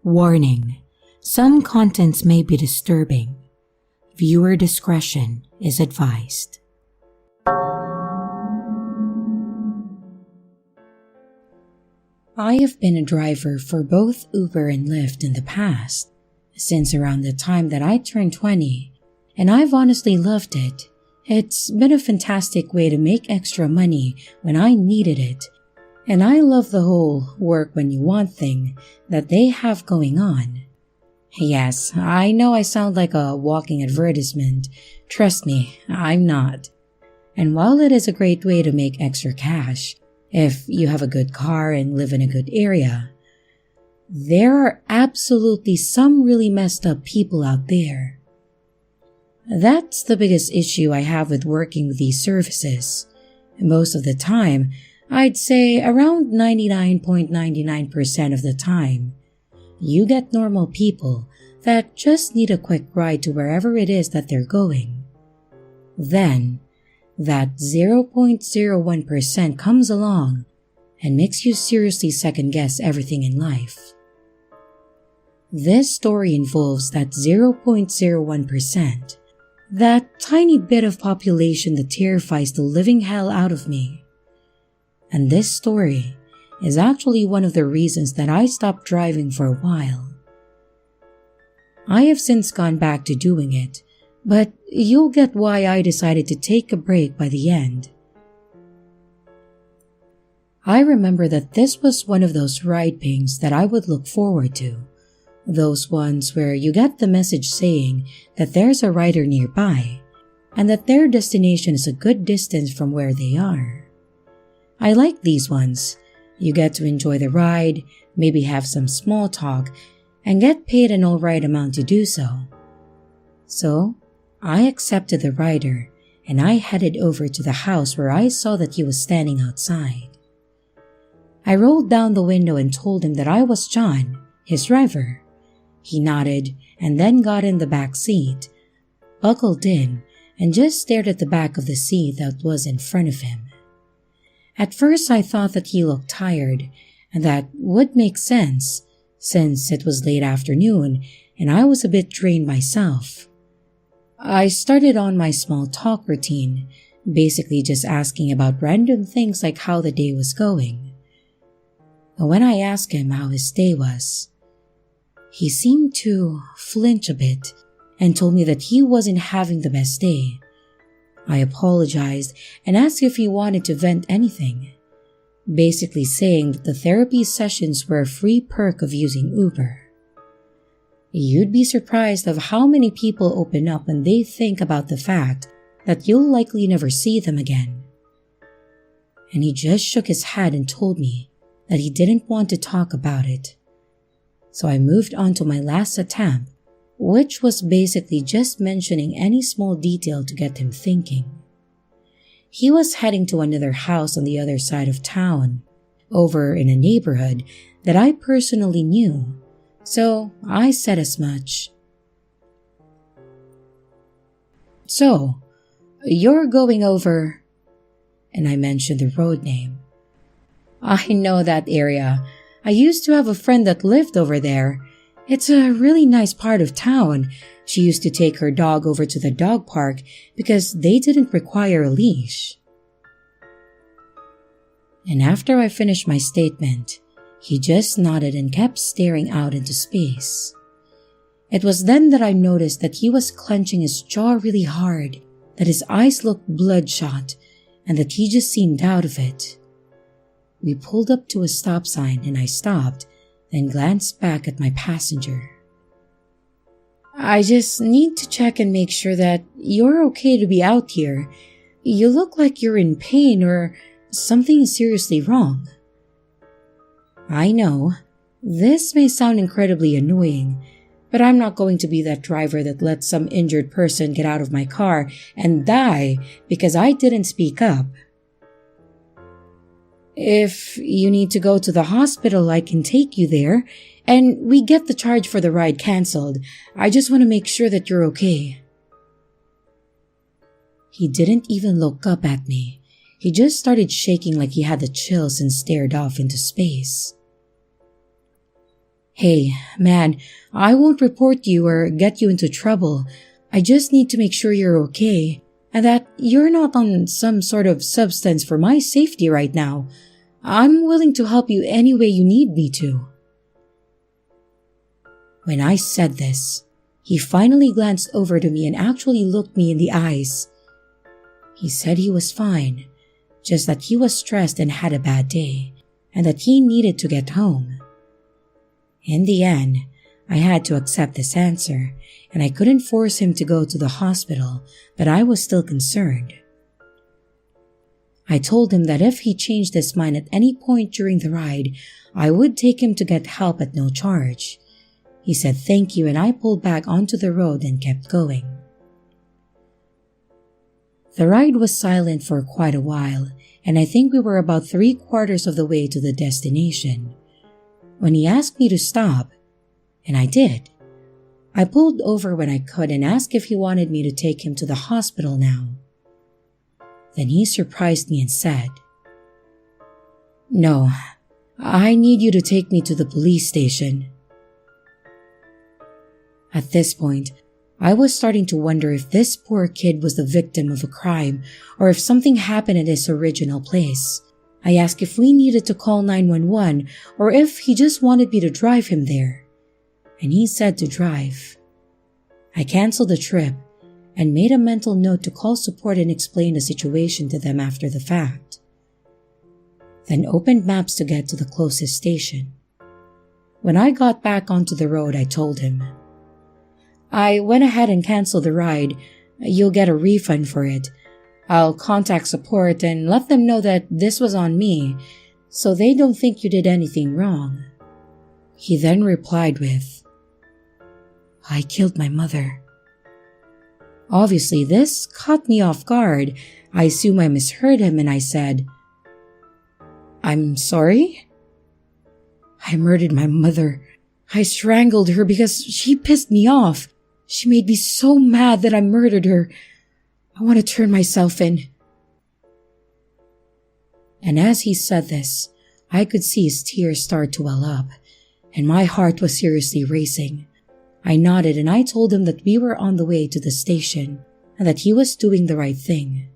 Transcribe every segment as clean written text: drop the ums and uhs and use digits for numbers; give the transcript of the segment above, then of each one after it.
Warning: some contents may be disturbing. Viewer discretion is advised. I have been a driver for both Uber and Lyft in the past, since around the time that I turned 20, and I've honestly loved it. It's been a fantastic way to make extra money when I needed it, and I love the whole work when you want thing that they have going on. Yes, I know I sound like a walking advertisement. Trust me, I'm not. And while it is a great way to make extra cash, if you have a good car and live in a good area, there are absolutely some really messed up people out there. That's the biggest issue I have with working with these services. Most of the time, I'd say around 99.99% of the time, you get normal people that just need a quick ride to wherever it is that they're going. Then, that 0.01% comes along and makes you seriously second-guess everything in life. This story involves that 0.01%, that tiny bit of population that terrifies the living hell out of me. And this story is actually one of the reasons that I stopped driving for a while. I have since gone back to doing it, but you'll get why I decided to take a break by the end. I remember that this was one of those ride pings that I would look forward to. Those ones where you get the message saying that there's a rider nearby and that their destination is a good distance from where they are. I like these ones. You get to enjoy the ride, maybe have some small talk, and get paid an alright amount to do so. So, I accepted the rider and I headed over to the house where I saw that he was standing outside. I rolled down the window and told him that I was John, his driver. He nodded and then got in the back seat, buckled in, and just stared at the back of the seat that was in front of him. At first I thought that he looked tired, and that would make sense, since it was late afternoon and I was a bit drained myself. I started on my small talk routine, basically just asking about random things like how the day was going. But when I asked him how his day was, he seemed to flinch a bit and told me that he wasn't having the best day. I apologized and asked if he wanted to vent anything, basically saying that the therapy sessions were a free perk of using Uber. You'd be surprised of how many people open up when they think about the fact that you'll likely never see them again. And he just shook his head and told me that he didn't want to talk about it. So I moved on to my last attempt, which was basically just mentioning any small detail to get him thinking. He was heading to another house on the other side of town, over in a neighborhood that I personally knew, so I said as much. "So, you're going over," and I mentioned the road name. "I know that area. I used to have a friend that lived over there. It's a really nice part of town. She used to take her dog over to the dog park because they didn't require a leash." And after I finished my statement, he just nodded and kept staring out into space. It was then that I noticed that he was clenching his jaw really hard, that his eyes looked bloodshot, and that he just seemed out of it. We pulled up to a stop sign and I stopped, then glanced back at my passenger. "I just need to check and make sure that you're okay to be out here. You look like you're in pain or something is seriously wrong." I know, this may sound incredibly annoying, but I'm not going to be that driver that lets some injured person get out of my car and die because I didn't speak up. "If you need to go to the hospital, I can take you there, and we get the charge for the ride canceled. I just want to make sure that you're okay." He didn't even look up at me. He just started shaking like he had the chills and stared off into space. Hey, man, I won't report you or get you into trouble. I just need to make sure you're okay and that you're not on some sort of substance for my safety right now. I'm willing to help you any way you need me to." When I said this, he finally glanced over to me and actually looked me in the eyes. He said he was fine, just that he was stressed and had a bad day, and that he needed to get home. In the end, I had to accept this answer, and I couldn't force him to go to the hospital, but I was still concerned. I told him that if he changed his mind at any point during the ride, I would take him to get help at no charge. He said thank you, and I pulled back onto the road and kept going. The ride was silent for quite a while, and I think we were about 3/4 of the way to the destination when he asked me to stop, and I did. I pulled over when I could and asked if he wanted me to take him to the hospital now. Then he surprised me and said, "No, I need you to take me to the police station." At this point, I was starting to wonder if this poor kid was the victim of a crime or if something happened at his original place. I asked if we needed to call 911 or if he just wanted me to drive him there, and he said to drive. I canceled the trip and made a mental note to call support and explain the situation to them after the fact. Then opened maps to get to the closest station. When I got back onto the road, I told him, "I went ahead and canceled the ride. You'll get a refund for it. I'll contact support and let them know that this was on me, so they don't think you did anything wrong." He then replied with, "I killed my mother." Obviously, this caught me off guard. I assume I misheard him and I said, "I'm sorry?" "I murdered my mother. I strangled her because she pissed me off. She made me so mad that I murdered her. I want to turn myself in." And as he said this, I could see his tears start to well up, and my heart was seriously racing. I nodded and I told him that we were on the way to the station and that he was doing the right thing.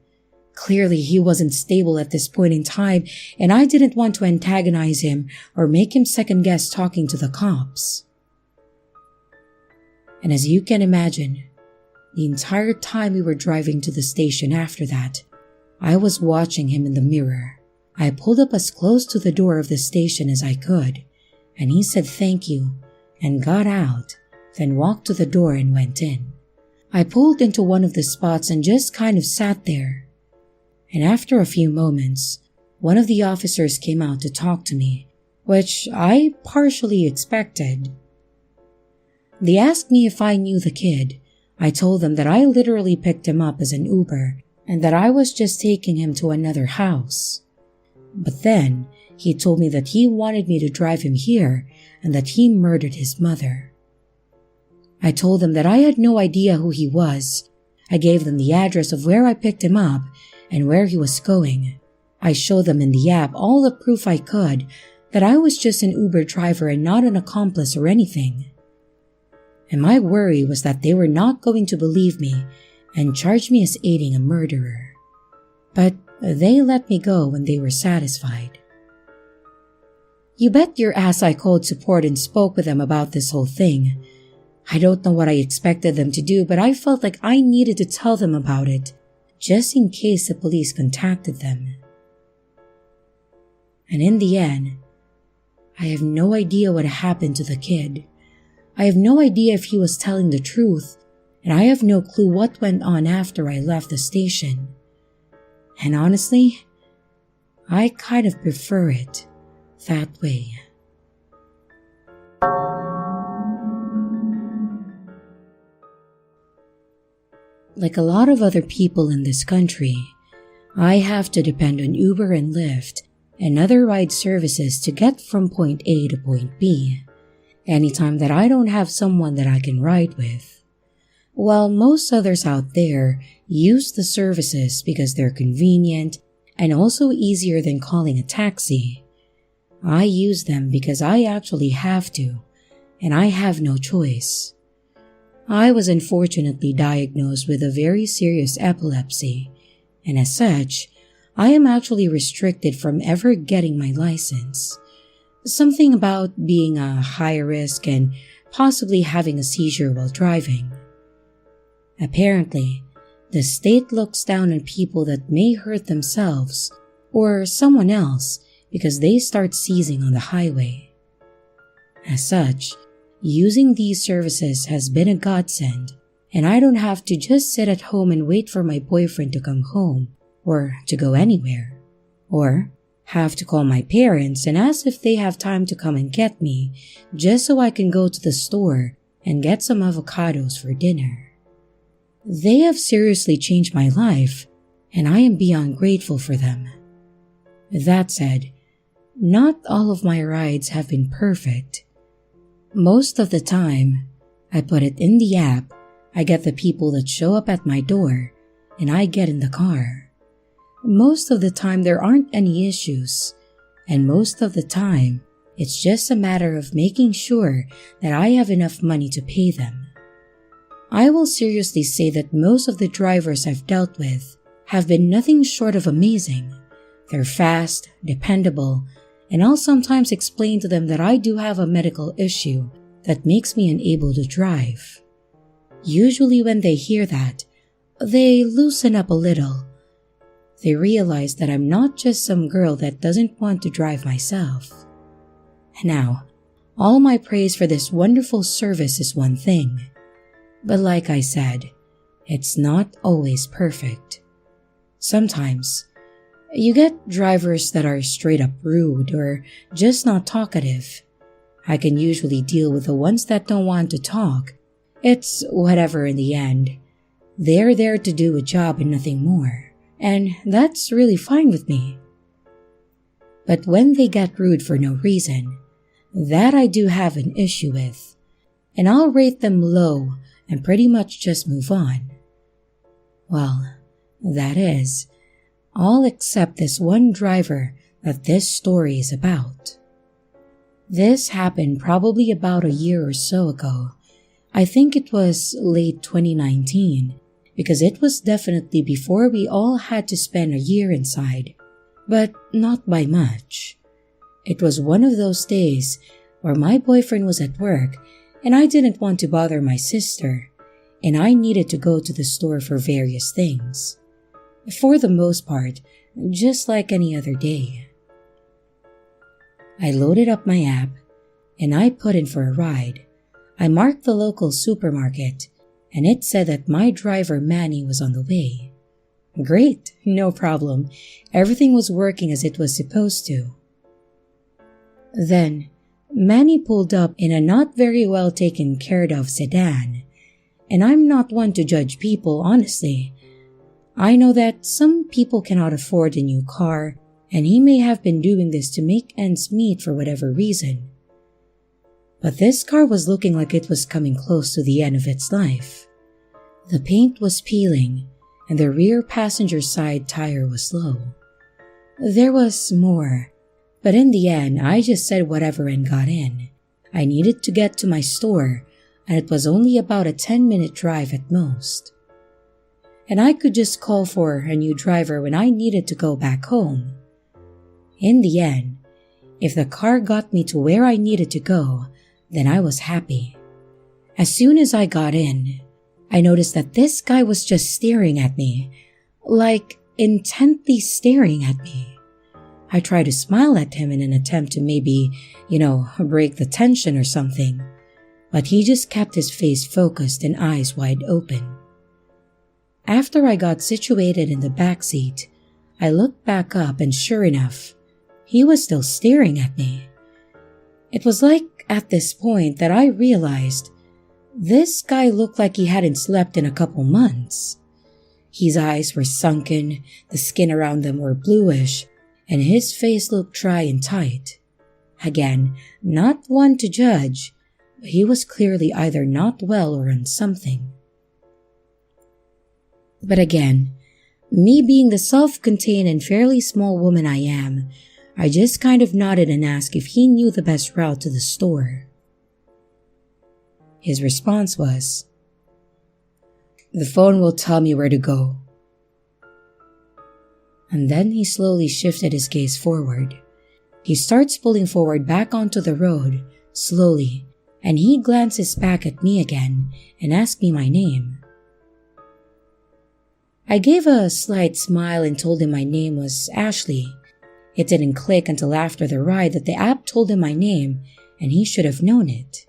Clearly, he wasn't stable at this point in time, and I didn't want to antagonize him or make him second-guess talking to the cops. And as you can imagine, the entire time we were driving to the station after that, I was watching him in the mirror. I pulled up as close to the door of the station as I could, and he said thank you and got out, then walked to the door and went in. I pulled into one of the spots and just kind of sat there. And after a few moments, one of the officers came out to talk to me, which I partially expected. They asked me if I knew the kid. I told them that I literally picked him up as an Uber and that I was just taking him to another house. But then he told me that he wanted me to drive him here and that he murdered his mother. I told them that I had no idea who he was. I gave them the address of where I picked him up and where he was going. I showed them in the app all the proof I could that I was just an Uber driver and not an accomplice or anything. And my worry was that they were not going to believe me and charge me as aiding a murderer. But they let me go when they were satisfied. You bet your ass I called support and spoke with them about this whole thing. I don't know what I expected them to do, but I felt like I needed to tell them about it, just in case the police contacted them. And in the end, I have no idea what happened to the kid. I have no idea if he was telling the truth, and I have no clue what went on after I left the station. And honestly, I kind of prefer it that way. Like a lot of other people in this country, I have to depend on Uber and Lyft and other ride services to get from point A to point B, anytime that I don't have someone that I can ride with. While most others out there use the services because they're convenient and also easier than calling a taxi, I use them because I actually have to, and I have no choice. I was unfortunately diagnosed with a very serious epilepsy, and as such, I am actually restricted from ever getting my license. Something about being a high risk and possibly having a seizure while driving. Apparently, the state looks down on people that may hurt themselves or someone else because they start seizing on the highway. As such, using these services has been a godsend, and I don't have to just sit at home and wait for my boyfriend to come home or to go anywhere, or have to call my parents and ask if they have time to come and get me just so I can go to the store and get some avocados for dinner. They have seriously changed my life, and I am beyond grateful for them. That said, not all of my rides have been perfect. Most of the time, I put it in the app, I get the people that show up at my door, and I get in the car. Most of the time there aren't any issues, and most of the time, it's just a matter of making sure that I have enough money to pay them. I will seriously say that most of the drivers I've dealt with have been nothing short of amazing. They're fast, dependable, and I'll sometimes explain to them that I do have a medical issue that makes me unable to drive. Usually when they hear that, they loosen up a little. They realize that I'm not just some girl that doesn't want to drive myself. Now, all my praise for this wonderful service is one thing. But like I said, it's not always perfect. Sometimes, you get drivers that are straight up rude or just not talkative. I can usually deal with the ones that don't want to talk. It's whatever in the end. They're there to do a job and nothing more, and that's really fine with me. But when they get rude for no reason, that I do have an issue with, and I'll rate them low and pretty much just move on. Well, that is, all except this one driver that this story is about. This happened probably about a year or so ago. I think it was late 2019, because it was definitely before we all had to spend a year inside, but not by much. It was one of those days where my boyfriend was at work and I didn't want to bother my sister, and I needed to go to the store for various things. For the most part, just like any other day. I loaded up my app and I put in for a ride. I marked the local supermarket and it said that my driver Manny was on the way. Great, no problem. Everything was working as it was supposed to. Then, Manny pulled up in a not very well taken care of sedan, and I'm not one to judge people, honestly. I know that some people cannot afford a new car, and he may have been doing this to make ends meet for whatever reason. But this car was looking like it was coming close to the end of its life. The paint was peeling, and the rear passenger side tire was low. There was more, but in the end, I just said whatever and got in. I needed to get to my store, and it was only about a 10-minute drive at most. And I could just call for a new driver when I needed to go back home. In the end, if the car got me to where I needed to go, then I was happy. As soon as I got in, I noticed that this guy was just staring at me, like intently staring at me. I tried to smile at him in an attempt to maybe, break the tension or something, but he just kept his face focused and eyes wide open. After I got situated in the back seat, I looked back up and sure enough, he was still staring at me. It was like at this point that I realized this guy looked like he hadn't slept in a couple months. His eyes were sunken, the skin around them were bluish, and his face looked dry and tight. Again, not one to judge, but he was clearly either not well or on something. But again, me being the self-contained and fairly small woman I am, I just kind of nodded and asked if he knew the best route to the store. His response was, "The phone will tell me where to go." And then he slowly shifted his gaze forward. He starts pulling forward back onto the road, slowly, and he glances back at me again and asks me my name. I gave a slight smile and told him my name was Ashley. It didn't click until after the ride that the app told him my name, and he should have known it.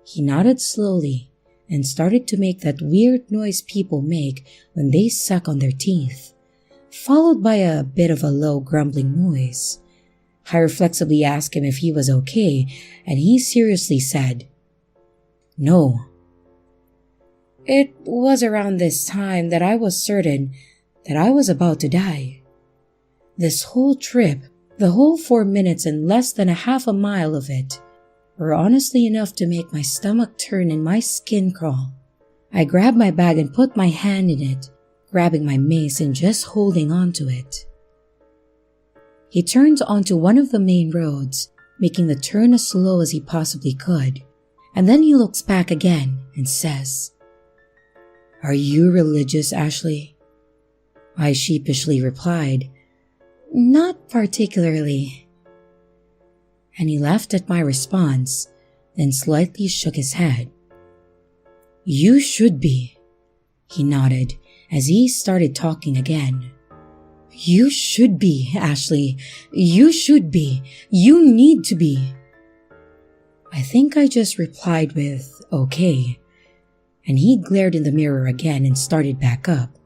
He nodded slowly and started to make that weird noise people make when they suck on their teeth, followed by a bit of a low grumbling noise. I reflexively asked him if he was okay, and he seriously said, "No." It was around this time that I was certain that I was about to die. This whole trip, the whole 4 minutes and less than a half a mile of it, were honestly enough to make my stomach turn and my skin crawl. I grabbed my bag and put my hand in it, grabbing my mace and just holding on to it. He turns onto one of the main roads, making the turn as slow as he possibly could, and then he looks back again and says, "Are you religious, Ashley?" I sheepishly replied, "Not particularly." And he laughed at my response, then slightly shook his head. "You should be." He nodded as he started talking again. "You should be, Ashley. You should be. You need to be." I think I just replied with, "Okay." And he glared in the mirror again and started back up.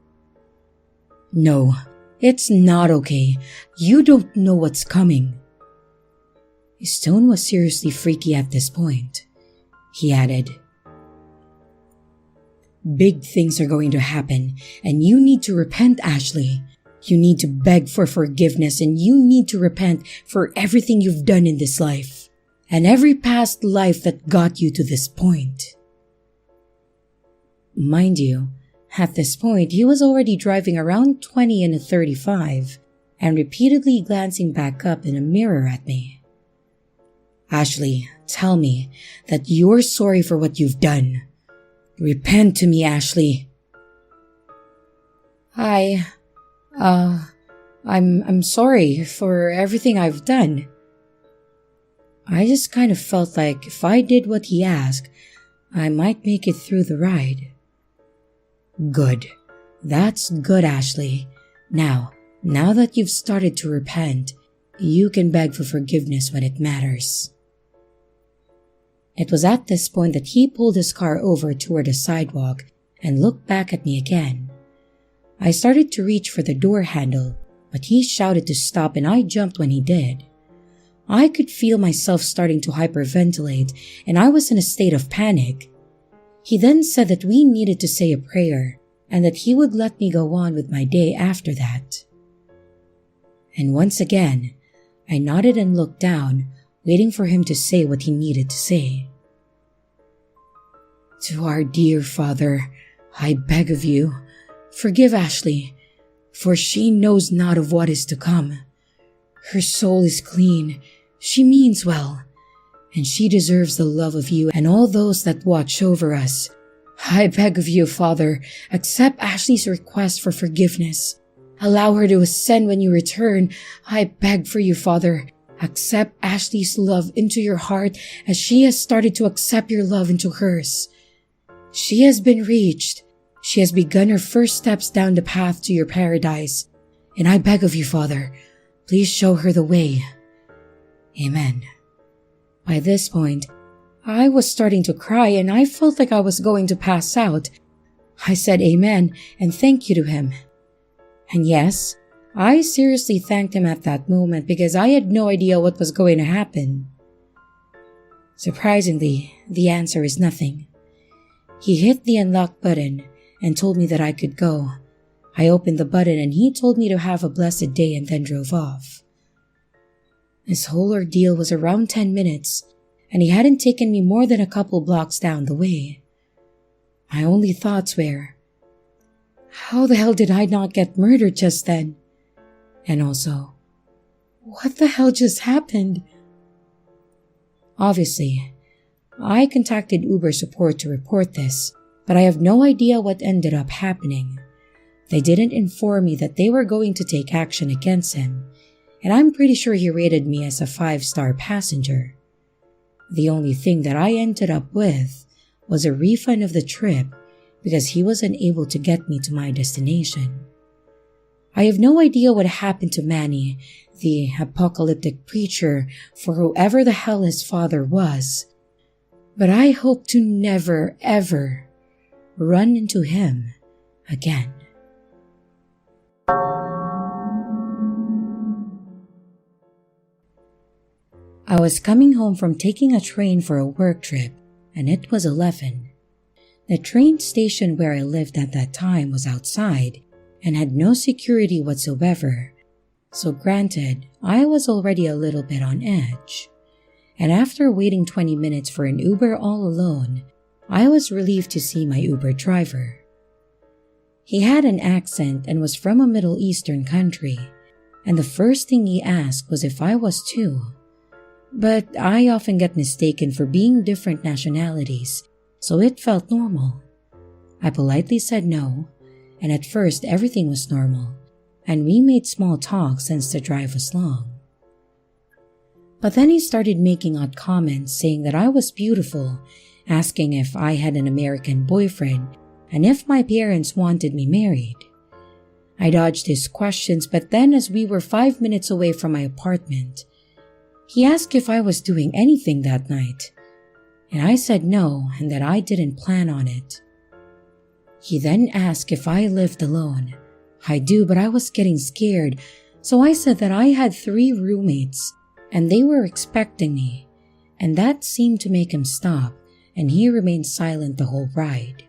"No, it's not okay. You don't know what's coming." His tone was seriously freaky at this point. He added, "Big things are going to happen, and you need to repent, Ashley. You need to beg for forgiveness, and you need to repent for everything you've done in this life, and every past life that got you to this point." Mind you, at this point, he was already driving around 20 in a 35 and repeatedly glancing back up in a mirror at me. "Ashley, tell me that you're sorry for what you've done. Repent to me, Ashley." I'm sorry for everything I've done." I just kind of felt like if I did what he asked, I might make it through the ride. "Good. That's good, Ashley. Now that you've started to repent, you can beg for forgiveness when it matters." It was at this point that he pulled his car over toward the sidewalk and looked back at me again. I started to reach for the door handle, but he shouted to stop and I jumped when he did. I could feel myself starting to hyperventilate and I was in a state of panic. He then said that we needed to say a prayer and that he would let me go on with my day after that. And once again, I nodded and looked down, waiting for him to say what he needed to say. "To our dear Father, I beg of you, forgive Ashley, for she knows not of what is to come. Her soul is clean, she means well, and she deserves the love of you and all those that watch over us. I beg of you, Father, accept Ashley's request for forgiveness. Allow her to ascend when you return. I beg for you, Father, accept Ashley's love into your heart as she has started to accept your love into hers. She has been reached. She has begun her first steps down the path to your paradise. And I beg of you, Father, please show her the way. Amen." By this point, I was starting to cry and I felt like I was going to pass out. I said amen and thank you to him. And yes, I seriously thanked him at that moment because I had no idea what was going to happen. Surprisingly, the answer is nothing. He hit the unlock button and told me that I could go. I opened the button and he told me to have a blessed day and then drove off. This whole ordeal was around 10 minutes and he hadn't taken me more than a couple blocks down the way. My only thoughts were, how the hell did I not get murdered just then? And also, what the hell just happened? Obviously, I contacted Uber support to report this, but I have no idea what ended up happening. They didn't inform me that they were going to take action against him, and I'm pretty sure he rated me as a 5-star passenger. The only thing that I ended up with was a refund of the trip because he was unable to get me to my destination. I have no idea what happened to Manny, the apocalyptic preacher, for whoever the hell his father was, but I hope to never ever run into him again. I was coming home from taking a train for a work trip, and it was 11. The train station where I lived at that time was outside and had no security whatsoever, so granted, I was already a little bit on edge. And after waiting 20 minutes for an Uber all alone, I was relieved to see my Uber driver. He had an accent and was from a Middle Eastern country, and the first thing he asked was if I was too. But I often get mistaken for being different nationalities, so it felt normal. I politely said no, and at first everything was normal, and we made small talk since the drive was long. But then he started making odd comments saying that I was beautiful, asking if I had an American boyfriend, and if my parents wanted me married. I dodged his questions, but then as we were 5 minutes away from my apartment, he asked if I was doing anything that night, and I said no and that I didn't plan on it. He then asked if I lived alone. I do, but I was getting scared, so I said that I had 3 roommates and they were expecting me, and that seemed to make him stop, and he remained silent the whole ride.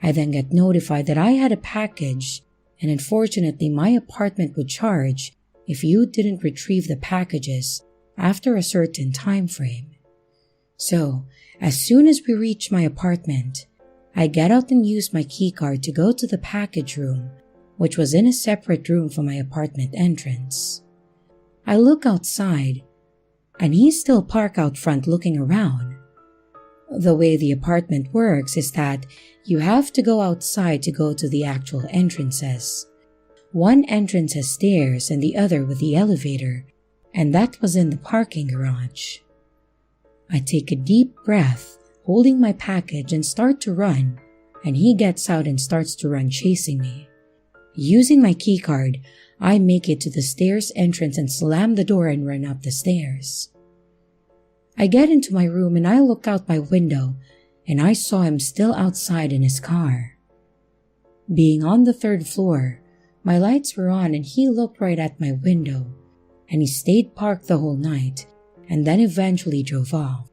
I then got notified that I had a package, and unfortunately my apartment would charge if you didn't retrieve the packages after a certain time frame. So, as soon as we reached my apartment, I got out and used my keycard to go to the package room, which was in a separate room from my apartment entrance. I look outside, and he's still parked out front looking around. The way the apartment works is that you have to go outside to go to the actual entrances. One entrance has stairs and the other with the elevator, and that was in the parking garage. I take a deep breath, holding my package, and start to run, and he gets out and starts to run chasing me. Using my keycard, I make it to the stairs entrance and slam the door and run up the stairs. I get into my room and I look out my window, and I saw him still outside in his car. Being on the 3rd floor, my lights were on and he looked right at my window, and he stayed parked the whole night and then eventually drove off.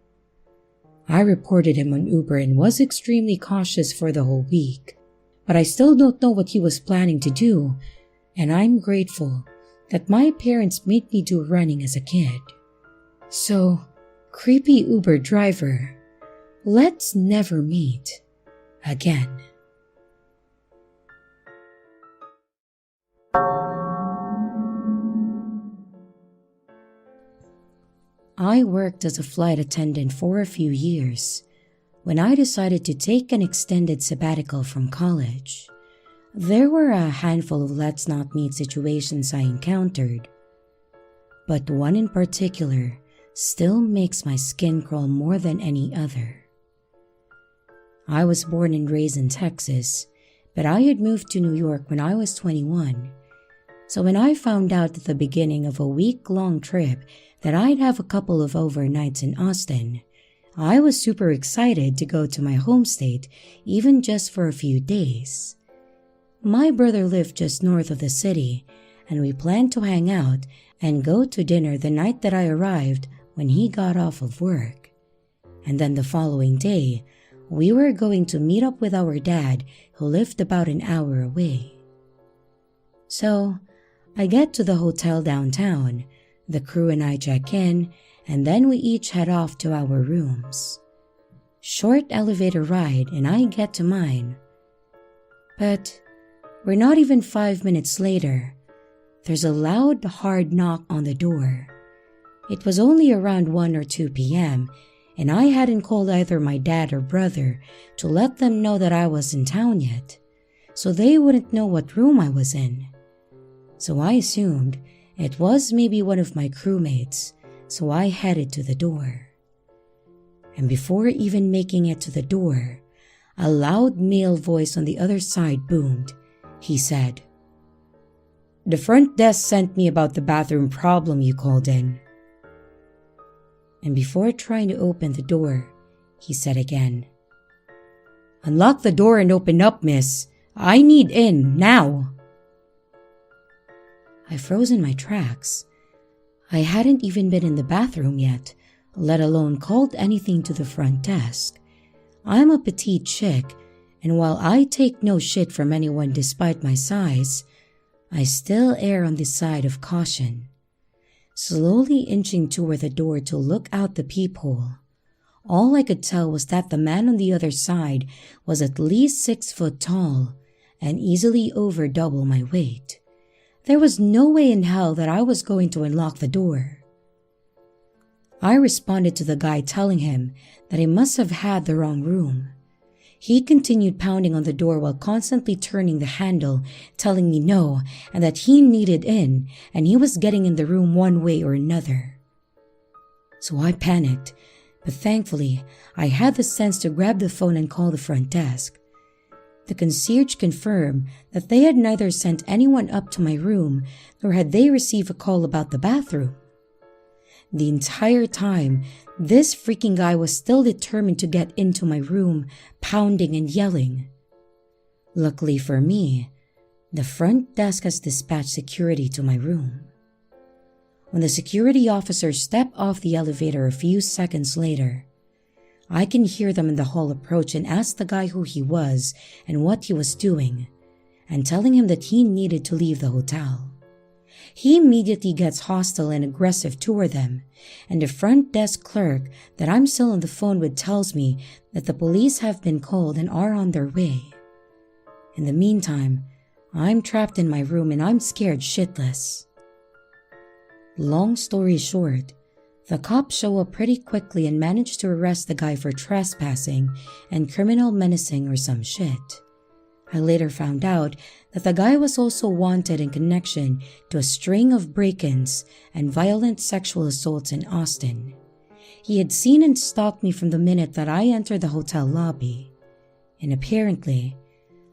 I reported him on Uber and was extremely cautious for the whole week, but I still don't know what he was planning to do, and I'm grateful that my parents made me do running as a kid. So, creepy Uber driver, let's never meet again. I worked as a flight attendant for a few years when I decided to take an extended sabbatical from college. There were a handful of let's not meet situations I encountered, but one in particular still makes my skin crawl more than any other. I was born and raised in Texas, but I had moved to New York when I was 21. So when I found out at the beginning of a week-long trip that I'd have a couple of overnights in Austin, I was super excited to go to my home state, even just for a few days. My brother lived just north of the city, and we planned to hang out and go to dinner the night that I arrived when he got off of work. And then the following day, we were going to meet up with our dad, who lived about an hour away. So, I get to the hotel downtown, the crew and I check in, and then we each head off to our rooms. Short elevator ride and I get to mine. But we're not even 5 minutes later. There's a loud, hard knock on the door. It was only around 1 or 2 p.m., and I hadn't called either my dad or brother to let them know that I was in town yet, so they wouldn't know what room I was in. So I assumed it was maybe one of my crewmates, so I headed to the door. And before even making it to the door, a loud male voice on the other side boomed. He said, "The front desk sent me about the bathroom problem you called in." And before trying to open the door, he said again, "Unlock the door and open up, miss. I need in, now." I froze in my tracks. I hadn't even been in the bathroom yet, let alone called anything to the front desk. I'm a petite chick, and while I take no shit from anyone despite my size, I still err on the side of caution. Slowly inching toward the door to look out the peephole, all I could tell was that the man on the other side was at least 6 foot tall and easily over double my weight. There was no way in hell that I was going to unlock the door. I responded to the guy, telling him that he must have had the wrong room. He continued pounding on the door while constantly turning the handle, telling me no and that he needed in and he was getting in the room one way or another. So I panicked, but thankfully I had the sense to grab the phone and call the front desk. The concierge confirmed that they had neither sent anyone up to my room nor had they received a call about the bathroom. The entire time, this freaking guy was still determined to get into my room, pounding and yelling. Luckily for me, the front desk has dispatched security to my room. When the security officers step off the elevator a few seconds later, I can hear them in the hall approach and ask the guy who he was and what he was doing, and telling him that he needed to leave the hotel. He immediately gets hostile and aggressive toward them, and the front desk clerk that I'm still on the phone with tells me that the police have been called and are on their way. In the meantime, I'm trapped in my room and I'm scared shitless. Long story short, the cops show up pretty quickly and manage to arrest the guy for trespassing and criminal menacing or some shit. I later found out that the guy was also wanted in connection to a string of break-ins and violent sexual assaults in Austin. He had seen and stalked me from the minute that I entered the hotel lobby, and apparently,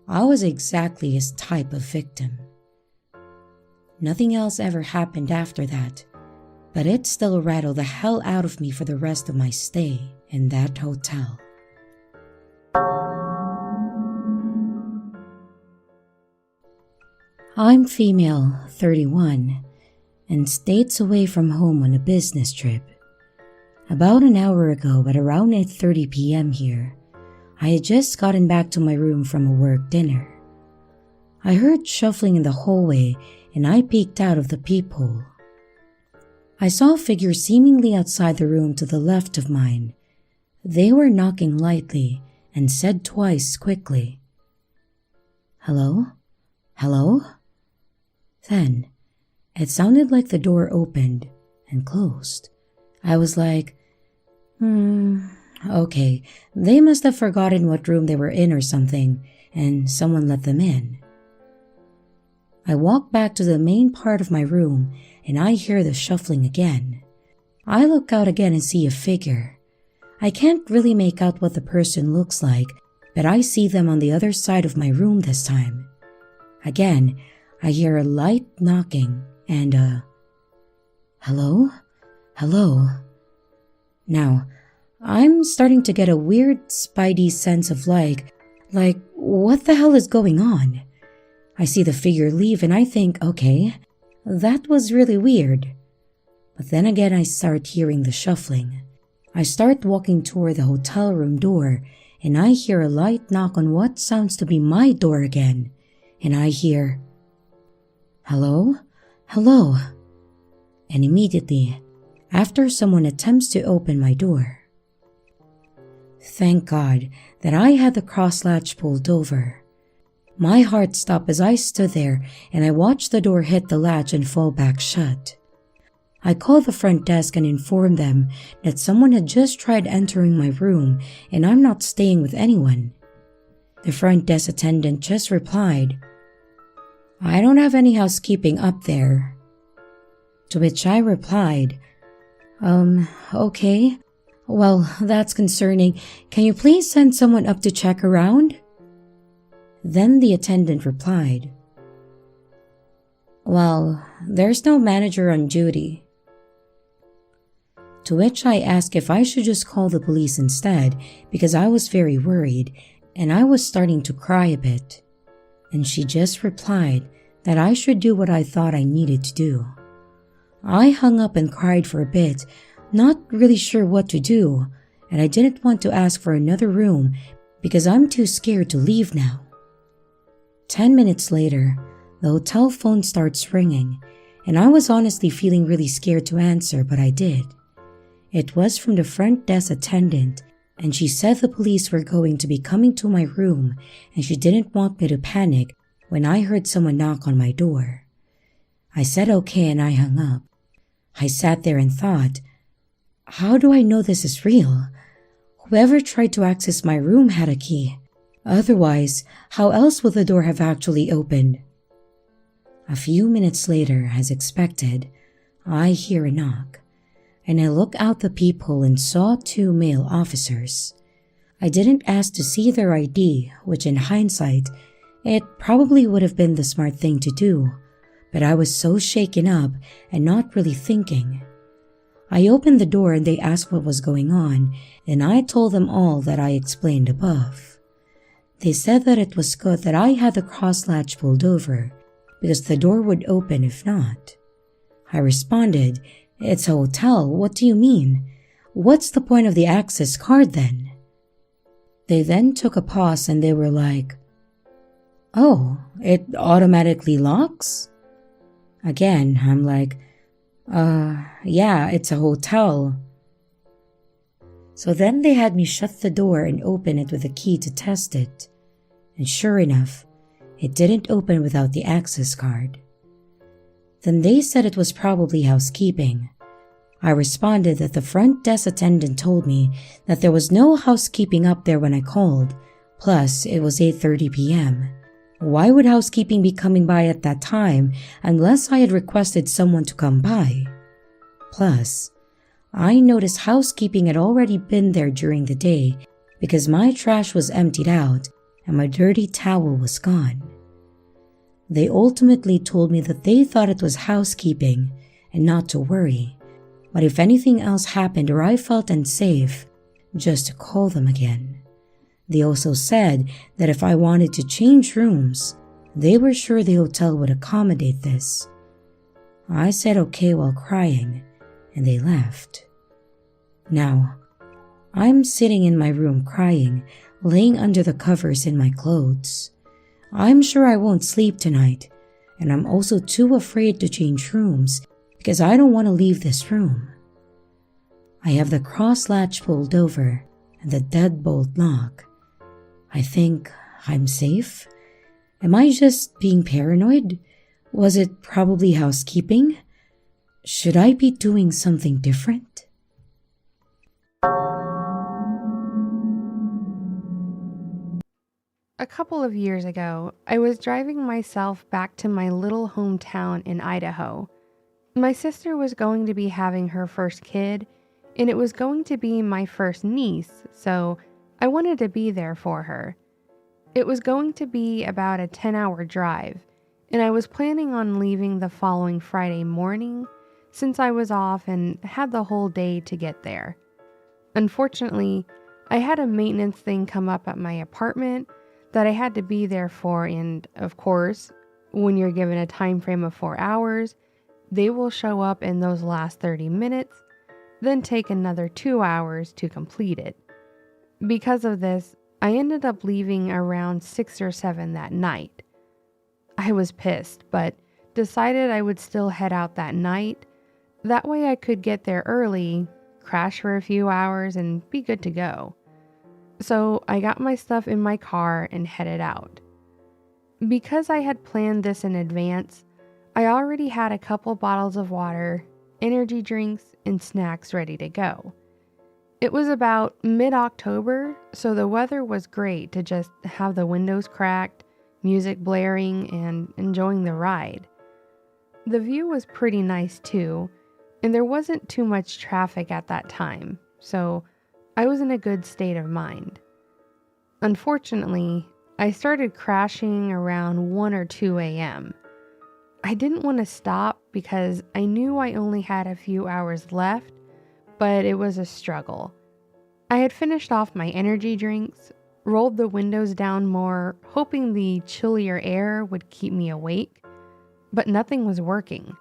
I was exactly his type of victim. Nothing else ever happened after that, but it still rattled the hell out of me for the rest of my stay in that hotel. I'm female, 31, and stays away from home on a business trip. About an hour ago at around 8:30 p.m. here, I had just gotten back to my room from a work dinner. I heard shuffling in the hallway and I peeked out of the peephole. I saw a figure seemingly outside the room to the left of mine. They were knocking lightly and said twice quickly, "Hello? Hello?" Then, it sounded like the door opened and closed. I was like, okay, they must have forgotten what room they were in or something, and someone let them in. I walk back to the main part of my room, and I hear the shuffling again. I look out again and see a figure. I can't really make out what the person looks like, but I see them on the other side of my room this time. Again, I hear a light knocking and hello? Hello? Now, I'm starting to get a weird spidey sense of like, what the hell is going on? I see the figure leave and I think, okay, that was really weird. But then again I start hearing the shuffling. I start walking toward the hotel room door and I hear a light knock on what sounds to be my door again. And I hear, "Hello? Hello?" And immediately, after someone attempts to open my door. Thank God that I had the cross latch pulled over. My heart stopped as I stood there and I watched the door hit the latch and fall back shut. I called the front desk and informed them that someone had just tried entering my room and I'm not staying with anyone. The front desk attendant just replied, "I don't have any housekeeping up there." To which I replied, Okay. Well, that's concerning. Can you please send someone up to check around?" Then the attendant replied, "Well, there's no manager on duty." To which I asked if I should just call the police instead because I was very worried and I was starting to cry a bit. And she just replied that I should do what I thought I needed to do. I hung up and cried for a bit, not really sure what to do, and I didn't want to ask for another room because I'm too scared to leave now. 10 minutes later, the hotel phone starts ringing, and I was honestly feeling really scared to answer, but I did. It was from the front desk attendant, and she said the police were going to be coming to my room, and she didn't want me to panic when I heard someone knock on my door. I said okay and I hung up. I sat there and thought, how do I know this is real? Whoever tried to access my room had a key. Otherwise, how else would the door have actually opened? A few minutes later, as expected, I hear a knock, and I look out the peephole and saw 2 male officers. I didn't ask to see their ID, which in hindsight, it probably would have been the smart thing to do, but I was so shaken up and not really thinking. I opened the door and they asked what was going on, and I told them all that I explained above. They said that it was good that I had the cross latch pulled over, because the door would open if not. I responded, "It's a hotel, what do you mean? What's the point of the access card then?" They then took a pause and they were like, "Oh, it automatically locks?" Again, I'm like, yeah, it's a hotel." So then they had me shut the door and open it with a key to test it. And sure enough, it didn't open without the access card. Then they said it was probably housekeeping. I responded that the front desk attendant told me that there was no housekeeping up there when I called, plus it was 8:30 p.m. Why would housekeeping be coming by at that time unless I had requested someone to come by? Plus, I noticed housekeeping had already been there during the day because my trash was emptied out and my dirty towel was gone. They ultimately told me that they thought it was housekeeping and not to worry, but if anything else happened or I felt unsafe, just to call them again. They also said that if I wanted to change rooms, they were sure the hotel would accommodate this. I said okay while crying, and they left. Now, I'm sitting in my room crying, laying under the covers in my clothes. I'm sure I won't sleep tonight, and I'm also too afraid to change rooms because I don't want to leave this room. I have the cross latch pulled over and the deadbolt lock. I think I'm safe. Am I just being paranoid? Was it probably housekeeping? Should I be doing something different? A couple of years ago, I was driving myself back to my little hometown in Idaho. My sister was going to be having her first kid, and it was going to be my first niece, so I wanted to be there for her. It was going to be about a 10-hour drive, and I was planning on leaving the following Friday morning since I was off and had the whole day to get there. Unfortunately, I had a maintenance thing come up at my apartment that I had to be there for, and of course, when you're given a time frame of 4 hours, they will show up in those last 30 minutes, then take another 2 hours to complete it. Because of this, I ended up leaving around 6 or 7 that night. I was pissed, but decided I would still head out that night. That way I could get there early, crash for a few hours, and be good to go. So I got my stuff in my car and headed out. Because I had planned this in advance, I already had a couple bottles of water, energy drinks and snacks ready to go. It was about mid-October, so the weather was great to just have the windows cracked, music blaring, and enjoying the ride. The view was pretty nice too, and there wasn't too much traffic at that time, so I was in a good state of mind. Unfortunately, I started crashing around 1 or 2 a.m. I didn't want to stop because I knew I only had a few hours left, but it was a struggle. I had finished off my energy drinks, rolled the windows down more, hoping the chillier air would keep me awake, but nothing was working.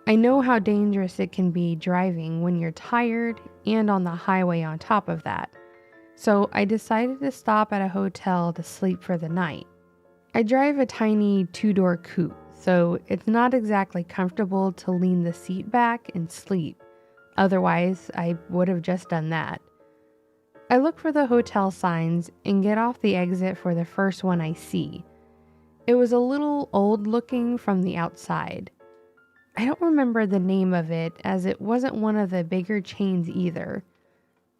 I know how dangerous it can be driving when you're tired and on the highway on top of that, so I decided to stop at a hotel to sleep for the night. I drive a tiny 2-door coupe, so it's not exactly comfortable to lean the seat back and sleep. Otherwise, I would have just done that. I look for the hotel signs and get off the exit for the first one I see. It was a little old looking from the outside. I don't remember the name of it as it wasn't one of the bigger chains either.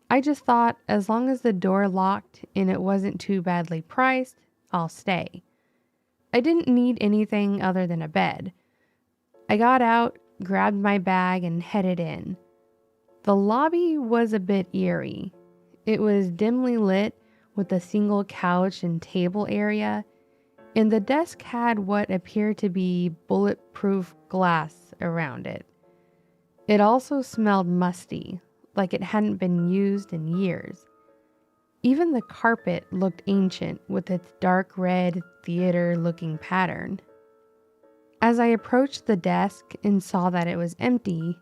I just thought as long as the door locked and it wasn't too badly priced, I'll stay. I didn't need anything other than a bed. I got out, grabbed my bag, and headed in. The lobby was a bit eerie. It was dimly lit with a single couch and table area, and the desk had what appeared to be bulletproof glass around it. It also smelled musty, like it hadn't been used in years. Even the carpet looked ancient with its dark red theater-looking pattern. As I approached the desk and saw that it was empty,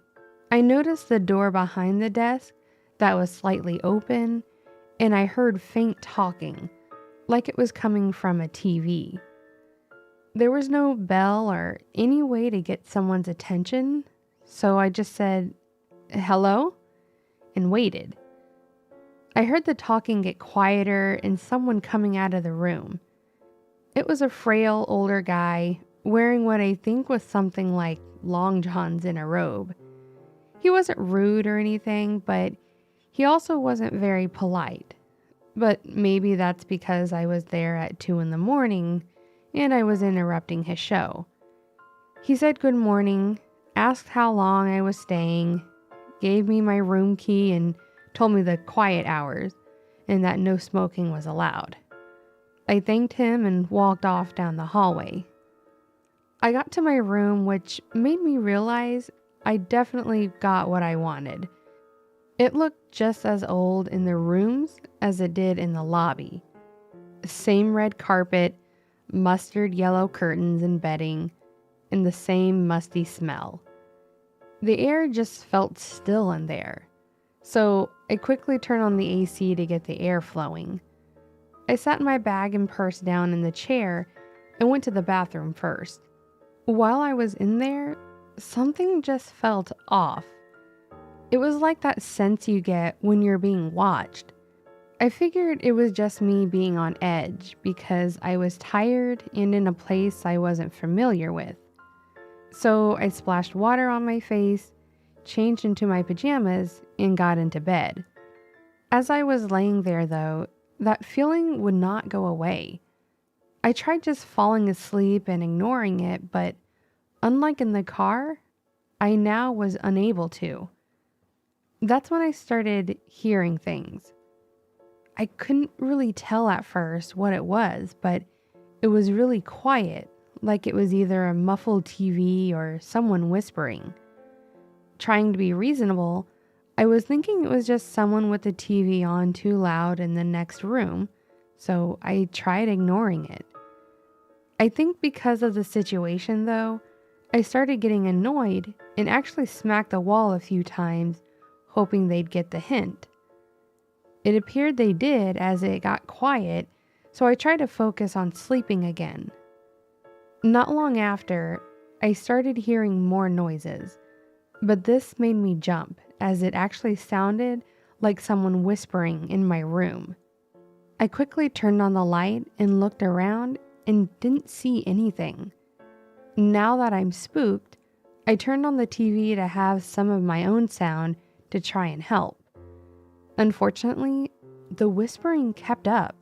I noticed the door behind the desk that was slightly open, and I heard faint talking, like it was coming from a TV. There was no bell or any way to get someone's attention, so I just said, "Hello?" and waited. I heard the talking get quieter and someone coming out of the room. It was a frail older guy wearing what I think was something like long johns in a robe. He wasn't rude or anything, but he also wasn't very polite. But maybe that's because I was there at 2 a.m. and I was interrupting his show. He said good morning, asked how long I was staying, gave me my room key, and told me the quiet hours and that no smoking was allowed. I thanked him and walked off down the hallway. I got to my room, which made me realize I definitely got what I wanted. It looked just as old in the rooms as it did in the lobby. Same red carpet, mustard yellow curtains and bedding, and the same musty smell. The air just felt still in there, so I quickly turned on the AC to get the air flowing. I sat my bag and purse down in the chair and went to the bathroom first. While I was in there, something just felt off. It was like that sense you get when you're being watched. I figured it was just me being on edge because I was tired and in a place I wasn't familiar with. So I splashed water on my face, changed into my pajamas, and got into bed. As I was laying there though, that feeling would not go away. I tried just falling asleep and ignoring it, but unlike in the car, I now was unable to. That's when I started hearing things. I couldn't really tell at first what it was, but it was really quiet, like it was either a muffled TV or someone whispering. Trying to be reasonable, I was thinking it was just someone with the TV on too loud in the next room, so I tried ignoring it. I think because of the situation though, I started getting annoyed and actually smacked the wall a few times, hoping they'd get the hint. It appeared they did as it got quiet, so I tried to focus on sleeping again. Not long after, I started hearing more noises, but this made me jump as it actually sounded like someone whispering in my room. I quickly turned on the light and looked around and didn't see anything. Now that I'm spooked, I turned on the TV to have some of my own sound to try and help. Unfortunately, the whispering kept up.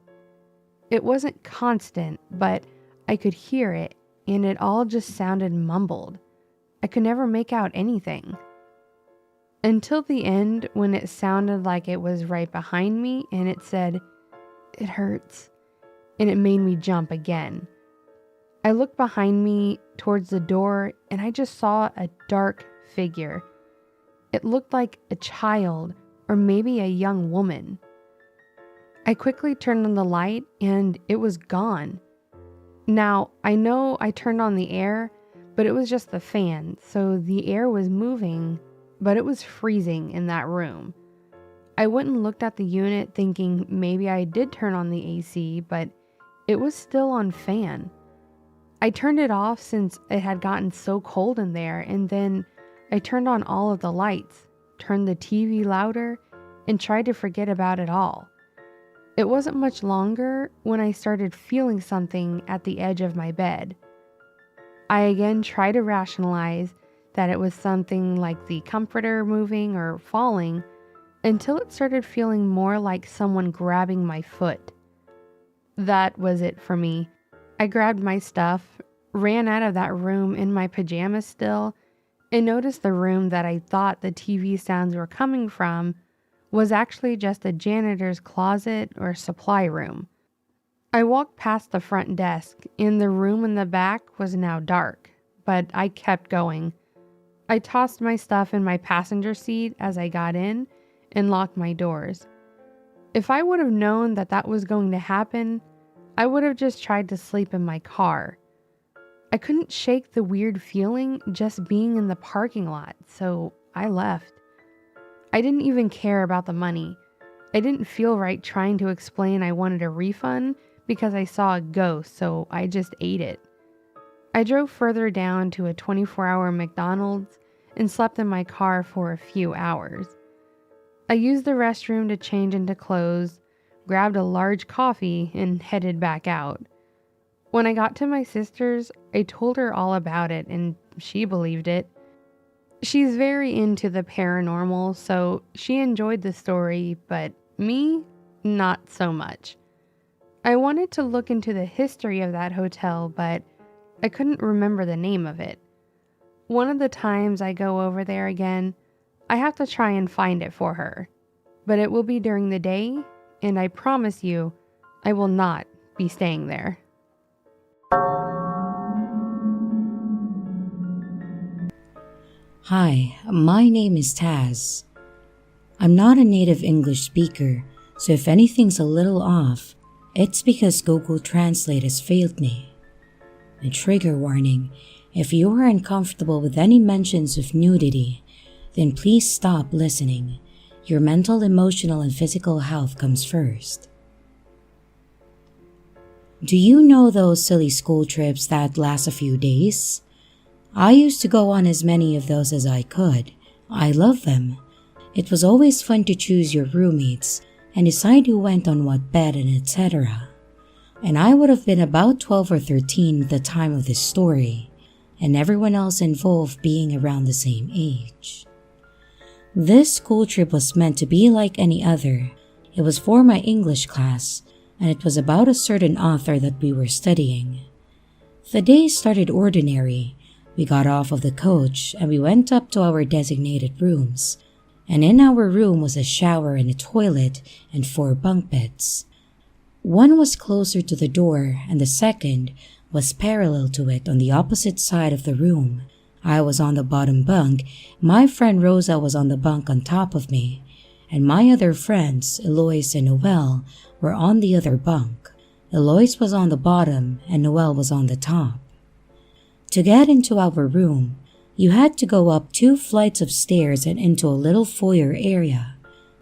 It wasn't constant, but I could hear it, and it all just sounded mumbled. I could never make out anything. Until the end, when it sounded like it was right behind me and it said, "It hurts," and it made me jump again. I looked behind me towards the door and I just saw a dark figure. It looked like a child or maybe a young woman. I quickly turned on the light and it was gone. Now, I know I turned on the air, but it was just the fan, so the air was moving, but it was freezing in that room. I went and looked at the unit thinking maybe I did turn on the AC, but it was still on fan. I turned it off since it had gotten so cold in there, and then I turned on all of the lights, turned the TV louder, and tried to forget about it all. It wasn't much longer when I started feeling something at the edge of my bed. I again tried to rationalize that it was something like the comforter moving or falling, until it started feeling more like someone grabbing my foot. That was it for me. I grabbed my stuff, ran out of that room in my pajamas still, and noticed the room that I thought the TV sounds were coming from was actually just a janitor's closet or supply room. I walked past the front desk, and the room in the back was now dark, but I kept going. I tossed my stuff in my passenger seat as I got in and locked my doors. If I would have known that that was going to happen, I would have just tried to sleep in my car. I couldn't shake the weird feeling just being in the parking lot, so I left. I didn't even care about the money. I didn't feel right trying to explain I wanted a refund because I saw a ghost, so I just ate it. I drove further down to a 24-hour McDonald's and slept in my car for a few hours. I used the restroom to change into clothes, grabbed a large coffee, and headed back out. When I got to my sister's, I told her all about it, and she believed it. She's very into the paranormal, so she enjoyed the story, but me, not so much. I wanted to look into the history of that hotel, but I couldn't remember the name of it. One of the times I go over there again, I have to try and find it for her, but it will be during the day, and I promise you, I will not be staying there. Hi, my name is Taz. I'm not a native English speaker, so if anything's a little off, it's because Google Translate has failed me. A trigger warning: if you are uncomfortable with any mentions of nudity, then please stop listening. Your mental, emotional, and physical health comes first. Do you know those silly school trips that last a few days? I used to go on as many of those as I could. I love them. It was always fun to choose your roommates and decide who went on what bed and etc. And I would have been about 12 or 13 at the time of this story, and everyone else involved being around the same age. This school trip was meant to be like any other. It was for my English class, and it was about a certain author that we were studying. The day started ordinary. We got off of the coach and we went up to our designated rooms, and in our room was a shower and a toilet and 4 bunk beds. One was closer to the door and the second was parallel to it on the opposite side of the room. I was on the bottom bunk, my friend Rosa was on the bunk on top of me, and my other friends, Eloise and Noelle, were on the other bunk. Eloise was on the bottom and Noelle was on the top. To get into our room, you had to go up 2 flights of stairs and into a little foyer area.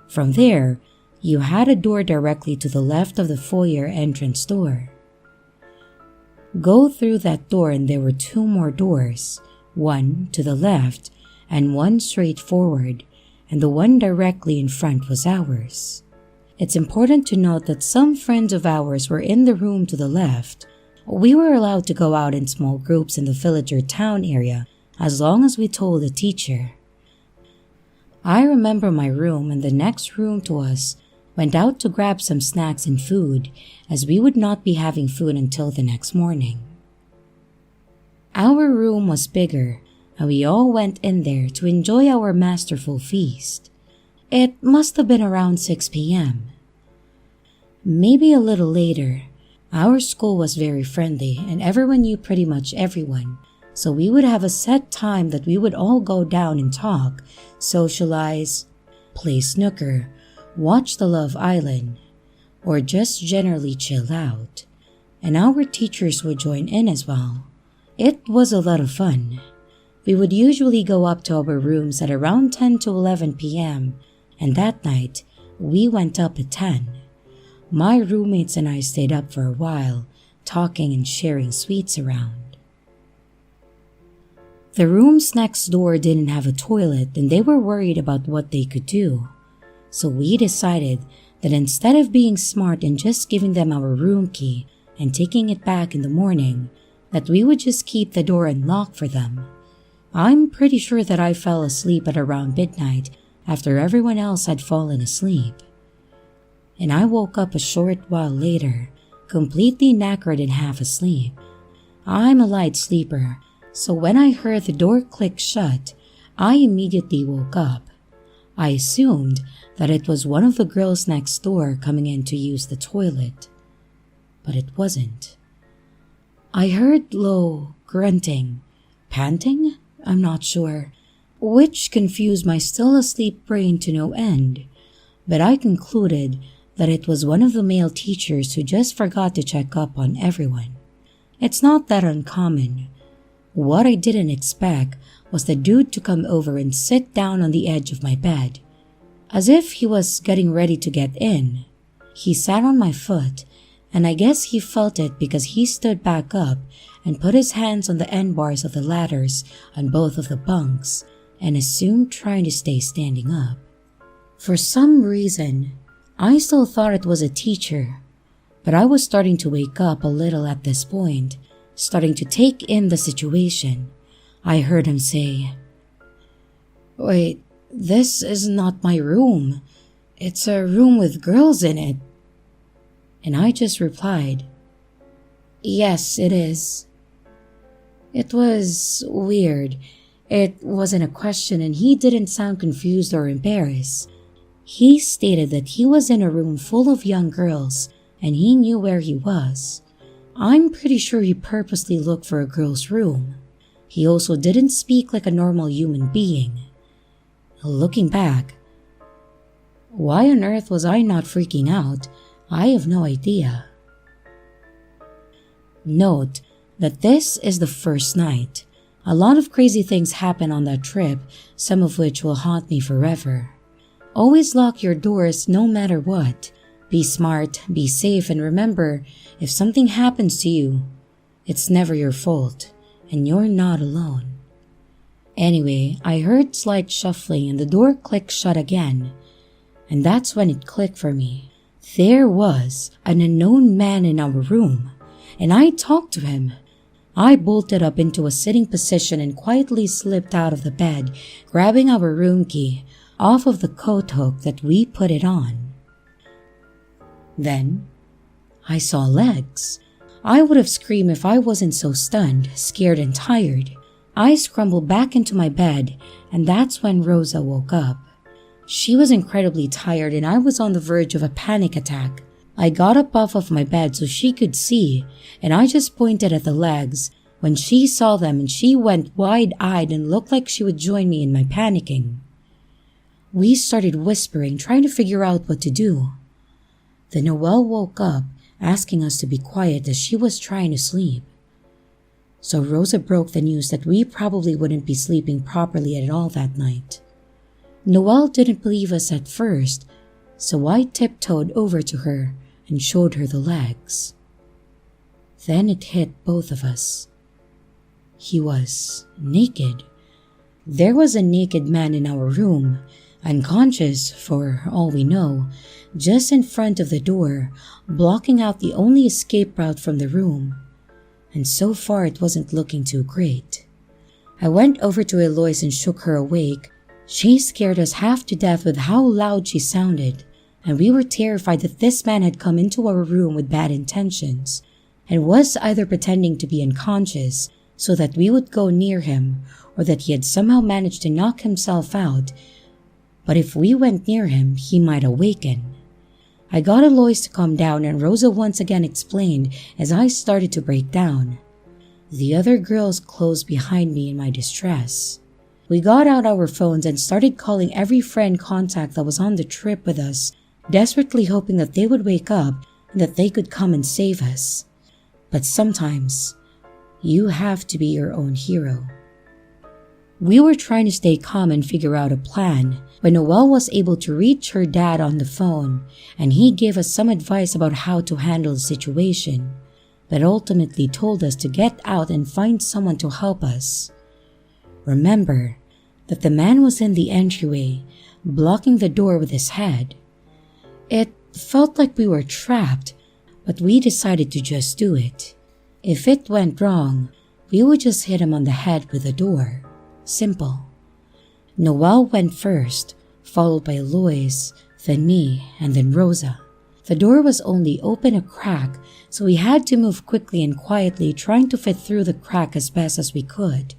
From there, you had a door directly to the left of the foyer entrance door. Go through that door and there were 2 more doors, one to the left and one straight forward, and the one directly in front was ours. It's important to note that some friends of ours were in the room to the left. We were allowed to go out in small groups in the village or town area, as long as we told the teacher. I remember my room and the next room to us went out to grab some snacks and food, as we would not be having food until the next morning. Our room was bigger, and we all went in there to enjoy our masterful feast. It must have been around 6 p.m. Maybe a little later. Our school was very friendly and everyone knew pretty much everyone, so we would have a set time that we would all go down and talk, socialize, play snooker, watch The Love Island, or just generally chill out. And our teachers would join in as well. It was a lot of fun. We would usually go up to our rooms at around 10 to 11 p.m. and that night, we went up at 10. My roommates and I stayed up for a while, talking and sharing sweets around. The rooms next door didn't have a toilet and they were worried about what they could do. So we decided that instead of being smart and just giving them our room key and taking it back in the morning, that we would just keep the door unlocked for them. I'm pretty sure that I fell asleep at around midnight after everyone else had fallen asleep. And I woke up a short while later, completely knackered and half asleep. I'm a light sleeper, so when I heard the door click shut, I immediately woke up. I assumed that it was one of the girls next door coming in to use the toilet, but it wasn't. I heard low grunting, panting, I'm not sure, which confused my still asleep brain to no end, but I concluded that it was one of the male teachers who just forgot to check up on everyone. It's not that uncommon. What I didn't expect was the dude to come over and sit down on the edge of my bed, as if he was getting ready to get in. He sat on my foot, and I guess he felt it because he stood back up and put his hands on the end bars of the ladders on both of the bunks and assumed trying to stay standing up. For some reason, I still thought it was a teacher, but I was starting to wake up a little at this point, starting to take in the situation. I heard him say, "Wait, this is not my room. It's a room with girls in it." And I just replied, "Yes, it is." It was weird. It wasn't a question and he didn't sound confused or embarrassed. He stated that he was in a room full of young girls and he knew where he was. I'm pretty sure he purposely looked for a girl's room. He also didn't speak like a normal human being. Looking back, why on earth was I not freaking out? I have no idea. Note that this is the first night. A lot of crazy things happen on that trip, some of which will haunt me forever. Always lock your doors no matter what. Be smart, be safe, and remember, if something happens to you, it's never your fault, and you're not alone. Anyway, I heard slight shuffling and the door clicked shut again. And that's when it clicked for me. There was an unknown man in our room, and I talked to him. I bolted up into a sitting position and quietly slipped out of the bed, grabbing our room key off of the coat hook that we put it on. Then, I saw legs. I would have screamed if I wasn't so stunned, scared, and tired. I scrambled back into my bed, and that's when Rosa woke up. She was incredibly tired and I was on the verge of a panic attack. I got up off of my bed so she could see, and I just pointed at the legs when she saw them and she went wide-eyed and looked like she would join me in my panicking. We started whispering, trying to figure out what to do. Then Noelle woke up, asking us to be quiet as she was trying to sleep. So Rosa broke the news that we probably wouldn't be sleeping properly at all that night. Noelle didn't believe us at first, so I tiptoed over to her and showed her the legs. Then it hit both of us. He was naked. There was a naked man in our room, unconscious for all we know, just in front of the door, blocking out the only escape route from the room. And so far it wasn't looking too great. I went over to Eloise and shook her awake. She scared us half to death with how loud she sounded, and we were terrified that this man had come into our room with bad intentions and was either pretending to be unconscious so that we would go near him, or that he had somehow managed to knock himself out. But if we went near him, he might awaken. I got Eloise to calm down, and Rosa once again explained as I started to break down. The other girls closed behind me in my distress. We got out our phones and started calling every friend contact that was on the trip with us, desperately hoping that they would wake up and that they could come and save us. But sometimes, you have to be your own hero. We were trying to stay calm and figure out a plan, but Noelle was able to reach her dad on the phone, and he gave us some advice about how to handle the situation, but ultimately told us to get out and find someone to help us. Remember that the man was in the entryway, blocking the door with his head. It felt like we were trapped, but we decided to just do it. If it went wrong, we would just hit him on the head with the door. Simple. Noelle went first, followed by Eloise, then me, and then Rosa. The door was only open a crack, so we had to move quickly and quietly, trying to fit through the crack as best as we could.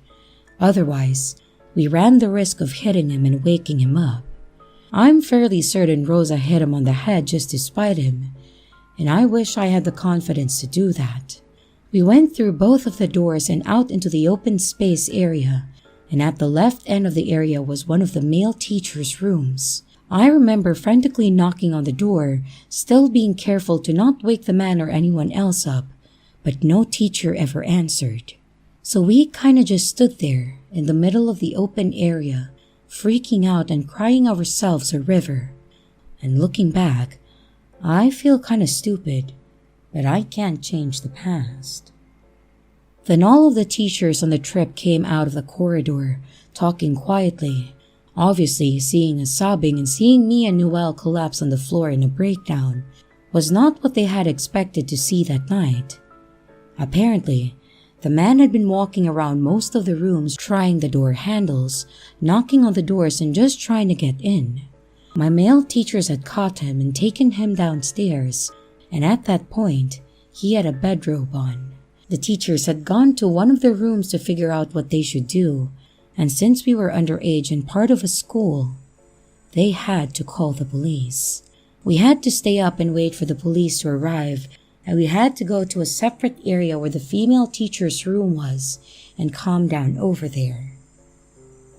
Otherwise, we ran the risk of hitting him and waking him up. I'm fairly certain Rosa hit him on the head just to spite him, and I wish I had the confidence to do that. We went through both of the doors and out into the open space area, and at the left end of the area was one of the male teacher's rooms. I remember frantically knocking on the door, still being careful to not wake the man or anyone else up, but no teacher ever answered. So we kinda just stood there in the middle of the open area, freaking out and crying ourselves a river. And looking back, I feel kinda stupid, but I can't change the past. Then all of the teachers on the trip came out of the corridor, talking quietly, obviously seeing us sobbing, and seeing me and Noelle collapse on the floor in a breakdown was not what they had expected to see that night. Apparently, the man had been walking around most of the rooms trying the door handles, knocking on the doors and just trying to get in. My male teachers had caught him and taken him downstairs, and at that point, he had a bedrobe on. The teachers had gone to one of the rooms to figure out what they should do, and since we were underage and part of a school, they had to call the police. We had to stay up and wait for the police to arrive, and we had to go to a separate area where the female teacher's room was and calm down over there.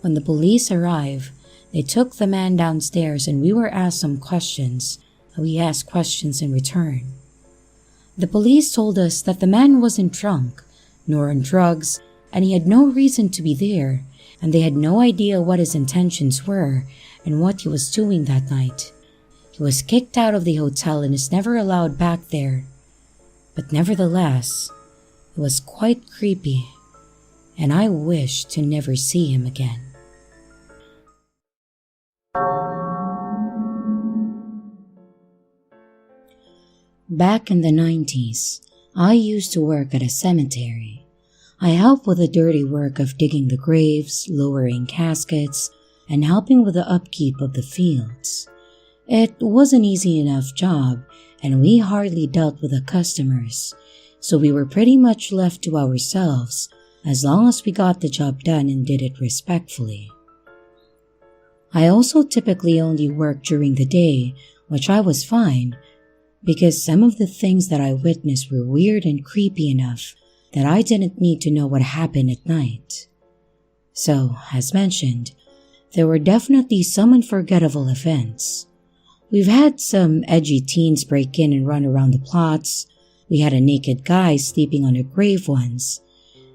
When the police arrived, they took the man downstairs and we were asked some questions, and we asked questions in return. The police told us that the man wasn't drunk, nor on drugs, and he had no reason to be there, and they had no idea what his intentions were and what he was doing that night. He was kicked out of the hotel and is never allowed back there. But nevertheless, it was quite creepy, and I wish to never see him again. Back in the 90s, I used to work at a cemetery. I helped with the dirty work of digging the graves, lowering caskets, and helping with the upkeep of the fields. It was an easy enough job, and we hardly dealt with the customers, so we were pretty much left to ourselves as long as we got the job done and did it respectfully. I also typically only worked during the day, which I was fine, because some of the things that I witnessed were weird and creepy enough that I didn't need to know what happened at night. So, as mentioned, there were definitely some unforgettable events. We've had some edgy teens break in and run around the plots, we had a naked guy sleeping on a grave once,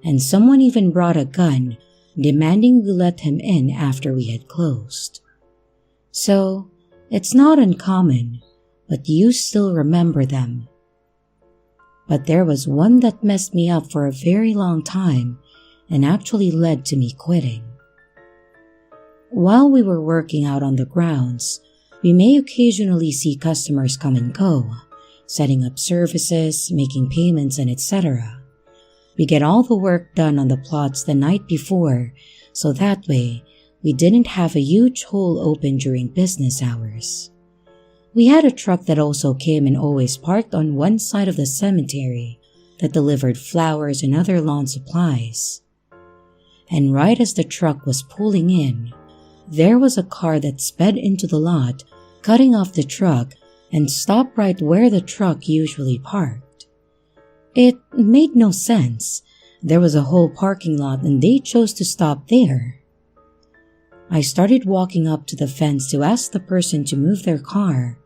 and someone even brought a gun, demanding we let him in after we had closed. So, it's not uncommon, but you still remember them. But there was one that messed me up for a very long time and actually led to me quitting. While we were working out on the grounds, we may occasionally see customers come and go, setting up services, making payments, and etc. We get all the work done on the plots the night before, so that way we didn't have a huge hole open during business hours. We had a truck that also came and always parked on one side of the cemetery that delivered flowers and other lawn supplies. And right as the truck was pulling in, there was a car that sped into the lot, cutting off the truck and stopped right where the truck usually parked. It made no sense. There was a whole parking lot and they chose to stop there. I started walking up to the fence to ask the person to move their car,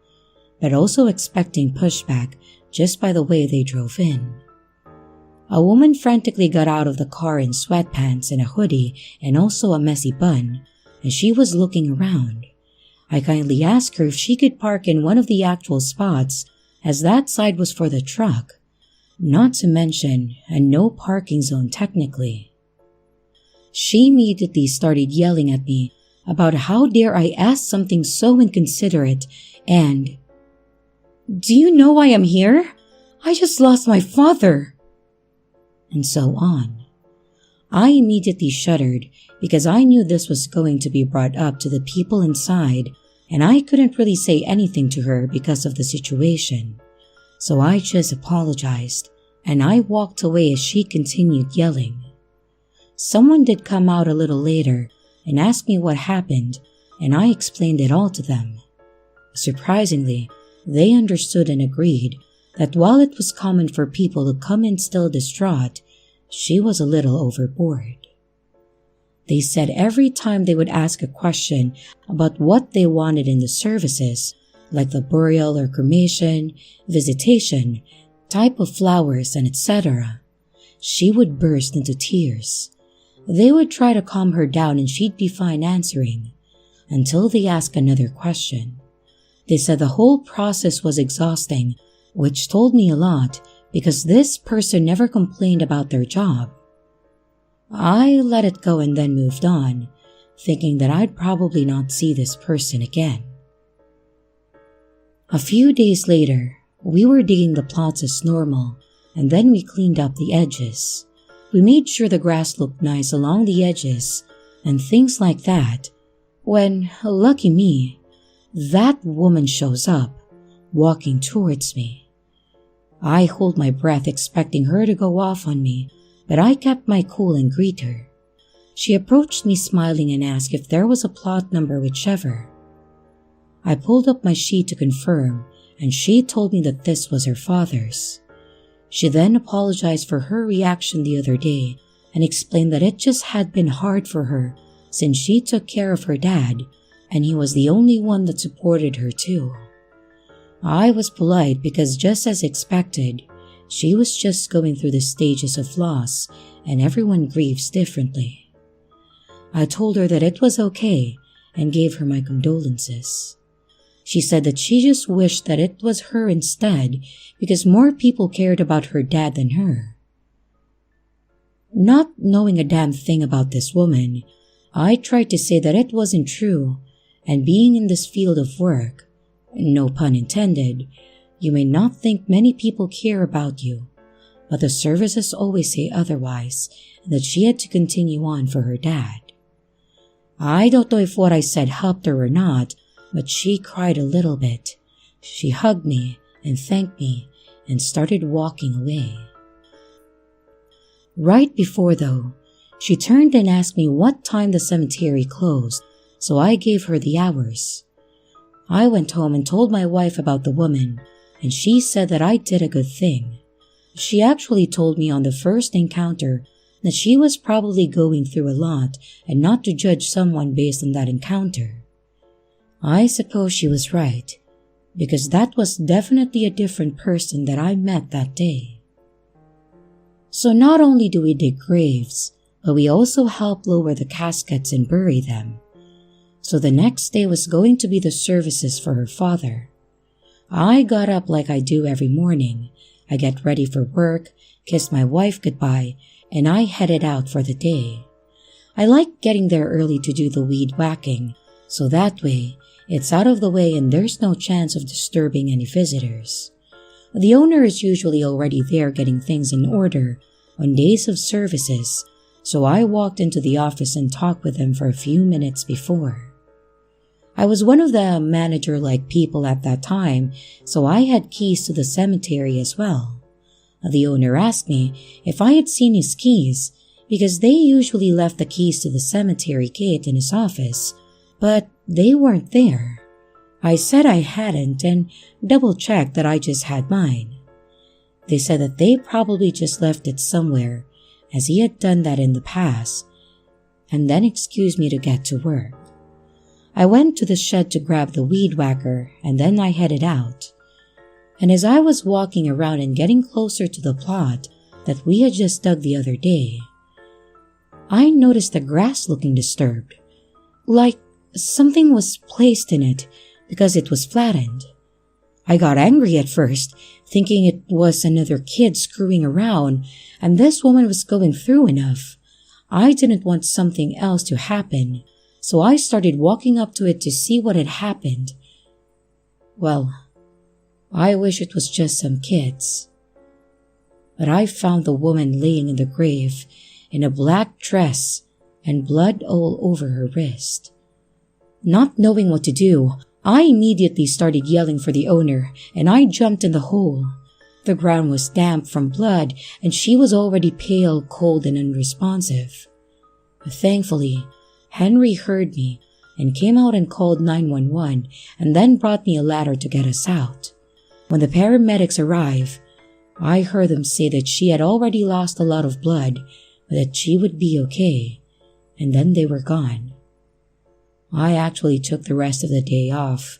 but also expecting pushback just by the way they drove in. A woman frantically got out of the car in sweatpants and a hoodie and also a messy bun, and she was looking around. I kindly asked her if she could park in one of the actual spots, as that side was for the truck, not to mention a no parking zone technically. She immediately started yelling at me about how dare I ask something so inconsiderate and, "Do you know why I'm here? I just lost my father," and so on. I immediately shuddered because I knew this was going to be brought up to the people inside, and I couldn't really say anything to her because of the situation. So I just apologized, and I walked away as she continued yelling. Someone did come out a little later and asked me what happened, and I explained it all to them. Surprisingly, they understood and agreed that while it was common for people to come in still distraught, she was a little overboard. They said every time they would ask a question about what they wanted in the services, like the burial or cremation, visitation, type of flowers, and etc., she would burst into tears. They would try to calm her down and she'd be fine answering, until they asked another question. They said the whole process was exhausting, which told me a lot because this person never complained about their job. I let it go and then moved on, thinking that I'd probably not see this person again. A few days later, we were digging the plots as normal, and then we cleaned up the edges. We made sure the grass looked nice along the edges and things like that, when, lucky me, that woman shows up, walking towards me. I hold my breath expecting her to go off on me, but I kept my cool and greet her. She approached me smiling and asked if there was a plot number whichever. I pulled up my sheet to confirm, and she told me that this was her father's. She then apologized for her reaction the other day and explained that it just had been hard for her since she took care of her dad, and he was the only one that supported her too. I was polite because, just as expected, she was just going through the stages of loss and everyone grieves differently. I told her that it was okay and gave her my condolences. She said that she just wished that it was her instead because more people cared about her dad than her. Not knowing a damn thing about this woman, I tried to say that it wasn't true, and being in this field of work, no pun intended, you may not think many people care about you, but the services always say otherwise, and that she had to continue on for her dad. I don't know if what I said helped her or not, but she cried a little bit. She hugged me and thanked me and started walking away. Right before though, she turned and asked me what time the cemetery closed, so I gave her the hours. I went home and told my wife about the woman, and she said that I did a good thing. She actually told me on the first encounter that she was probably going through a lot and not to judge someone based on that encounter. I suppose she was right, because that was definitely a different person that I met that day. So not only do we dig graves, but we also help lower the caskets and bury them. So the next day was going to be the services for her father. I got up like I do every morning. I get ready for work, kissed my wife goodbye, and I headed out for the day. I like getting there early to do the weed whacking, so that way it's out of the way and there's no chance of disturbing any visitors. The owner is usually already there getting things in order, on days of services, so I walked into the office and talked with him for a few minutes before. I was one of the manager-like people at that time, so I had keys to the cemetery as well. The owner asked me if I had seen his keys because they usually left the keys to the cemetery gate in his office, but they weren't there. I said I hadn't and double-checked that I just had mine. They said that they probably just left it somewhere, as he had done that in the past, and then excused me to get to work. I went to the shed to grab the weed whacker, and then I headed out. And as I was walking around and getting closer to the plot that we had just dug the other day, I noticed the grass looking disturbed, like something was placed in it because it was flattened. I got angry at first, thinking it was another kid screwing around, and this woman was going through enough. I didn't want something else to happen, so I started walking up to it to see what had happened. Well, I wish it was just some kids. But I found the woman laying in the grave in a black dress and blood all over her wrist. Not knowing what to do, I immediately started yelling for the owner, and I jumped in the hole. The ground was damp from blood, and she was already pale, cold, and unresponsive. Thankfully, Henry heard me and came out and called 911 and then brought me a ladder to get us out. When the paramedics arrived, I heard them say that she had already lost a lot of blood, but that she would be okay, and then they were gone. I actually took the rest of the day off.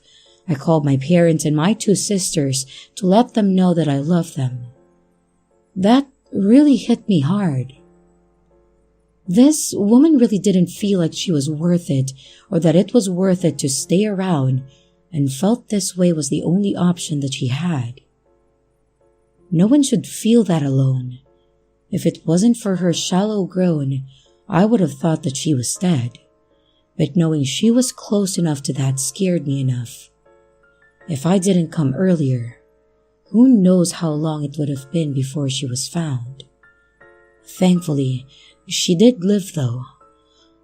I called my parents and my 2 sisters to let them know that I love them. That really hit me hard. This woman really didn't feel like she was worth it or that it was worth it to stay around, and felt this way was the only option that she had. No one should feel that alone. If it wasn't for her shallow groan, I would have thought that she was dead. But knowing she was close enough to that scared me enough. If I didn't come earlier, who knows how long it would have been before she was found. Thankfully, she did live though.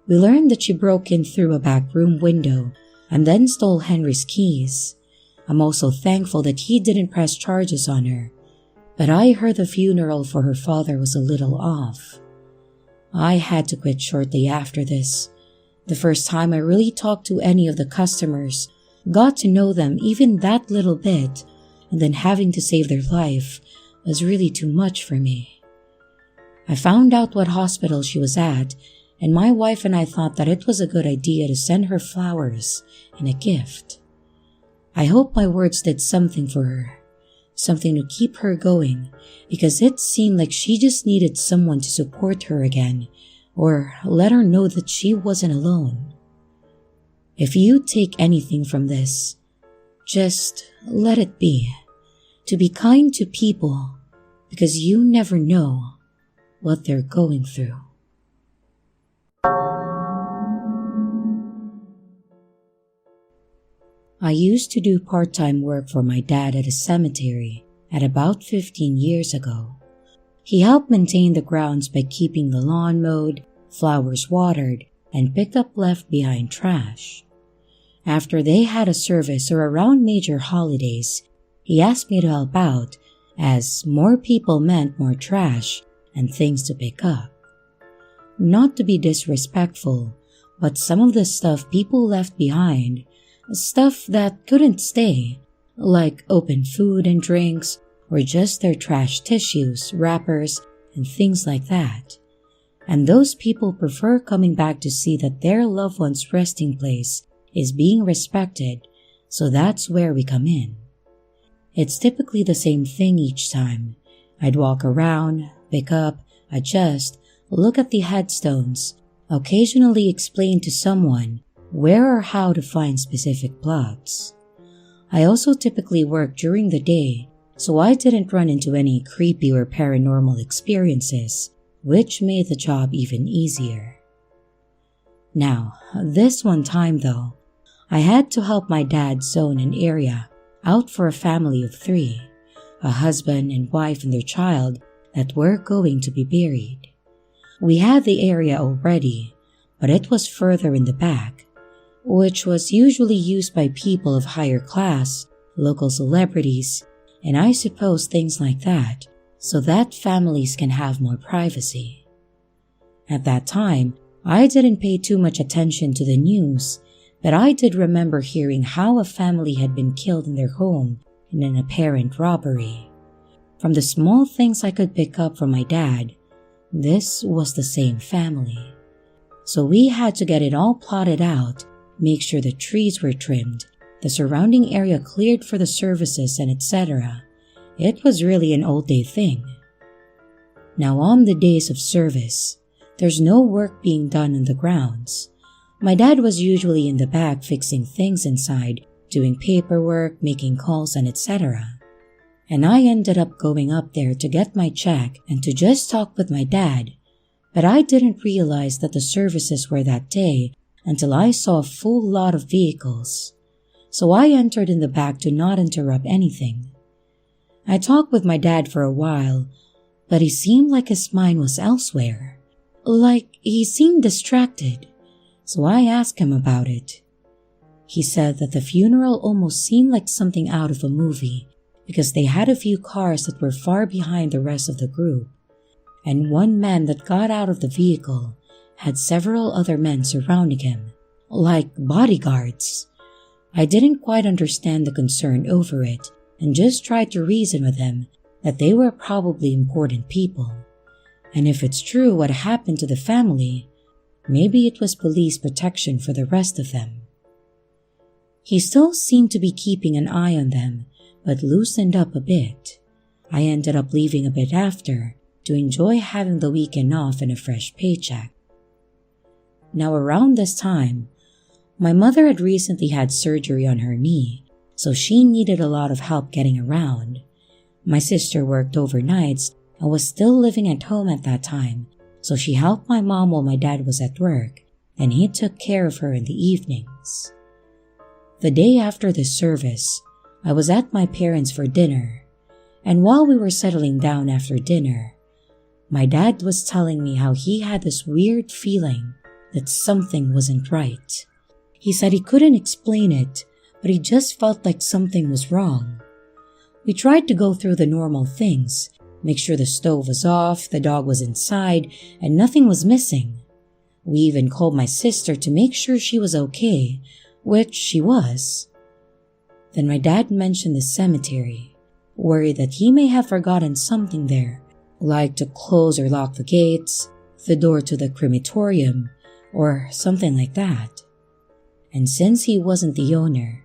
We learned that she broke in through a back room window and then stole Henry's keys. I'm also thankful that he didn't press charges on her, but I heard the funeral for her father was a little off. I had to quit shortly after this. The first time I really talked to any of the customers, got to know them even that little bit, and then having to save their life was really too much for me. I found out what hospital she was at, and my wife and I thought that it was a good idea to send her flowers and a gift. I hope my words did something for her, something to keep her going, because it seemed like she just needed someone to support her again, or let her know that she wasn't alone. If you take anything from this, just let it be to be kind to people, because you never know what they're going through. I used to do part-time work for my dad at a cemetery at about 15 years ago. He helped maintain the grounds by keeping the lawn mowed, flowers watered, and picked up left-behind trash. After they had a service or around major holidays, he asked me to help out, as more people meant more trash and things to pick up. Not to be disrespectful, but some of the stuff people left behind, stuff that couldn't stay, like open food and drinks, or just their trash tissues, wrappers, and things like that. And those people prefer coming back to see that their loved one's resting place is being respected, so that's where we come in. It's typically the same thing each time. I'd walk around, pick up, adjust, look at the headstones, occasionally explain to someone where or how to find specific plots. I also typically work during the day, so I didn't run into any creepy or paranormal experiences, which made the job even easier. Now, this one time though, I had to help my dad zone an area out for a family of 3, a husband and wife and their child that were going to be buried. We had the area already, but it was further in the back, which was usually used by people of higher class, local celebrities, and I suppose things like that, so that families can have more privacy. At that time, I didn't pay too much attention to the news, but I did remember hearing how a family had been killed in their home in an apparent robbery. From the small things I could pick up from my dad, this was the same family. So we had to get it all plotted out, make sure the trees were trimmed, the surrounding area cleared for the services, and etc. It was really an all-day thing. Now on the days of service, there's no work being done on the grounds. My dad was usually in the back fixing things inside, doing paperwork, making calls, and etc. And I ended up going up there to get my check and to just talk with my dad, but I didn't realize that the services were that day until I saw a full lot of vehicles. So I entered in the back to not interrupt anything. I talked with my dad for a while, but he seemed like his mind was elsewhere. Like he seemed distracted, so I asked him about it. He said that the funeral almost seemed like something out of a movie because they had a few cars that were far behind the rest of the group, and one man that got out of the vehicle had several other men surrounding him, like bodyguards. I didn't quite understand the concern over it and just tried to reason with them that they were probably important people. And if it's true what happened to the family, maybe it was police protection for the rest of them. He still seemed to be keeping an eye on them, but loosened up a bit. I ended up leaving a bit after to enjoy having the weekend off and a fresh paycheck. Now around this time, my mother had recently had surgery on her knee, so she needed a lot of help getting around. My sister worked overnights and was still living at home at that time, so she helped my mom while my dad was at work, and he took care of her in the evenings. The day after the service, I was at my parents' for dinner, and while we were settling down after dinner, my dad was telling me how he had this weird feeling that something wasn't right. He said he couldn't explain it, but he just felt like something was wrong. We tried to go through the normal things, make sure the stove was off, the dog was inside, and nothing was missing. We even called my sister to make sure she was okay, which she was. Then my dad mentioned the cemetery, worried that he may have forgotten something there, like to close or lock the gates, the door to the crematorium, or something like that. And since he wasn't the owner,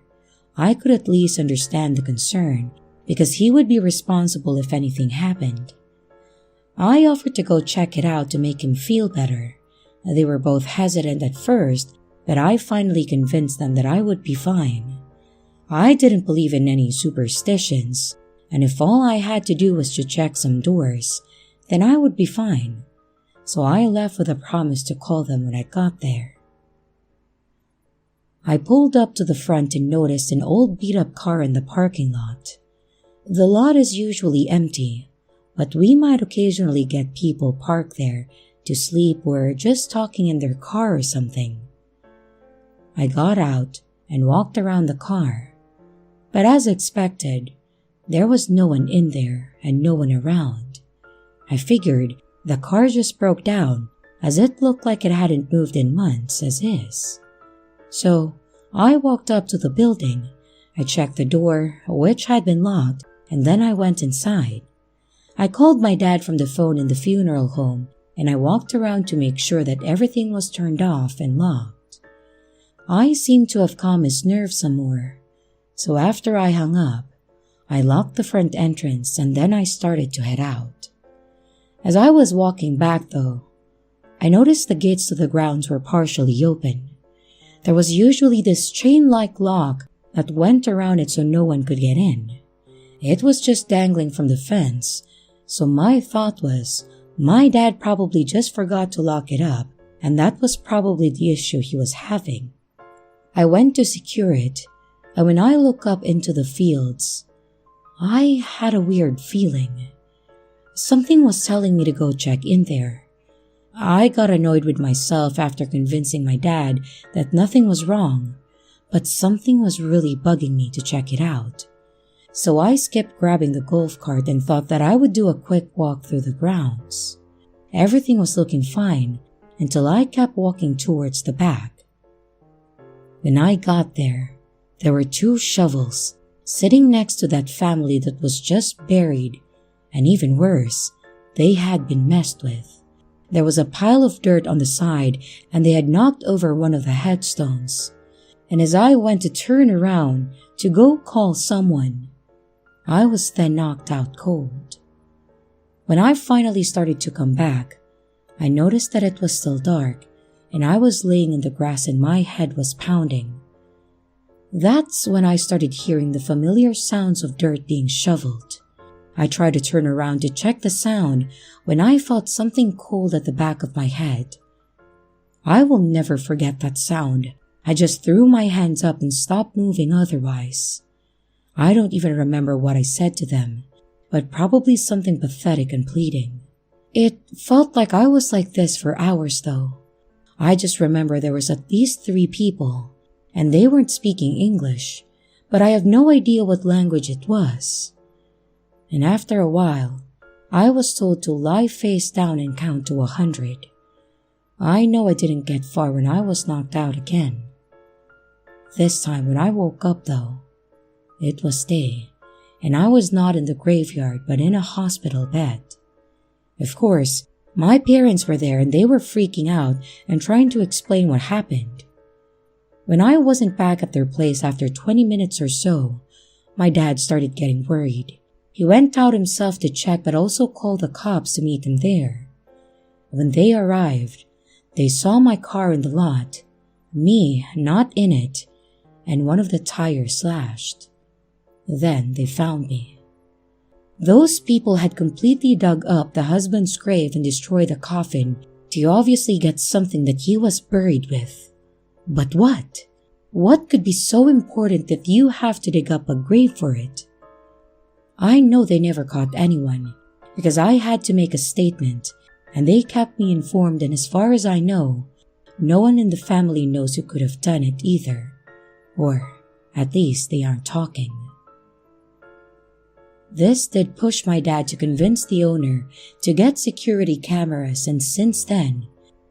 I could at least understand the concern because he would be responsible if anything happened. I offered to go check it out to make him feel better. They were both hesitant at first, but I finally convinced them that I would be fine. I didn't believe in any superstitions, and if all I had to do was to check some doors, then I would be fine. So I left with a promise to call them when I got there. I pulled up to the front and noticed an old beat-up car in the parking lot. The lot is usually empty, but we might occasionally get people parked there to sleep or just talking in their car or something. I got out and walked around the car, but as expected, there was no one in there and no one around. I figured the car just broke down as it looked like it hadn't moved in months as is. So I walked up to the building, I checked the door, which had been locked, and then I went inside. I called my dad from the phone in the funeral home, and I walked around to make sure that everything was turned off and locked. I seemed to have calmed his nerves some more, so after I hung up, I locked the front entrance and then I started to head out. As I was walking back though, I noticed the gates to the grounds were partially open. There was usually this chain-like lock that went around it so no one could get in. It was just dangling from the fence, so my thought was, my dad probably just forgot to lock it up, and that was probably the issue he was having. I went to secure it, and when I looked up into the fields, I had a weird feeling. Something was telling me to go check in there. I got annoyed with myself after convincing my dad that nothing was wrong, but something was really bugging me to check it out. So I skipped grabbing the golf cart and thought that I would do a quick walk through the grounds. Everything was looking fine until I kept walking towards the back. When I got there were 2 shovels sitting next to that family that was just buried, and even worse, they had been messed with. There was a pile of dirt on the side and they had knocked over one of the headstones. And as I went to turn around to go call someone, I was then knocked out cold. When I finally started to come back, I noticed that it was still dark and I was laying in the grass and my head was pounding. That's when I started hearing the familiar sounds of dirt being shoveled. I tried to turn around to check the sound when I felt something cold at the back of my head. I will never forget that sound. I just threw my hands up and stopped moving otherwise. I don't even remember what I said to them, but probably something pathetic and pleading. It felt like I was like this for hours though. I just remember there was at least 3 people, and they weren't speaking English, but I have no idea what language it was. And after a while, I was told to lie face down and count to 100. I know I didn't get far when I was knocked out again. This time when I woke up though, it was day, and I was not in the graveyard but in a hospital bed. Of course, my parents were there and they were freaking out and trying to explain what happened. When I wasn't back at their place after 20 minutes or so, my dad started getting worried. He went out himself to check but also called the cops to meet him there. When they arrived, they saw my car in the lot, me not in it, and one of the tires slashed. Then they found me. Those people had completely dug up the husband's grave and destroyed the coffin to obviously get something that he was buried with. But what? What could be so important that you have to dig up a grave for it? I know they never caught anyone because I had to make a statement and they kept me informed, and as far as I know, no one in the family knows who could have done it either. Or at least they aren't talking. This did push my dad to convince the owner to get security cameras, and since then,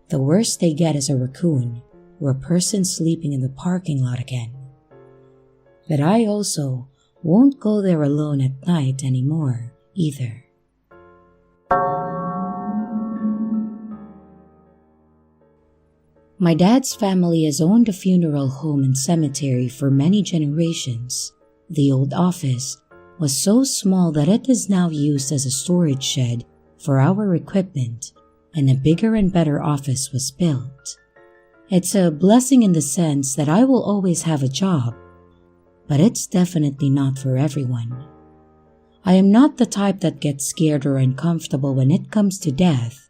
the worst they get is a raccoon or a person sleeping in the parking lot again. But I also won't go there alone at night anymore either. My dad's family has owned a funeral home and cemetery for many generations. The old office was so small that it is now used as a storage shed for our equipment, and a bigger and better office was built. It's a blessing in the sense that I will always have a job, but it's definitely not for everyone. I am not the type that gets scared or uncomfortable when it comes to death.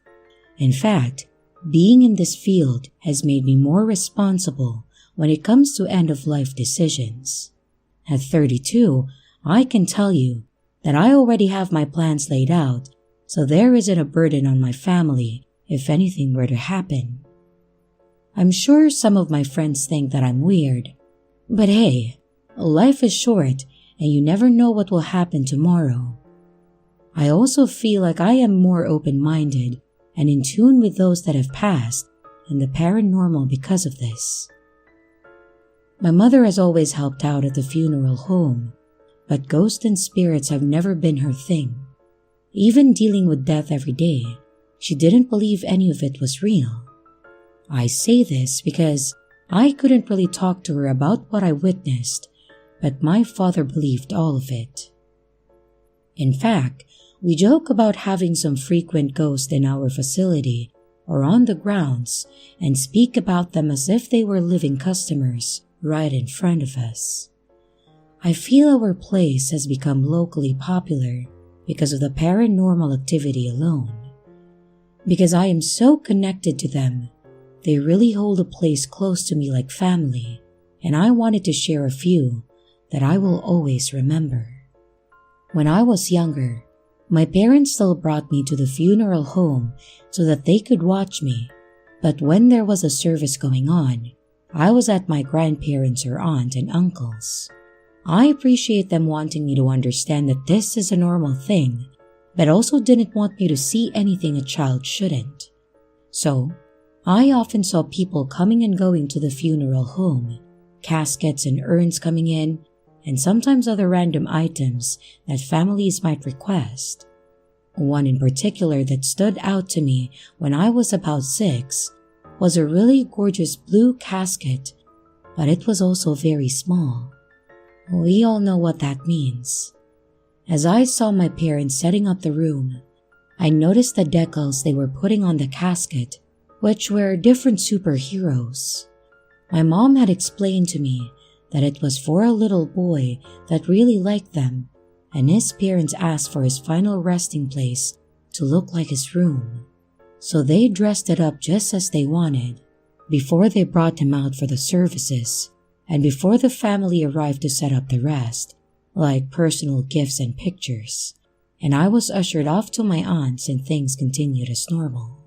In fact, being in this field has made me more responsible when it comes to end-of-life decisions. At 32, I can tell you that I already have my plans laid out, so there isn't a burden on my family if anything were to happen. I'm sure some of my friends think that I'm weird, but hey, life is short and you never know what will happen tomorrow. I also feel like I am more open-minded and in tune with those that have passed and the paranormal because of this. My mother has always helped out at the funeral home, but ghosts and spirits have never been her thing. Even dealing with death every day, she didn't believe any of it was real. I say this because I couldn't really talk to her about what I witnessed, but my father believed all of it. In fact, we joke about having some frequent ghosts in our facility or on the grounds and speak about them as if they were living customers right in front of us. I feel our place has become locally popular because of the paranormal activity alone. Because I am so connected to them, they really hold a place close to me like family, and I wanted to share a few that I will always remember. When I was younger, My parents still brought me to the funeral home so that they could watch me, but when there was a service going on, I was at my grandparents' or aunt and uncle's. I appreciate them wanting me to understand that this is a normal thing, but also didn't want me to see anything a child shouldn't. So, I often saw people coming and going to the funeral home, caskets and urns coming in, and sometimes other random items that families might request. One in particular that stood out to me when I was about 6 was a really gorgeous blue casket, but it was also very small. We all know what that means. As I saw my parents setting up the room, I noticed the decals they were putting on the casket, which were different superheroes. My mom had explained to me that it was for a little boy that really liked them, and his parents asked for his final resting place to look like his room. So they dressed it up just as they wanted, before they brought him out for the services, and before the family arrived to set up the rest, like personal gifts and pictures, and I was ushered off to my aunt's and things continued as normal.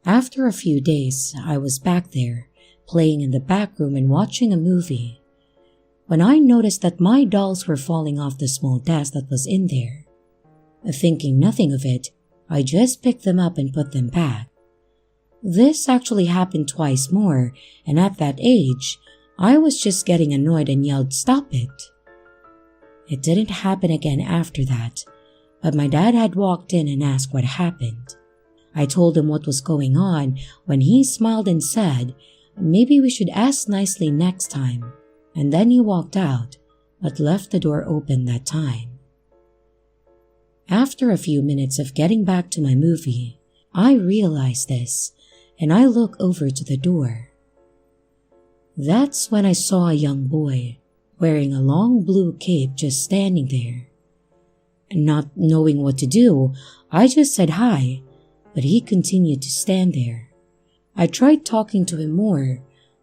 After a few days, I was back there, playing in the back room and watching a movie, when I noticed that my dolls were falling off the small desk that was in there. Thinking nothing of it, I just picked them up and put them back. This actually happened twice more, and at that age, I was just getting annoyed and yelled, "Stop it!" It didn't happen again after that, but my dad had walked in and asked what happened. I told him what was going on when he smiled and said, "Maybe we should ask nicely next time," and then he walked out, but left the door open that time. After a few minutes of getting back to my movie, I realized this, and I look over to the door. That's when I saw a young boy wearing a long blue cape just standing there. Not knowing what to do, I just said hi, but he continued to stand there. I tried talking to him more,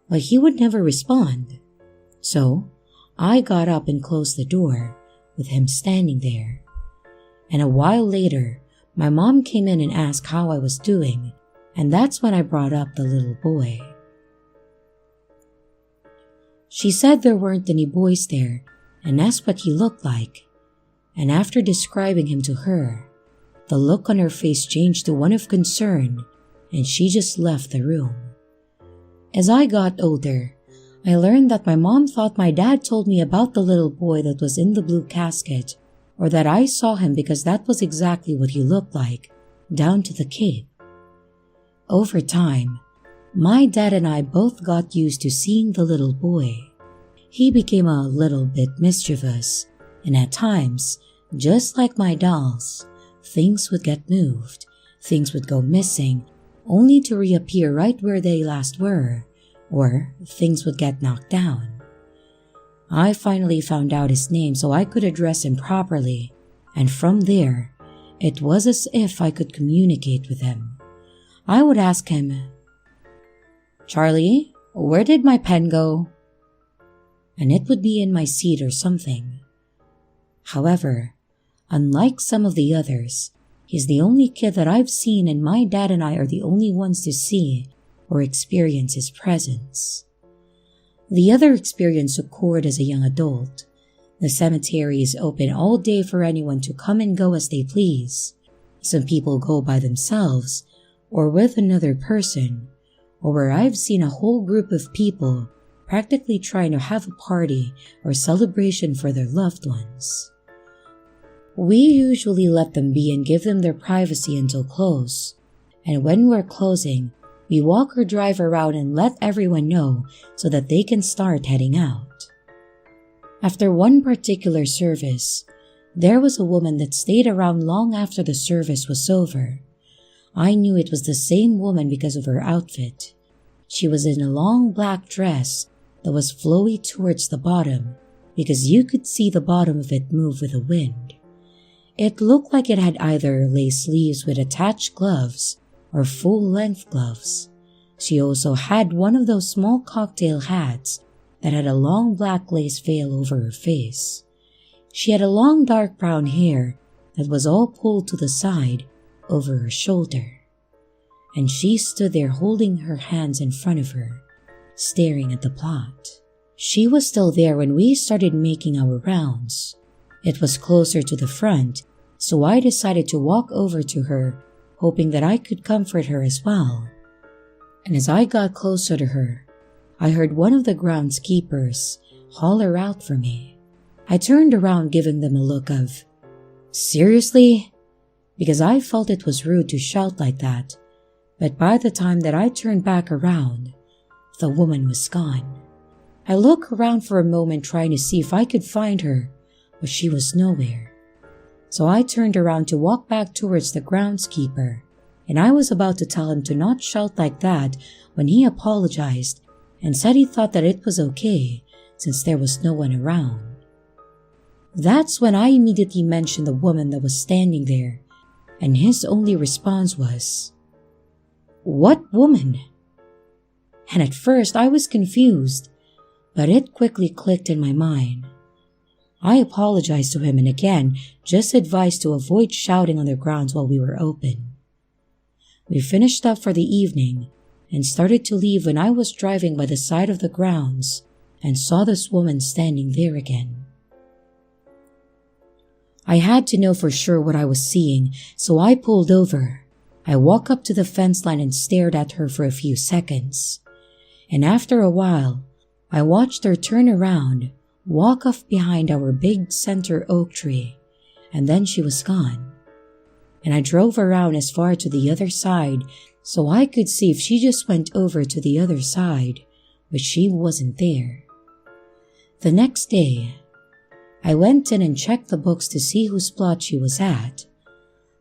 but he would never respond. So, I got up and closed the door, with him standing there. And a while later, my mom came in and asked how I was doing, and that's when I brought up the little boy. She said there weren't any boys there, and asked what he looked like. And after describing him to her, the look on her face changed to one of concern, and she just left the room. As I got older, I learned that my mom thought my dad told me about the little boy that was in the blue casket, or that I saw him because that was exactly what he looked like, down to the cape. Over time, my dad and I both got used to seeing the little boy. He became a little bit mischievous, and at times, just like my dolls, things would get moved, things would go missing, only to reappear right where they last were, or things would get knocked down. I finally found out his name so I could address him properly, and from there, it was as if I could communicate with him. I would ask him, "Charlie, where did my pen go?" And it would be in my seat or something. However, unlike some of the others, he's the only kid that I've seen, and my dad and I are the only ones to see or experience his presence. The other experience occurred as a young adult. The cemetery is open all day for anyone to come and go as they please. Some people go by themselves, or with another person, or where I've seen a whole group of people practically trying to have a party or celebration for their loved ones. We usually let them be and give them their privacy until close, and when we're closing, we walk or drive around and let everyone know so that they can start heading out. After one particular service, there was a woman that stayed around long after the service was over. I knew it was the same woman because of her outfit. She was in a long black dress that was flowy towards the bottom because you could see the bottom of it move with the wind. It looked like it had either lace sleeves with attached gloves or full-length gloves. She also had one of those small cocktail hats that had a long black lace veil over her face. She had a long dark brown hair that was all pulled to the side over her shoulder. And she stood there holding her hands in front of her, staring at the plot. She was still there when we started making our rounds. It was closer to the front, so I decided to walk over to her, hoping that I could comfort her as well. And as I got closer to her, I heard one of the groundskeepers holler out for me. I turned around, giving them a look of, "Seriously?" Because I felt it was rude to shout like that, but by the time that I turned back around, the woman was gone. I looked around for a moment trying to see if I could find her, but she was nowhere. So I turned around to walk back towards the groundskeeper, and I was about to tell him to not shout like that when he apologized and said he thought that it was okay since there was no one around. That's when I immediately mentioned the woman that was standing there, and his only response was, "What woman?" And at first I was confused, but it quickly clicked in my mind. I apologized to him and again just advised to avoid shouting on the grounds while we were open. We finished up for the evening and started to leave when I was driving by the side of the grounds and saw this woman standing there again. I had to know for sure what I was seeing, so I pulled over. I walked up to the fence line and stared at her for a few seconds. And after a while, I watched her turn around, walk off behind our big center oak tree, and then she was gone. And I drove around as far to the other side so I could see if she just went over to the other side, but she wasn't there. The next day, I went in and checked the books to see whose plot she was at.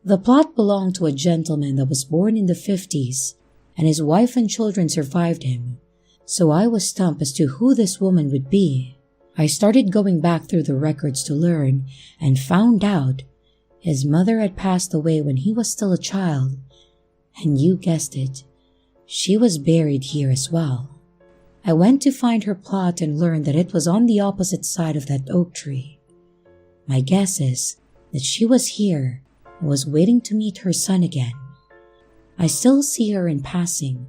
The plot belonged to a gentleman that was born in the 50s, and his wife and children survived him, so I was stumped as to who this woman would be. I started going back through the records to learn and found out his mother had passed away when he was still a child, and you guessed it, she was buried here as well. I went to find her plot and learned that it was on the opposite side of that oak tree. My guess is that she was here and was waiting to meet her son again. I still see her in passing,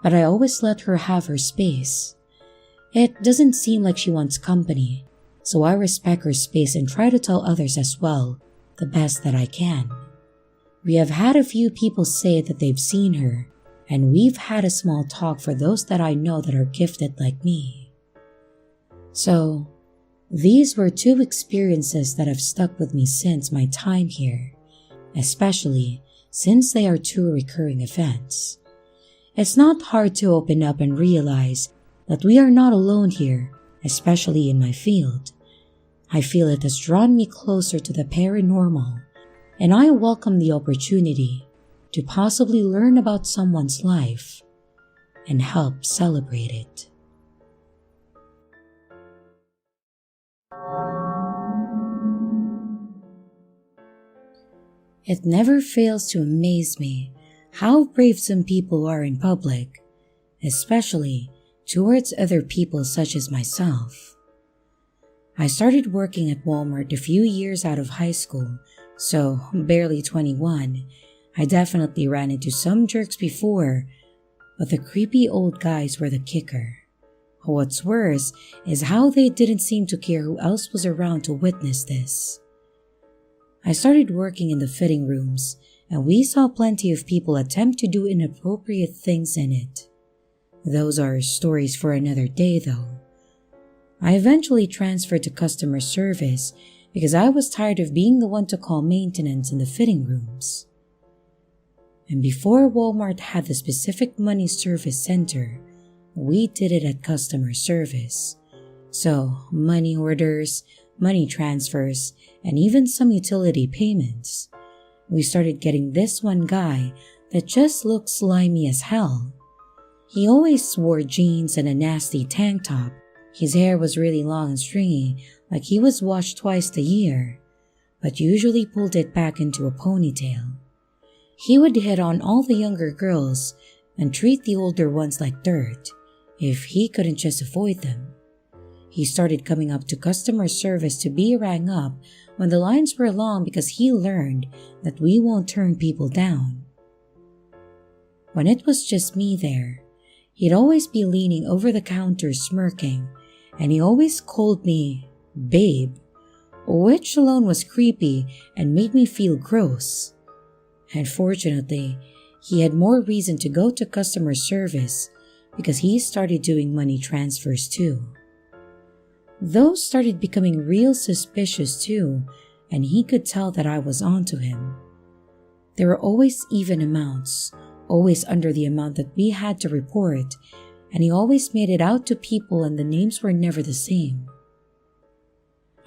but I always let her have her space. It doesn't seem like she wants company, so I respect her space and try to tell others as well, the best that I can. We have had a few people say that they've seen her, and we've had a small talk for those that I know that are gifted like me. So, these were two experiences that have stuck with me since my time here, especially since they are two recurring events. It's not hard to open up and realize that we are not alone here, especially in my field. I feel it has drawn me closer to the paranormal, and I welcome the opportunity to possibly learn about someone's life and help celebrate it. It never fails to amaze me how brave some people are in public, especially towards other people such as myself. I started working at Walmart a few years out of high school, so barely 21. I definitely ran into some jerks before, but the creepy old guys were the kicker. What's worse is how they didn't seem to care who else was around to witness this. I started working in the fitting rooms, and we saw plenty of people attempt to do inappropriate things in it. Those are stories for another day though. I eventually transferred to customer service because I was tired of being the one to call maintenance in the fitting rooms. And before Walmart had the specific money service center, we did it at customer service. So, money orders, money transfers, and even some utility payments. We started getting this one guy that just looked slimy as hell. He always wore jeans and a nasty tank top. His hair was really long and stringy, like he was washed twice a year, but usually pulled it back into a ponytail. He would hit on all the younger girls and treat the older ones like dirt, if he couldn't just avoid them. He started coming up to customer service to be rang up when the lines were long because he learned that we won't turn people down. When it was just me there, he'd always be leaning over the counter smirking, and he always called me babe, which alone was creepy and made me feel gross. Unfortunately, he had more reason to go to customer service because he started doing money transfers too. Those started becoming real suspicious too, and he could tell that I was onto him. There were always even amounts, always under the amount that we had to report, and he always made it out to people and the names were never the same.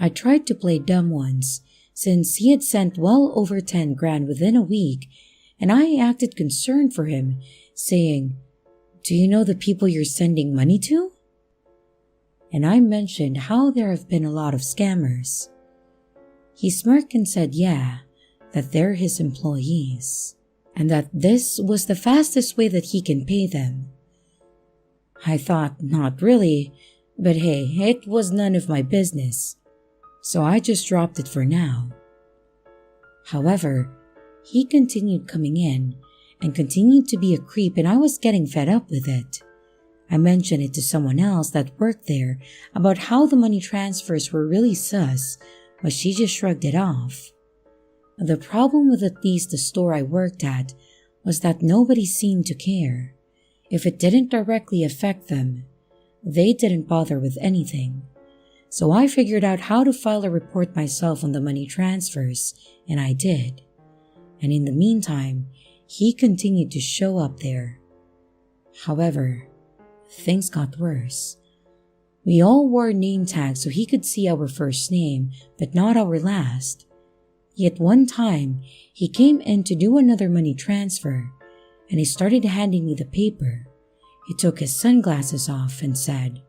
I tried to play dumb once, since he had sent well over 10 grand within a week, and I acted concerned for him, saying, "Do you know the people you're sending money to?" And I mentioned how there have been a lot of scammers. He smirked and said yeah, that they're his employees, and that this was the fastest way that he can pay them. I thought not really, but hey, it was none of my business, so I just dropped it for now. However, he continued coming in and continued to be a creep, and I was getting fed up with it. I mentioned it to someone else that worked there about how the money transfers were really sus, but she just shrugged it off. The problem with at least the store I worked at was that nobody seemed to care. If it didn't directly affect them, they didn't bother with anything. So I figured out how to file a report myself on the money transfers, and I did. And in the meantime, he continued to show up there. However, things got worse. We all wore name tags so he could see our first name, but not our last. Yet one time, he came in to do another money transfer, and he started handing me the paper. He took his sunglasses off and said,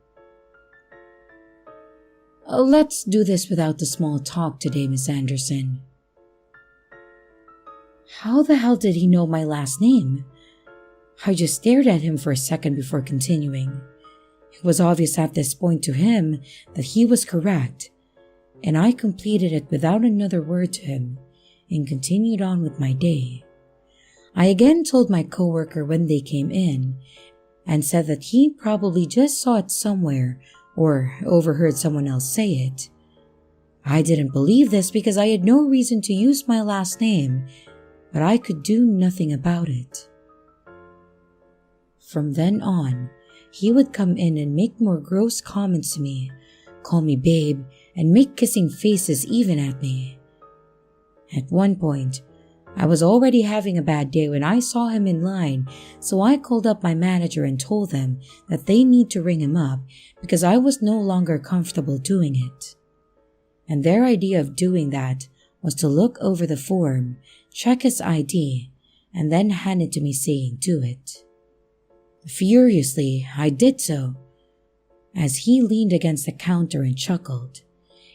"Let's do this without the small talk today, Miss Anderson." How the hell did he know my last name? I just stared at him for a second before continuing. It was obvious at this point to him that he was correct, and I completed it without another word to him and continued on with my day. I again told my coworker when they came in and said that he probably just saw it somewhere or overheard someone else say it. I didn't believe this because I had no reason to use my last name, but I could do nothing about it. From then on, he would come in and make more gross comments to me, call me babe, and make kissing faces even at me. At one point, I was already having a bad day when I saw him in line, so I called up my manager and told them that they need to ring him up because I was no longer comfortable doing it. And their idea of doing that was to look over the form, check his ID, and then hand it to me saying do it. Furiously, I did so, as he leaned against the counter and chuckled.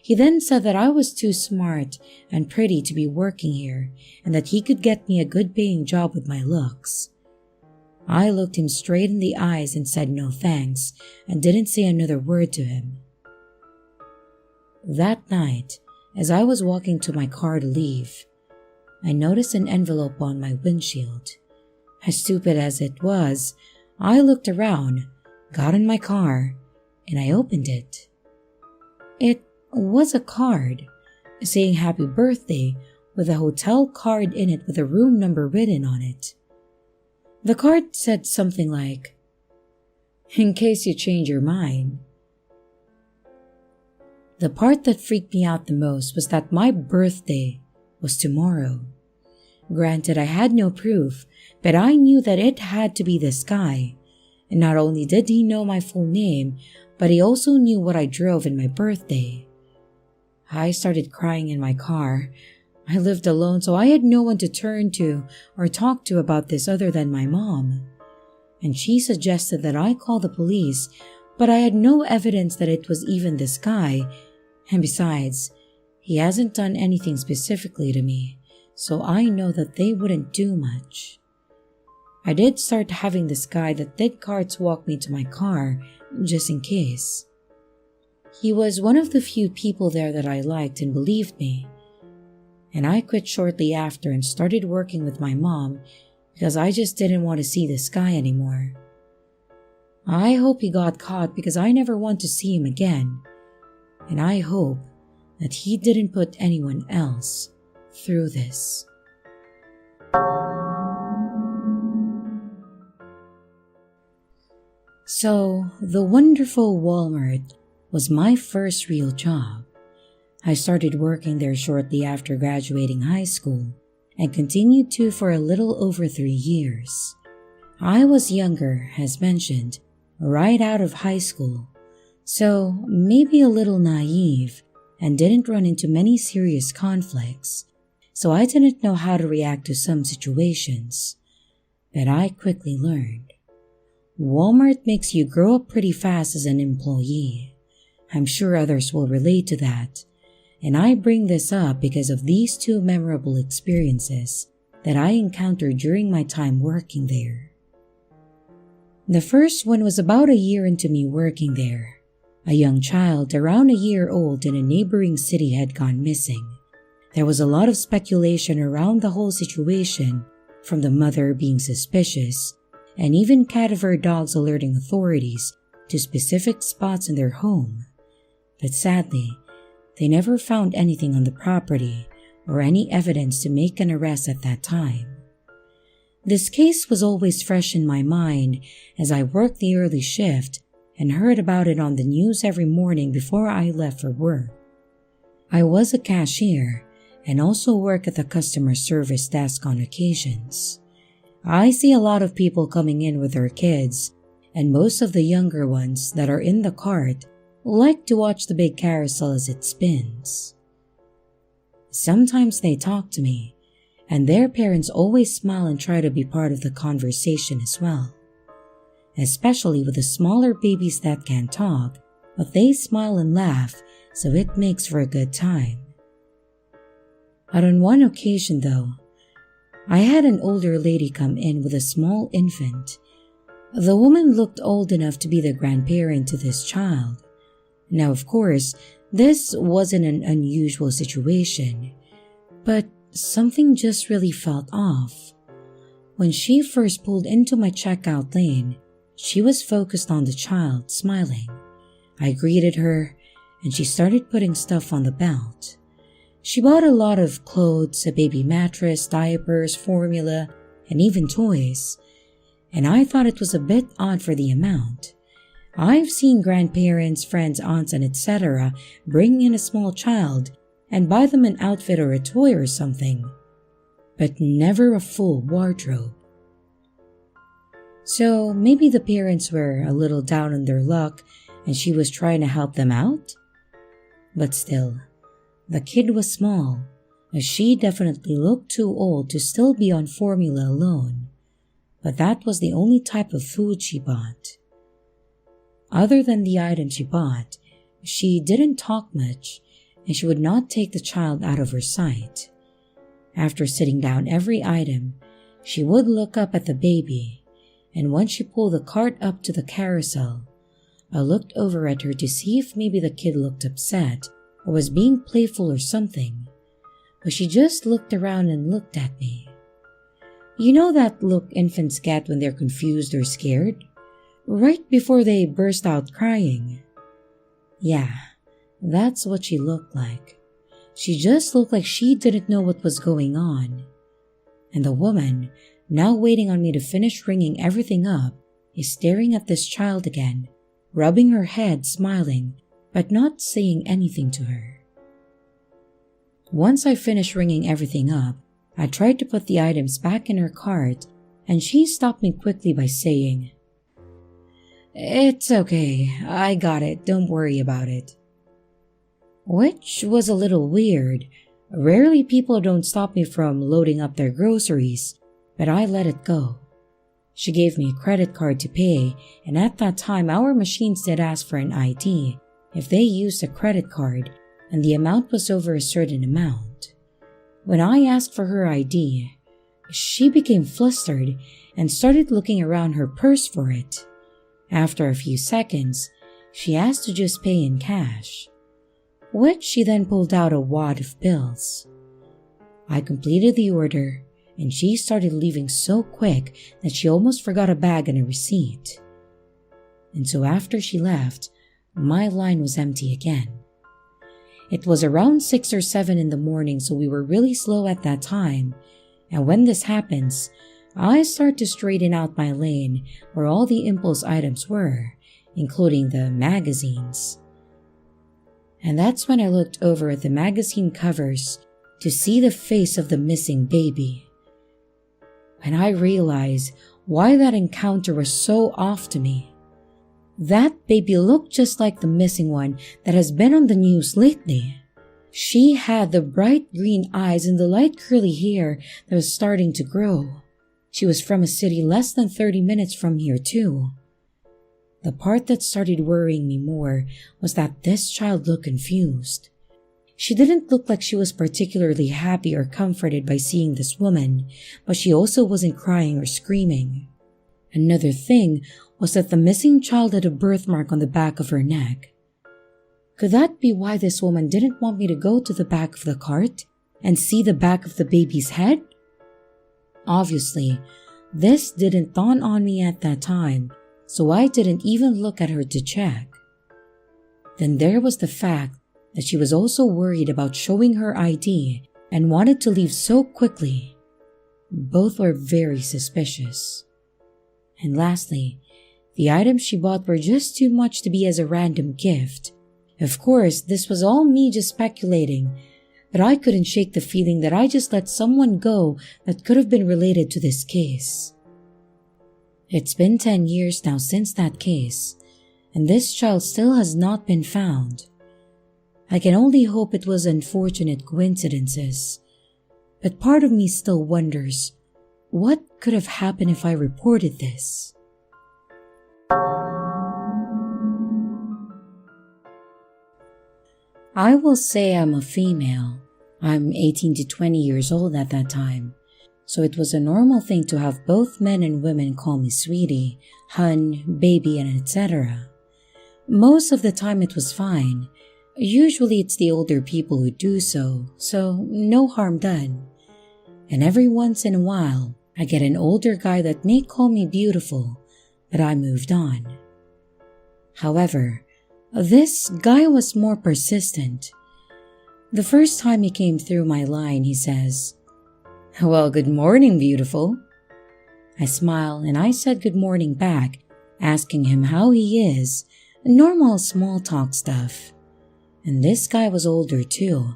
He then said that I was too smart and pretty to be working here and that he could get me a good paying job with my looks. I looked him straight in the eyes and said no thanks and didn't say another word to him. That night, as I was walking to my car to leave, I noticed an envelope on my windshield. As stupid as it was, I looked around, got in my car, and I opened it. It was a card saying happy birthday with a hotel card in it with a room number written on it. The card said something like, "In case you change your mind." The part that freaked me out the most was that my birthday was tomorrow. Granted, I had no proof, but I knew that it had to be this guy. And not only did he know my full name, but he also knew what I drove in my birthday. I started crying in my car. I lived alone, so I had no one to turn to or talk to about this other than my mom. And she suggested that I call the police, but I had no evidence that it was even this guy. And besides, he hasn't done anything specifically to me, so I know that they wouldn't do much. I did start having this guy that did cards walk me to my car, just in case. He was one of the few people there that I liked and believed me. And I quit shortly after and started working with my mom because I just didn't want to see this guy anymore. I hope he got caught because I never want to see him again. And I hope that he didn't put anyone else through this. So, the wonderful Walmart was my first real job. I started working there shortly after graduating high school and continued to for a little over 3 years. I was younger, as mentioned, right out of high school, so maybe a little naive and didn't run into many serious conflicts, so I didn't know how to react to some situations. But I quickly learned. Walmart makes you grow up pretty fast as an employee. I'm sure others will relate to that. And I bring this up because of these two memorable experiences that I encountered during my time working there. The first one was about a year into me working there. A young child around a year old in a neighboring city had gone missing. There was a lot of speculation around the whole situation, from the mother being suspicious, and even cadaver dogs alerting authorities to specific spots in their home. But sadly, they never found anything on the property or any evidence to make an arrest at that time. This case was always fresh in my mind as I worked the early shift and heard about it on the news every morning before I left for work. I was a cashier and also work at the customer service desk on occasions. I see a lot of people coming in with their kids, and most of the younger ones that are in the cart like to watch the big carousel as it spins. Sometimes they talk to me, and their parents always smile and try to be part of the conversation as well. Especially with the smaller babies that can't talk, but they smile and laugh, so it makes for a good time. But on one occasion though, I had an older lady come in with a small infant. The woman looked old enough to be the grandparent to this child. Now, of course, this wasn't an unusual situation, but something just really felt off. When she first pulled into my checkout lane, she was focused on the child, smiling. I greeted her, and she started putting stuff on the belt. She bought a lot of clothes, a baby mattress, diapers, formula, and even toys, and I thought it was a bit odd for the amount. I've seen grandparents, friends, aunts, and etc. bring in a small child and buy them an outfit or a toy or something, but never a full wardrobe. So maybe the parents were a little down on their luck and she was trying to help them out? But still, the kid was small, as she definitely looked too old to still be on formula alone, but that was the only type of food she bought. Other than the item she bought, she didn't talk much, and she would not take the child out of her sight. After sitting down every item, she would look up at the baby, and once she pulled the cart up to the carousel, I looked over at her to see if maybe the kid looked upset or was being playful or something, but she just looked around and looked at me. You know that look infants get when they're confused or scared? Right before they burst out crying. Yeah, that's what she looked like. She just looked like she didn't know what was going on. And the woman, now waiting on me to finish ringing everything up, is staring at this child again, rubbing her head, smiling, but not saying anything to her. Once I finished ringing everything up, I tried to put the items back in her cart, and she stopped me quickly by saying, "It's okay, I got it, don't worry about it." Which was a little weird. Rarely people don't stop me from loading up their groceries, but I let it go. She gave me a credit card to pay, and at that time our machines did ask for an ID if they used a credit card, and the amount was over a certain amount. When I asked for her ID, she became flustered and started looking around her purse for it. After a few seconds, she asked to just pay in cash, which she then pulled out a wad of bills. I completed the order, and she started leaving so quick that she almost forgot a bag and a receipt. And so after she left, my line was empty again. It was around 6 or 7 in the morning, so we were really slow at that time, and when this happens, I start to straighten out my lane where all the impulse items were, including the magazines. And that's when I looked over at the magazine covers to see the face of the missing baby. And I realized why that encounter was so off to me. That baby looked just like the missing one that has been on the news lately. She had the bright green eyes and the light curly hair that was starting to grow. She was from a city less than 30 minutes from here too. The part that started worrying me more was that this child looked confused. She didn't look like she was particularly happy or comforted by seeing this woman, but she also wasn't crying or screaming. Another thing was that the missing child had a birthmark on the back of her neck. Could that be why this woman didn't want me to go to the back of the cart and see the back of the baby's head? Obviously, this didn't dawn on me at that time, so I didn't even look at her to check. Then there was the fact that she was also worried about showing her ID and wanted to leave so quickly. Both were very suspicious. And lastly, the items she bought were just too much to be as a random gift. Of course, this was all me just speculating, but I couldn't shake the feeling that I just let someone go that could have been related to this case. It's been 10 years now since that case, and this child still has not been found. I can only hope it was unfortunate coincidences, but part of me still wonders, what could have happened if I reported this? I will say I'm a female. I'm 18 to 20 years old at that time, so it was a normal thing to have both men and women call me sweetie, hun, baby, and etc. Most of the time it was fine. Usually it's the older people who do so no harm done. And every once in a while, I get an older guy that may call me beautiful, but I moved on. However, this guy was more persistent. The first time he came through my line, he says, "Well, good morning, beautiful." I smile and I said good morning back, asking him how he is, normal small talk stuff. And this guy was older too,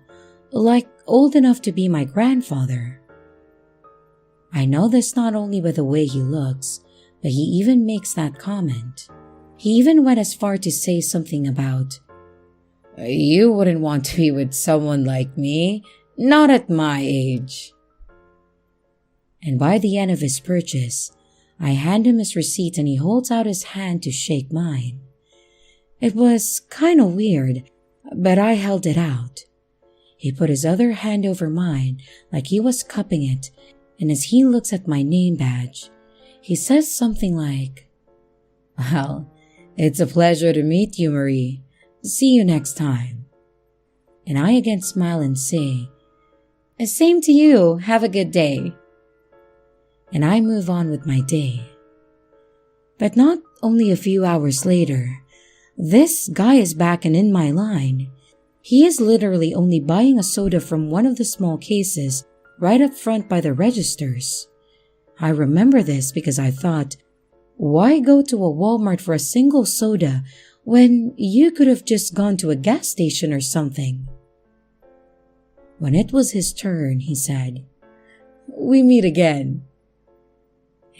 like old enough to be my grandfather. I know this not only by the way he looks, but he even makes that comment. He even went as far to say something about, "You wouldn't want to be with someone like me, not at my age." And by the end of his purchase, I hand him his receipt and he holds out his hand to shake mine. It was kind of weird, but I held it out. He put his other hand over mine like he was cupping it, and as he looks at my name badge, he says something like, "Well, it's a pleasure to meet you, Marie. See you next time." And I again smile and say, "Same to you. Have a good day." And I move on with my day. But not only a few hours later, this guy is back and in my line. He is literally only buying a soda from one of the small cases right up front by the registers. I remember this because I thought, why go to a Walmart for a single soda when you could have just gone to a gas station or something? When it was his turn, he said, "We meet again."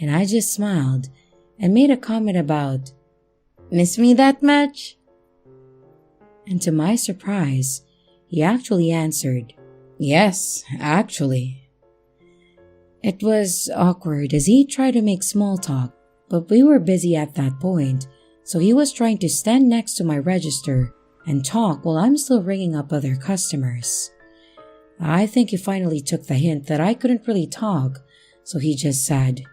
And I just smiled and made a comment about, "Miss me that much?" And to my surprise, he actually answered, "Yes, actually." It was awkward as he tried to make small talk, but we were busy at that point, so he was trying to stand next to my register and talk while I'm still ringing up other customers. I think he finally took the hint that I couldn't really talk, so he just said,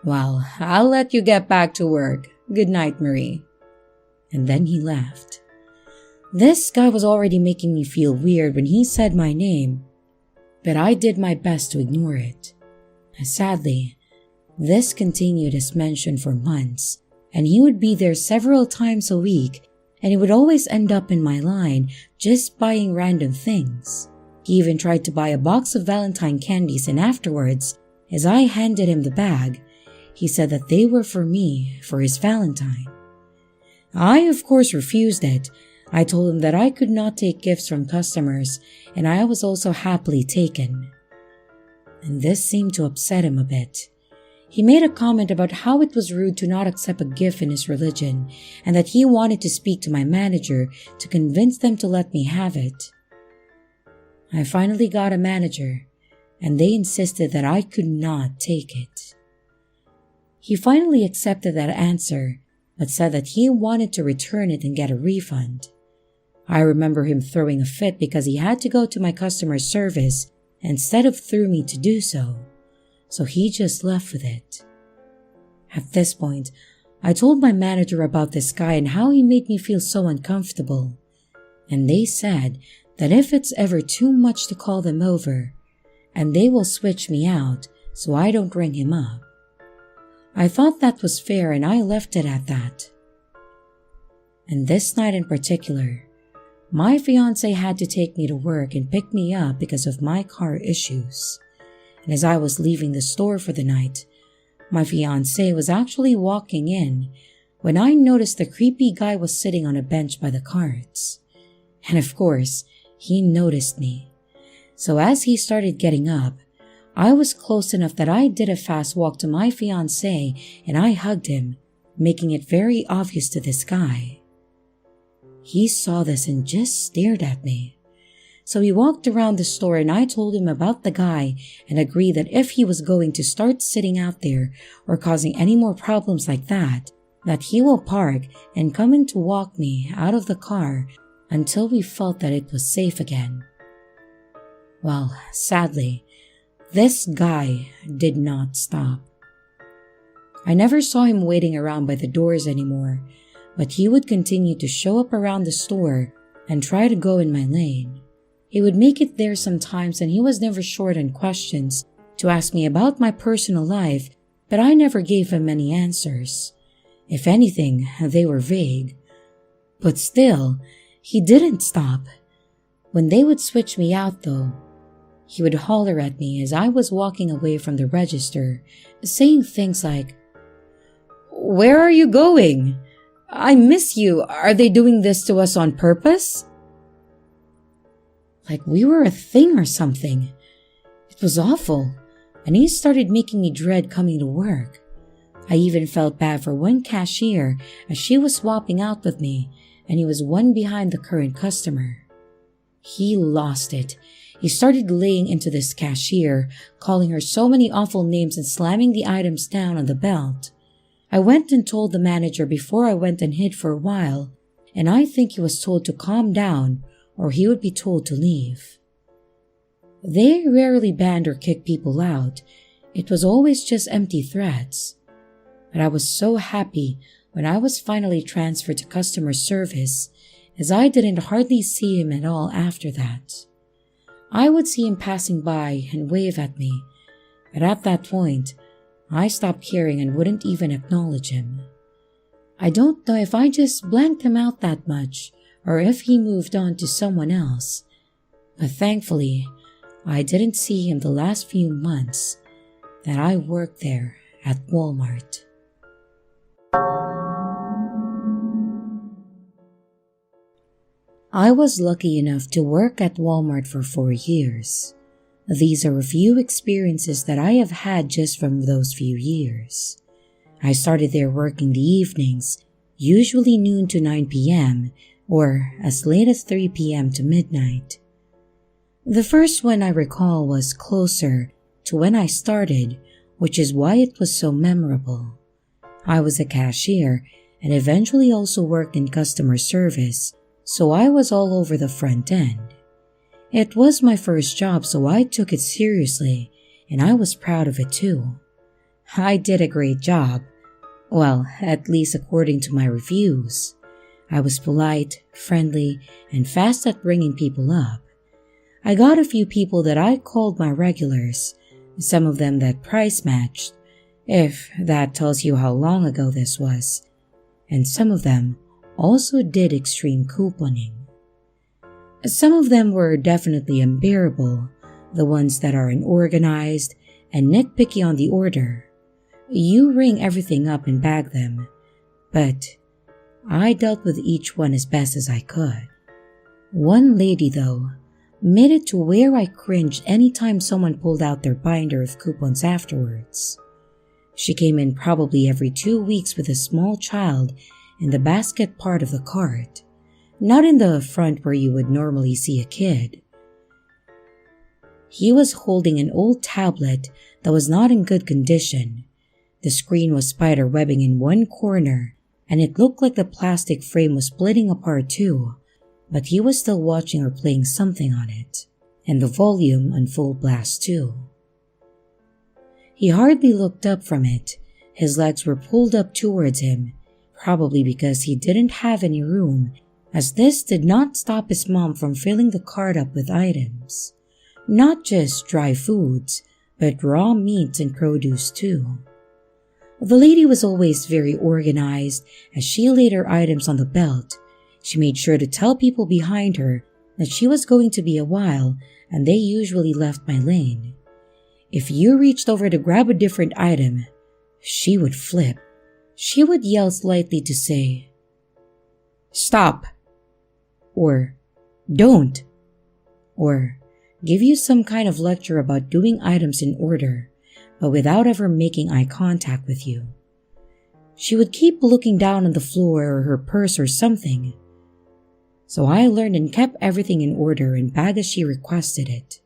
"Well, I'll let you get back to work. Good night, Marie." and then he left. This guy was already making me feel weird when he said my name, but I did my best to ignore it. Sadly, this continued as mentioned for months, and he would be there several times a week, and he would always end up in my line just buying random things. He even tried to buy a box of Valentine candies, and afterwards, as I handed him the bag, he said that they were for me for his Valentine. I, of course, refused it. I told him that I could not take gifts from customers, and I was also happily taken. And this seemed to upset him a bit. He made a comment about how it was rude to not accept a gift in his religion, and that he wanted to speak to my manager to convince them to let me have it. I finally got a manager, and they insisted that I could not take it. He finally accepted that answer, but said that he wanted to return it and get a refund. I remember him throwing a fit because he had to go to my customer service instead of through me to do so. So he just left with it. At this point, I told my manager about this guy and how he made me feel so uncomfortable. And they said that if it's ever too much to call them over, and they will switch me out so I don't ring him up. I thought that was fair and I left it at that. And this night in particular, my fiancé had to take me to work and pick me up because of my car issues. And as I was leaving the store for the night, my fiancé was actually walking in when I noticed the creepy guy was sitting on a bench by the carts. And of course, he noticed me. So as he started getting up, I was close enough that I did a fast walk to my fiancé and I hugged him, making it very obvious to this guy. He saw this and just stared at me. So he walked around the store and I told him about the guy and agreed that if he was going to start sitting out there or causing any more problems like that he will park and come in to walk me out of the car until we felt that it was safe again. Well, sadly, this guy did not stop. I never saw him waiting around by the doors anymore, but he would continue to show up around the store and try to go in my lane. He would make it there sometimes and he was never short on questions to ask me about my personal life, but I never gave him any answers. If anything, they were vague. But still, he didn't stop. When they would switch me out though, he would holler at me as I was walking away from the register, saying things like, "Where are you going? I miss you. Are they doing this to us on purpose?" Like we were a thing or something. It was awful, and he started making me dread coming to work. I even felt bad for one cashier as she was swapping out with me, and he was one behind the current customer. He lost it. He started laying into this cashier, calling her so many awful names and slamming the items down on the belt. I went and told the manager before I went and hid for a while, and I think he was told to calm down or he would be told to leave. They rarely banned or kicked people out. It was always just empty threats. But I was so happy when I was finally transferred to customer service, as I didn't hardly see him at all after that. I would see him passing by and wave at me, but at that point, I stopped caring and wouldn't even acknowledge him. I don't know if I just blanked him out that much or if he moved on to someone else, but thankfully, I didn't see him the last few months that I worked there at Walmart. I was lucky enough to work at Walmart for 4 years. These are a few experiences that I have had just from those few years. I started there working the evenings, usually noon to 9 p.m., or as late as 3 p.m. to midnight. The first one I recall was closer to when I started, which is why it was so memorable. I was a cashier and eventually also worked in customer service, so I was all over the front end. It was my first job, so I took it seriously, and I was proud of it too. I did a great job. Well, at least according to my reviews. I was polite, friendly, and fast at bringing people up. I got a few people that I called my regulars, some of them that price matched, if that tells you how long ago this was, and some of them also did extreme couponing. Some of them were definitely unbearable, the ones that are unorganized and nitpicky on the order. You ring everything up and bag them, but I dealt with each one as best as I could. One lady, though, made it to where I cringed anytime someone pulled out their binder of coupons afterwards. She came in probably every 2 weeks with a small child in the basket part of the cart, not in the front where you would normally see a kid. He was holding an old tablet that was not in good condition. The screen was spider webbing in one corner, and it looked like the plastic frame was splitting apart too, but he was still watching or playing something on it, and the volume on full blast too. He hardly looked up from it. His legs were pulled up towards him, probably because he didn't have any room, as this did not stop his mom from filling the cart up with items. Not just dry foods, but raw meats and produce too. The lady was always very organized. As she laid her items on the belt, she made sure to tell people behind her that she was going to be a while, and they usually left my lane. If you reached over to grab a different item, she would flip. She would yell slightly to say, "Stop," or "Don't," or give you some kind of lecture about doing items in order, but without ever making eye contact with you. She would keep looking down on the floor or her purse or something. So I learned and kept everything in order and bagged as she requested it.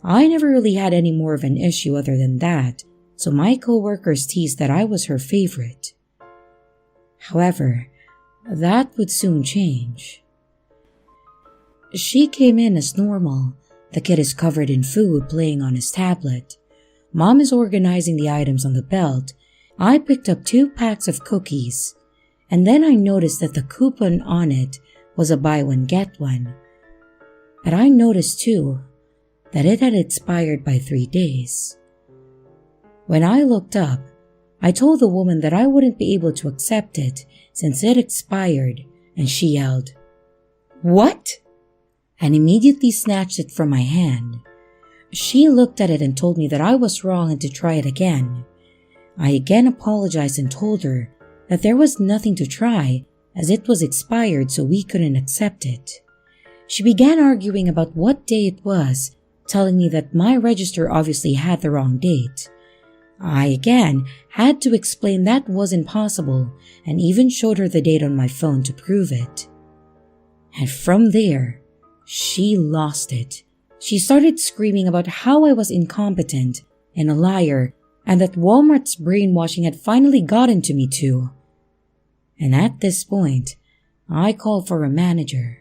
I never really had any more of an issue other than that, so my co-workers teased that I was her favorite. However, that would soon change. She came in as normal. The kid is covered in food, playing on his tablet. Mom is organizing the items on the belt. I picked up 2 packs of cookies, and then I noticed that the coupon on it was a buy one get one. But I noticed too that it had expired by 3 days. When I looked up, I told the woman that I wouldn't be able to accept it since it expired, and she yelled, "What?" and immediately snatched it from my hand. She looked at it and told me that I was wrong and to try it again. I again apologized and told her that there was nothing to try as it was expired, so we couldn't accept it. She began arguing about what day it was, telling me that my register obviously had the wrong date. I again had to explain that wasn't possible and even showed her the date on my phone to prove it. And from there, she lost it. She started screaming about how I was incompetent and a liar, and that Walmart's brainwashing had finally gotten to me too. And at this point, I called for a manager.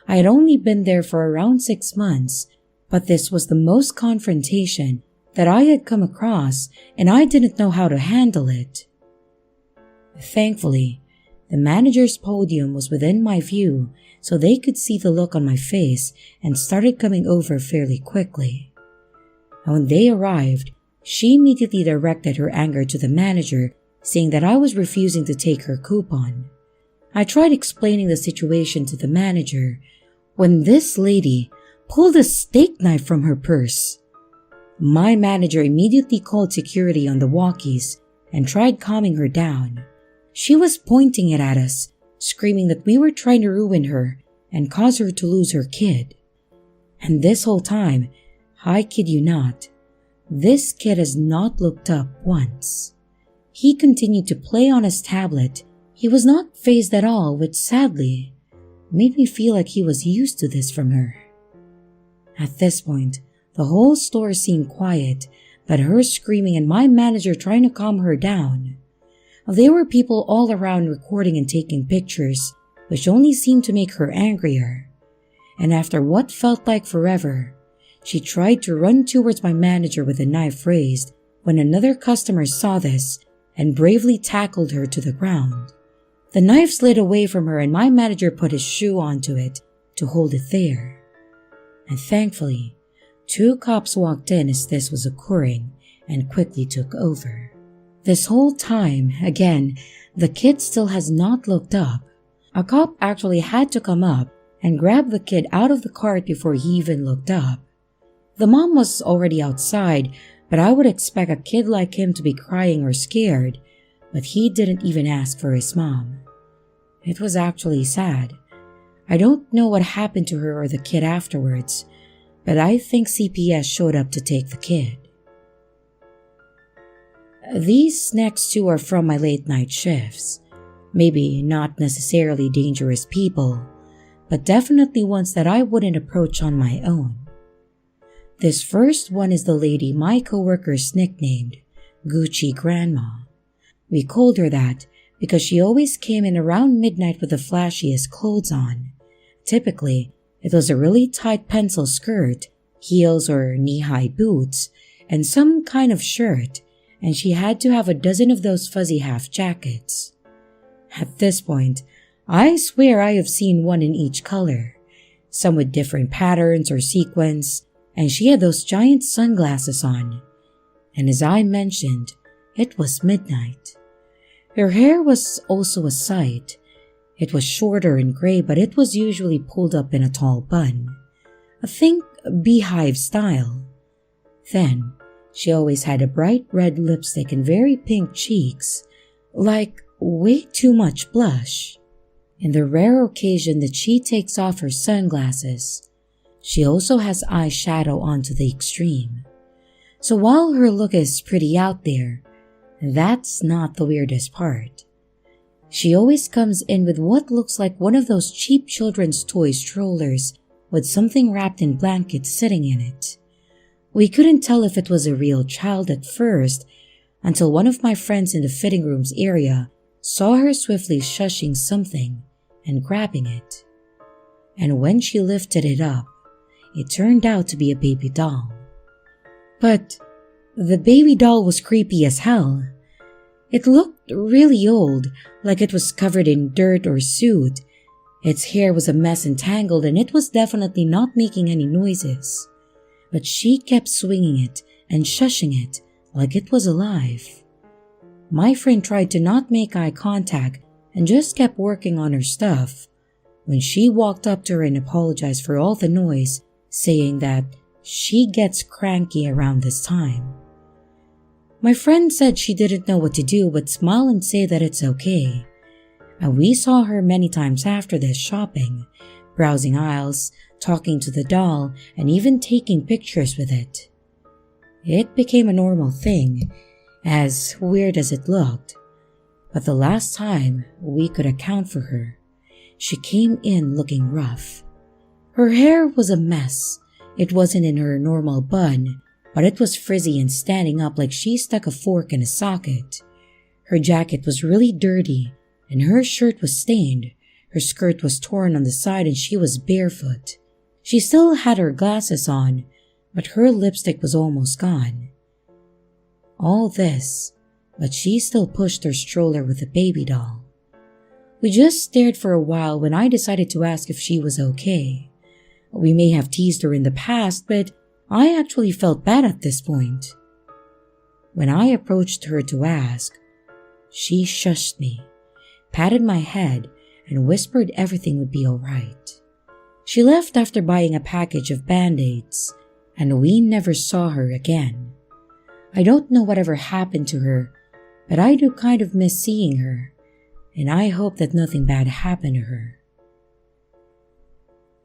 I had only been there for around 6 months, but this was the most confrontation that I had come across, and I didn't know how to handle it. Thankfully, the manager's podium was within my view, so they could see the look on my face and started coming over fairly quickly. And when they arrived, she immediately directed her anger to the manager, saying that I was refusing to take her coupon. I tried explaining the situation to the manager when this lady pulled a steak knife from her purse. My manager immediately called security on the walkies and tried calming her down. She was pointing it at us, screaming that we were trying to ruin her and cause her to lose her kid. And this whole time, I kid you not, this kid has not looked up once. He continued to play on his tablet. He was not fazed at all, which sadly made me feel like he was used to this from her. At this point, the whole store seemed quiet, but her screaming and my manager trying to calm her down. There were people all around recording and taking pictures, which only seemed to make her angrier. And after what felt like forever, she tried to run towards my manager with a knife raised when another customer saw this and bravely tackled her to the ground. The knife slid away from her and my manager put his shoe onto it to hold it there. And thankfully, 2 cops walked in as this was occurring and quickly took over. This whole time, again, the kid still has not looked up. A cop actually had to come up and grab the kid out of the cart before he even looked up. The mom was already outside, but I would expect a kid like him to be crying or scared, but he didn't even ask for his mom. It was actually sad. I don't know what happened to her or the kid afterwards, but I think CPS showed up to take the kid. These next 2 are from my late night shifts. Maybe not necessarily dangerous people, but definitely ones that I wouldn't approach on my own. This first one is the lady my coworkers nicknamed Gucci Grandma. We called her that because she always came in around midnight with the flashiest clothes on. Typically, it was a really tight pencil skirt, heels or knee-high boots, and some kind of shirt, and she had to have a dozen of those fuzzy half jackets. At this point, I swear I have seen one in each color, some with different patterns or sequins, and she had those giant sunglasses on. And as I mentioned, it was midnight. Her hair was also a sight. It was shorter and gray, but it was usually pulled up in a tall bun. Think beehive style. Then, she always had a bright red lipstick and very pink cheeks, like way too much blush. In the rare occasion that she takes off her sunglasses, she also has eyeshadow on to the extreme. So while her look is pretty out there, that's not the weirdest part. She always comes in with what looks like one of those cheap children's toy strollers with something wrapped in blankets sitting in it. We couldn't tell if it was a real child at first until one of my friends in the fitting rooms area saw her swiftly shushing something and grabbing it. And when she lifted it up, it turned out to be a baby doll. But the baby doll was creepy as hell. It looked really old, like it was covered in dirt or soot. Its hair was a mess and tangled, and it was definitely not making any noises. But she kept swinging it and shushing it like it was alive. My friend tried to not make eye contact and just kept working on her stuff when she walked up to her and apologized for all the noise, saying that she gets cranky around this time. My friend said she didn't know what to do but smile and say that it's okay. And we saw her many times after this shopping, browsing aisles, talking to the doll, and even taking pictures with it. It became a normal thing, as weird as it looked. But the last time we could account for her, she came in looking rough. Her hair was a mess. It wasn't in her normal bun, but it was frizzy and standing up like she stuck a fork in a socket. Her jacket was really dirty, and her shirt was stained. Her skirt was torn on the side and she was barefoot. She still had her glasses on, but her lipstick was almost gone. All this, but she still pushed her stroller with the baby doll. We just stared for a while when I decided to ask if she was okay. We may have teased her in the past, but I actually felt bad at this point. When I approached her to ask, she shushed me, patted my head, and whispered everything would be alright. She left after buying a package of Band-Aids, and we never saw her again. I don't know whatever happened to her, but I do kind of miss seeing her, and I hope that nothing bad happened to her.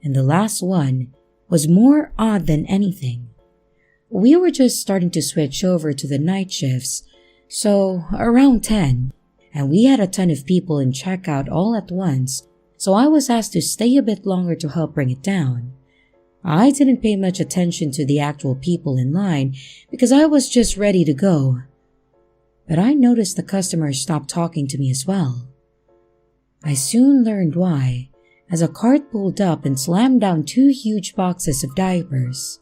And the last one was more odd than anything. We were just starting to switch over to the night shifts, so around 10, and we had a ton of people in checkout all at once, so I was asked to stay a bit longer to help bring it down. I didn't pay much attention to the actual people in line because I was just ready to go. But I noticed the customers stopped talking to me as well. I soon learned why, as a cart pulled up and slammed down 2 huge boxes of diapers.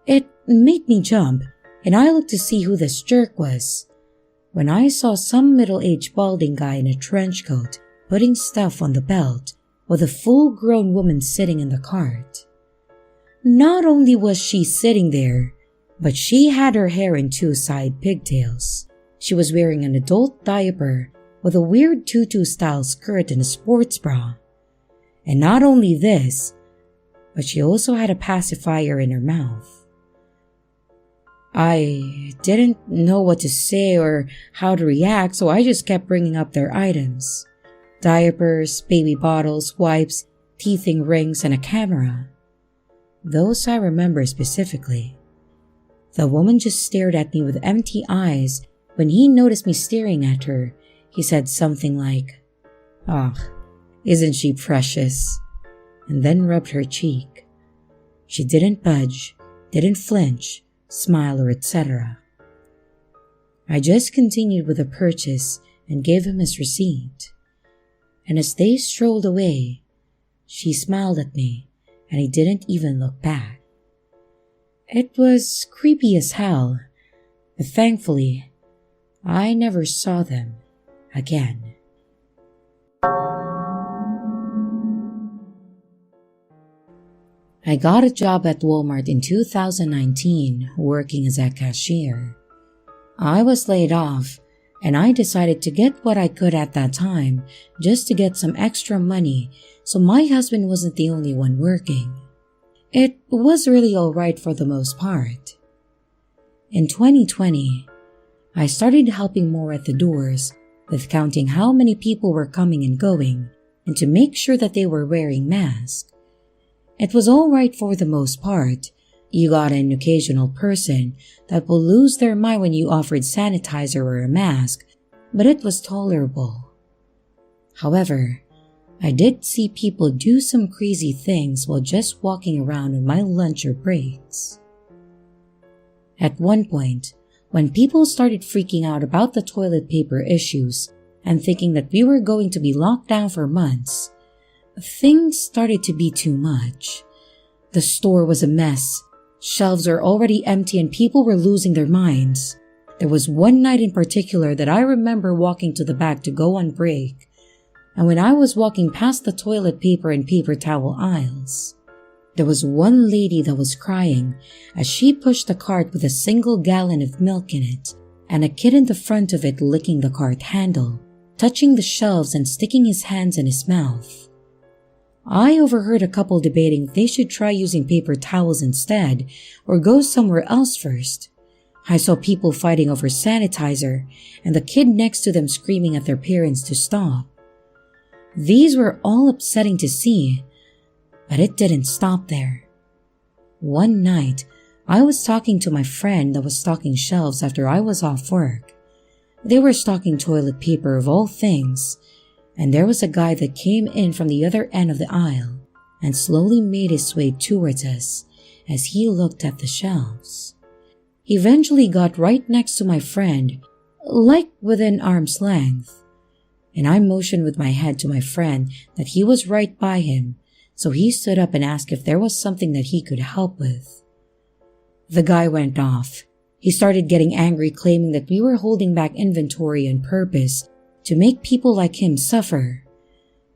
It made me jump, and I looked to see who this jerk was, when I saw some middle-aged balding guy in a trench coat putting stuff on the belt with a full-grown woman sitting in the cart. Not only was she sitting there, but she had her hair in two side pigtails. She was wearing an adult diaper with a weird tutu-style skirt and a sports bra. And not only this, but she also had a pacifier in her mouth. I didn't know what to say or how to react, so I just kept bringing up their items. Diapers, baby bottles, wipes, teething rings, and a camera. Those I remember specifically. The woman just stared at me with empty eyes. When he noticed me staring at her, he said something like, "Ah, isn't she precious?" and then rubbed her cheek. She didn't budge, didn't flinch, smile, or etc. I just continued with the purchase and gave him his receipt. And as they strolled away, she smiled at me and he didn't even look back. It was creepy as hell, but thankfully, I never saw them again. I got a job at Walmart in 2019 working as a cashier. I was laid off and I decided to get what I could at that time just to get some extra money so my husband wasn't the only one working. It was really alright for the most part. In 2020, I started helping more at the doors with counting how many people were coming and going and to make sure that they were wearing masks. It was alright for the most part. You got an occasional person that will lose their mind when you offered sanitizer or a mask, but it was tolerable. However, I did see people do some crazy things while just walking around on my lunch or breaks. At one point, when people started freaking out about the toilet paper issues and thinking that we were going to be locked down for months, things started to be too much. The store was a mess. Shelves were already empty and people were losing their minds. There was one night in particular that I remember walking to the back to go on break, and when I was walking past the toilet paper and paper towel aisles, there was one lady that was crying as she pushed the cart with a single gallon of milk in it, and a kid in the front of it licking the cart handle, touching the shelves and sticking his hands in his mouth. I overheard a couple debating if they should try using paper towels instead or go somewhere else first. I saw people fighting over sanitizer and the kid next to them screaming at their parents to stop. These were all upsetting to see, but it didn't stop there. One night, I was talking to my friend that was stocking shelves after I was off work. They were stocking toilet paper of all things, and there was a guy that came in from the other end of the aisle and slowly made his way towards us as he looked at the shelves. He eventually got right next to my friend, like within arm's length, and I motioned with my head to my friend that he was right by him, so he stood up and asked if there was something that he could help with. The guy went off. He started getting angry, claiming that we were holding back inventory on purpose to make people like him suffer.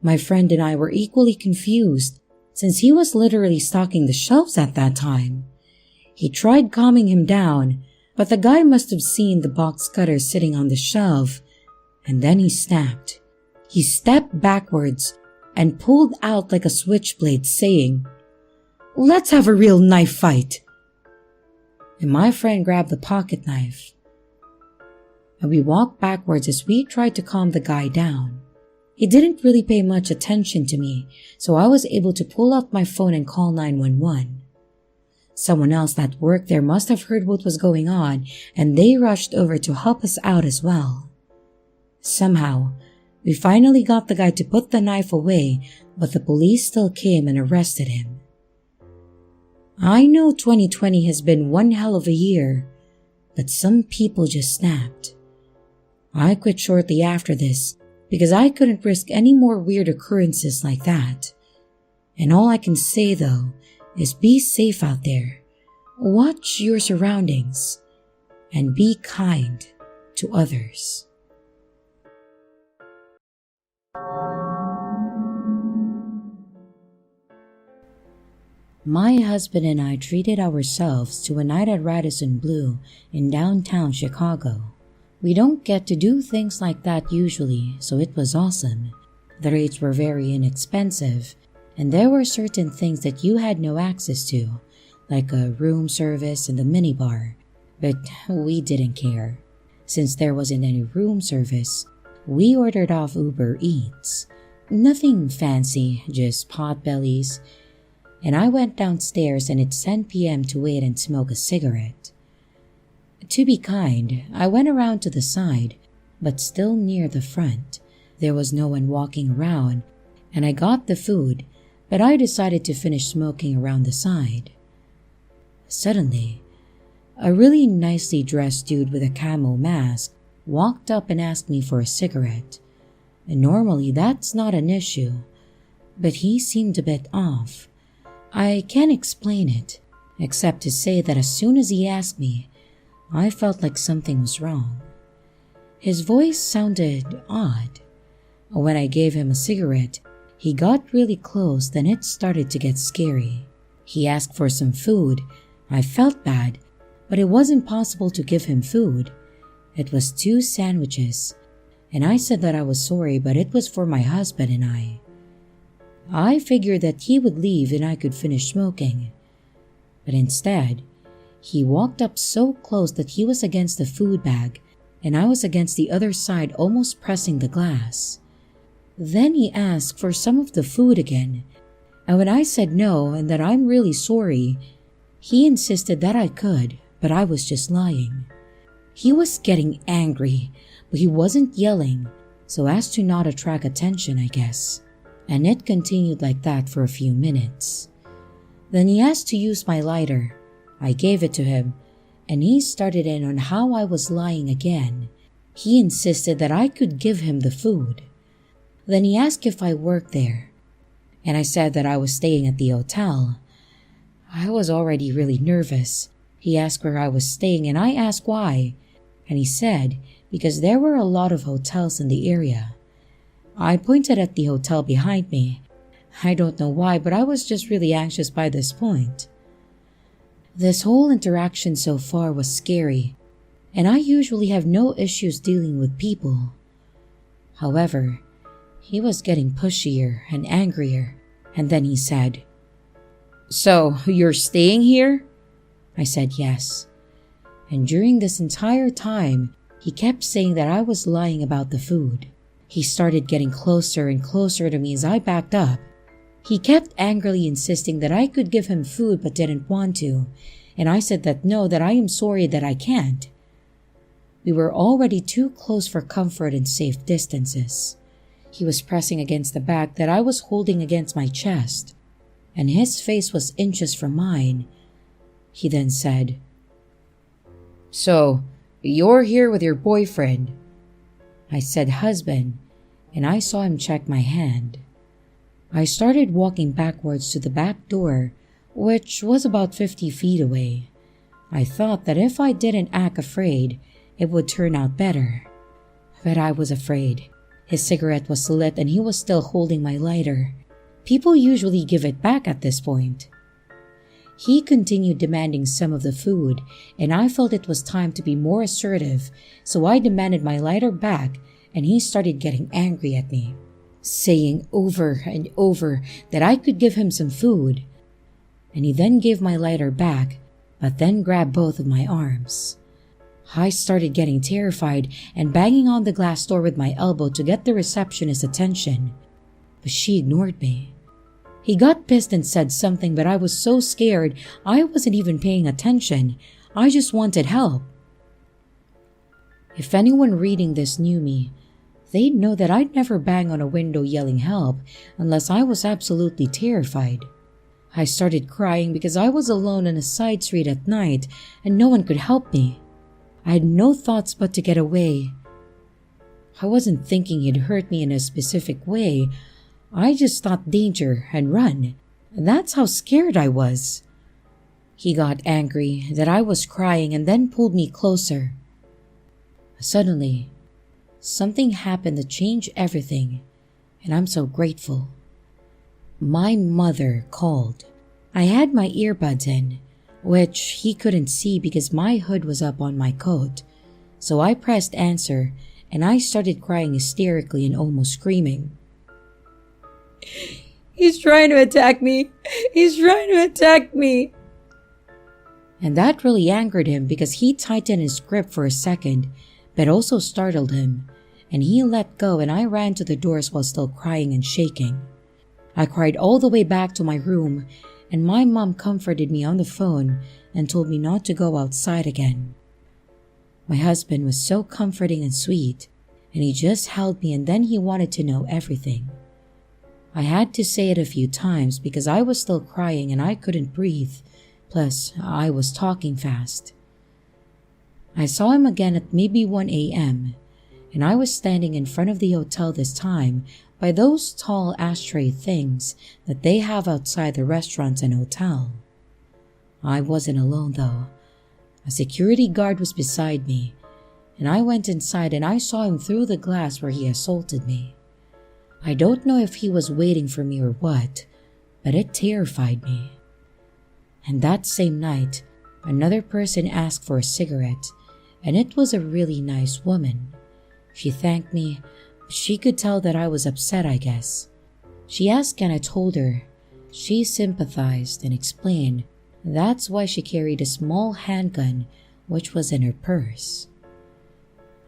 My friend and I were equally confused since he was literally stocking the shelves at that time. He tried calming him down, but the guy must have seen the box cutter sitting on the shelf, and then he snapped. He stepped backwards and pulled out like a switchblade, saying, "Let's have a real knife fight." And my friend grabbed the pocket knife, and we walked backwards as we tried to calm the guy down. He didn't really pay much attention to me, so I was able to pull out my phone and call 911. Someone else that worked there must have heard what was going on, and they rushed over to help us out as well. Somehow, we finally got the guy to put the knife away, but the police still came and arrested him. I know 2020 has been one hell of a year, but some people just snapped. I quit shortly after this because I couldn't risk any more weird occurrences like that. And all I can say though is be safe out there, watch your surroundings, and be kind to others. My husband and I treated ourselves to a night at Radisson Blu in downtown Chicago. We don't get to do things like that usually, so it was awesome. The rates were very inexpensive, and there were certain things that you had no access to, like a room service and the minibar, but we didn't care. Since there wasn't any room service, we ordered off Uber Eats. Nothing fancy, just potbellies. And I went downstairs and it's 10 p.m. to wait and smoke a cigarette. To be kind, I went around to the side, but still near the front. There was no one walking around, and I got the food, but I decided to finish smoking around the side. Suddenly, a really nicely dressed dude with a camo mask walked up and asked me for a cigarette. And normally that's not an issue, but he seemed a bit off. I can't explain it, except to say that as soon as he asked me, I felt like something was wrong. His voice sounded odd. When I gave him a cigarette, he got really close, then it started to get scary. He asked for some food. I felt bad, but it wasn't possible to give him food. It was 2 sandwiches, and I said that I was sorry, but it was for my husband and I. I figured that he would leave and I could finish smoking. But instead, he walked up so close that he was against the food bag and I was against the other side, almost pressing the glass. Then he asked for some of the food again, and when I said no and that I'm really sorry, he insisted that I could, but I was just lying. He was getting angry, but he wasn't yelling, so as to not attract attention, I guess. And it continued like that for a few minutes. Then he asked to use my lighter. I gave it to him, and he started in on how I was lying again. He insisted that I could give him the food. Then he asked if I worked there, and I said that I was staying at the hotel. I was already really nervous. He asked where I was staying, and I asked why, and he said because there were a lot of hotels in the area. I pointed at the hotel behind me. I don't know why, but I was just really anxious by this point. This whole interaction so far was scary, and I usually have no issues dealing with people. However, he was getting pushier and angrier, and then he said, "So, you're staying here?" I said yes. And during this entire time, he kept saying that I was lying about the food. He started getting closer and closer to me as I backed up. He kept angrily insisting that I could give him food but didn't want to, and I said that no, that I am sorry that I can't. We were already too close for comfort and safe distances. He was pressing against the bag that I was holding against my chest, and his face was inches from mine. He then said, "So, you're here with your boyfriend?" I said husband, and I saw him check my hand. I started walking backwards to the back door, which was about 50 feet away. I thought that if I didn't act afraid, it would turn out better. But I was afraid. His cigarette was lit and he was still holding my lighter. People usually give it back at this point. He continued demanding some of the food, and I felt it was time to be more assertive, so I demanded my lighter back, and he started getting angry at me, saying over and over that I could give him some food. And he then gave my lighter back, but then grabbed both of my arms. I started getting terrified and banging on the glass door with my elbow to get the receptionist's attention, but she ignored me. He got pissed and said something, but I was so scared I wasn't even paying attention. I just wanted help. If anyone reading this knew me, they'd know that I'd never bang on a window yelling help unless I was absolutely terrified. I started crying because I was alone on a side street at night and no one could help me. I had no thoughts but to get away. I wasn't thinking he'd hurt me in a specific way. I just thought danger and run. That's how scared I was. He got angry that I was crying and then pulled me closer. Suddenly, something happened to change everything, and I'm so grateful. My mother called. I had my earbuds in, which he couldn't see because my hood was up on my coat. So I pressed answer and I started crying hysterically and almost screaming. "He's trying to attack me! He's trying to attack me!" And that really angered him because he tightened his grip for a second, but also startled him, and he let go and I ran to the doors while still crying and shaking. I cried all the way back to my room, and my mom comforted me on the phone and told me not to go outside again. My husband was so comforting and sweet, and he just held me and then he wanted to know everything. I had to say it a few times because I was still crying and I couldn't breathe, plus I was talking fast. I saw him again at maybe 1 a.m., and I was standing in front of the hotel this time by those tall ashtray things that they have outside the restaurants and hotel. I wasn't alone though. A security guard was beside me, and I went inside and I saw him through the glass where he assaulted me. I don't know if he was waiting for me or what, but it terrified me. And that same night, another person asked for a cigarette, and it was a really nice woman. She thanked me, but she could tell that I was upset, I guess. She asked and I told her. She sympathized and explained that's why she carried a small handgun which was in her purse.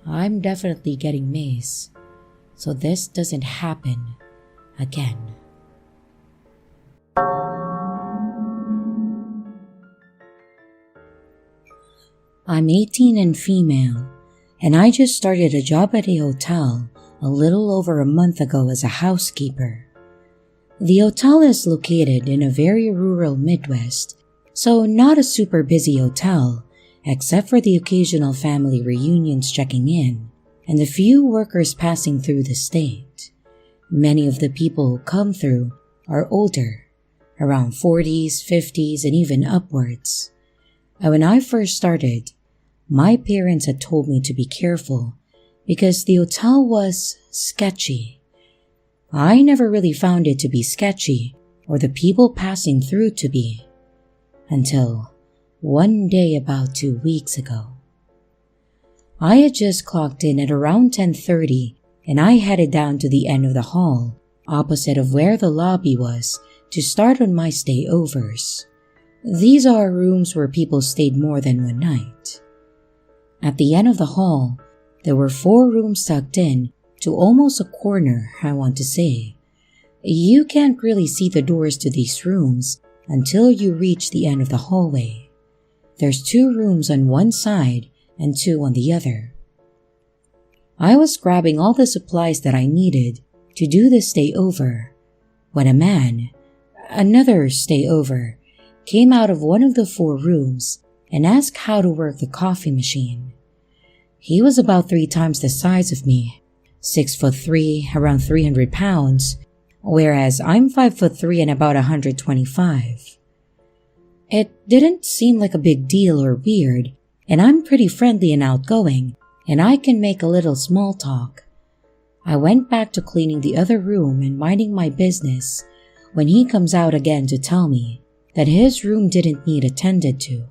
I'm definitely getting mace, so this doesn't happen again. I'm 18 and female, and I just started a job at a hotel a little over a month ago as a housekeeper. The hotel is located in a very rural Midwest, so not a super busy hotel, except for the occasional family reunions checking in and the few workers passing through the state. Many of the people who come through are older, around 40s, 50s, and even upwards. And when I first started, my parents had told me to be careful because the hotel was sketchy. I never really found it to be sketchy or the people passing through to be, until one day about 2 weeks ago. I had just clocked in at around 10:30 and I headed down to the end of the hall, opposite of where the lobby was, to start on my stayovers. These are rooms where people stayed more than one night. At the end of the hall, there were 4 rooms tucked in to almost a corner, I want to say. You can't really see the doors to these rooms until you reach the end of the hallway. There's 2 rooms on one side and 2 on the other. I was grabbing all the supplies that I needed to do the stayover when a man, another stayover, came out of one of the 4 rooms and asked how to work the coffee machine. He was about 3 times the size of me, 6'3", around 300 pounds, whereas I'm 5'3" and about 125. It didn't seem like a big deal or weird, and I'm pretty friendly and outgoing, and I can make a little small talk. I went back to cleaning the other room and minding my business when he comes out again to tell me that his room didn't need attended to.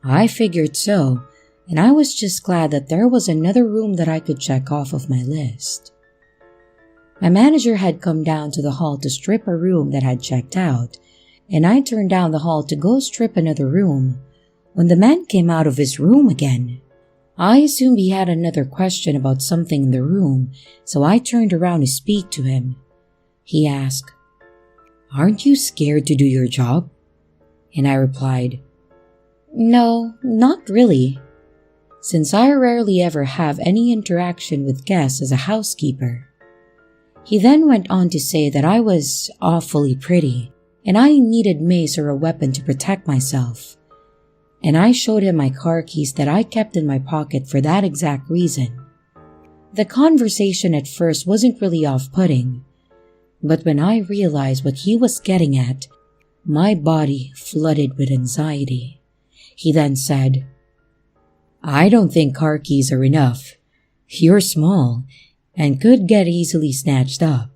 I figured so, and I was just glad that there was another room that I could check off of my list. My manager had come down to the hall to strip a room that had checked out, and I turned down the hall to go strip another room when the man came out of his room again. I assumed he had another question about something in the room, so I turned around to speak to him. He asked, "Aren't you scared to do your job?" And I replied, "No, not really," since I rarely ever have any interaction with guests as a housekeeper. He then went on to say that I was awfully pretty and I needed mace or a weapon to protect myself. And I showed him my car keys that I kept in my pocket for that exact reason. The conversation at first wasn't really off-putting, but when I realized what he was getting at, my body flooded with anxiety. He then said, "I don't think car keys are enough. You're small and could get easily snatched up."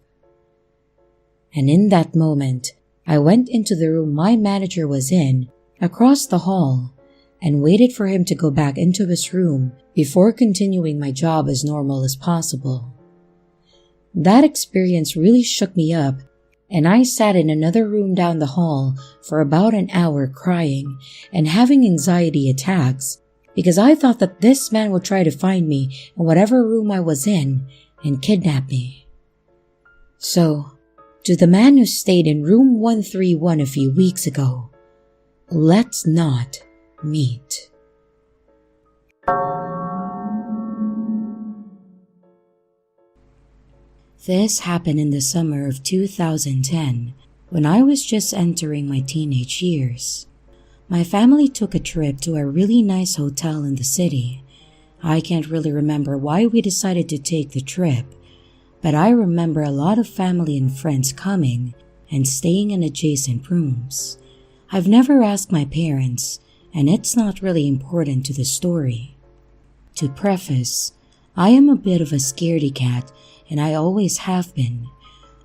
And in that moment, I went into the room my manager was in, across the hall, and waited for him to go back into his room before continuing my job as normal as possible. That experience really shook me up, and I sat in another room down the hall for about an hour crying and having anxiety attacks because I thought that this man would try to find me in whatever room I was in and kidnap me. So, to the man who stayed in room 131 a few weeks ago, let's not meet. This happened in the summer of 2010 when I was just entering my teenage years. My family took a trip to a really nice hotel in the city. I can't really remember why we decided to take the trip, but I remember a lot of family and friends coming and staying in adjacent rooms. I've never asked my parents, and it's not really important to the story. To preface, I am a bit of a scaredy cat, and I always have been.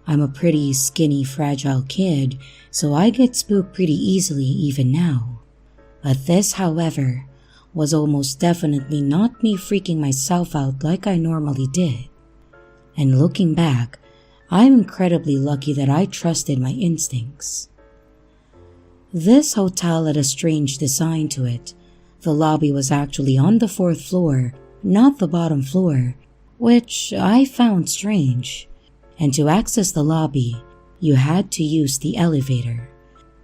I'm a pretty skinny, fragile kid, so I get spooked pretty easily even now. But this, however, was almost definitely not me freaking myself out like I normally did. And looking back, I'm incredibly lucky that I trusted my instincts. This hotel had a strange design to it. The lobby was actually on the 4th floor, not the bottom floor, which I found strange. And to access the lobby, you had to use the elevator.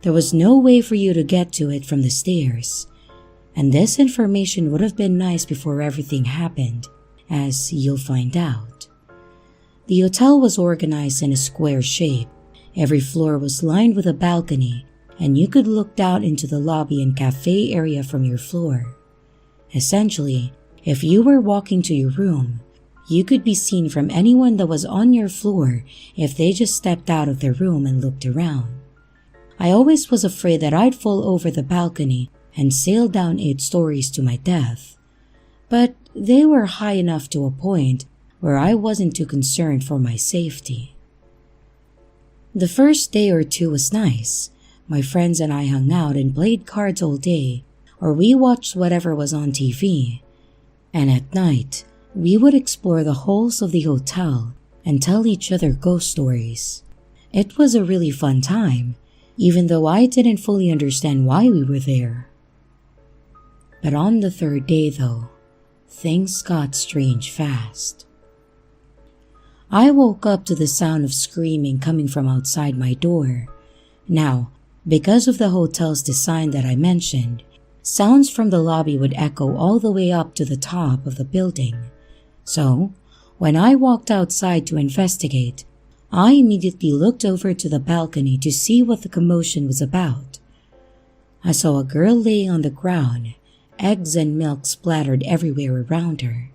There was no way for you to get to it from the stairs. And this information would have been nice before everything happened, as you'll find out. The hotel was organized in a square shape. Every floor was lined with a balcony, and you could look out into the lobby and cafe area from your floor. Essentially, if you were walking to your room, you could be seen from anyone that was on your floor if they just stepped out of their room and looked around. I always was afraid that I'd fall over the balcony and sail down 8 stories to my death, but they were high enough to a point where I wasn't too concerned for my safety. The first day or two was nice. My friends and I hung out and played cards all day, or we watched whatever was on TV. And at night, we would explore the halls of the hotel and tell each other ghost stories. It was a really fun time, even though I didn't fully understand why we were there. But on the 3rd day though, things got strange fast. I woke up to the sound of screaming coming from outside my door. Now, because of the hotel's design that I mentioned, sounds from the lobby would echo all the way up to the top of the building. So, when I walked outside to investigate, I immediately looked over to the balcony to see what the commotion was about. I saw a girl laying on the ground, eggs and milk splattered everywhere around her,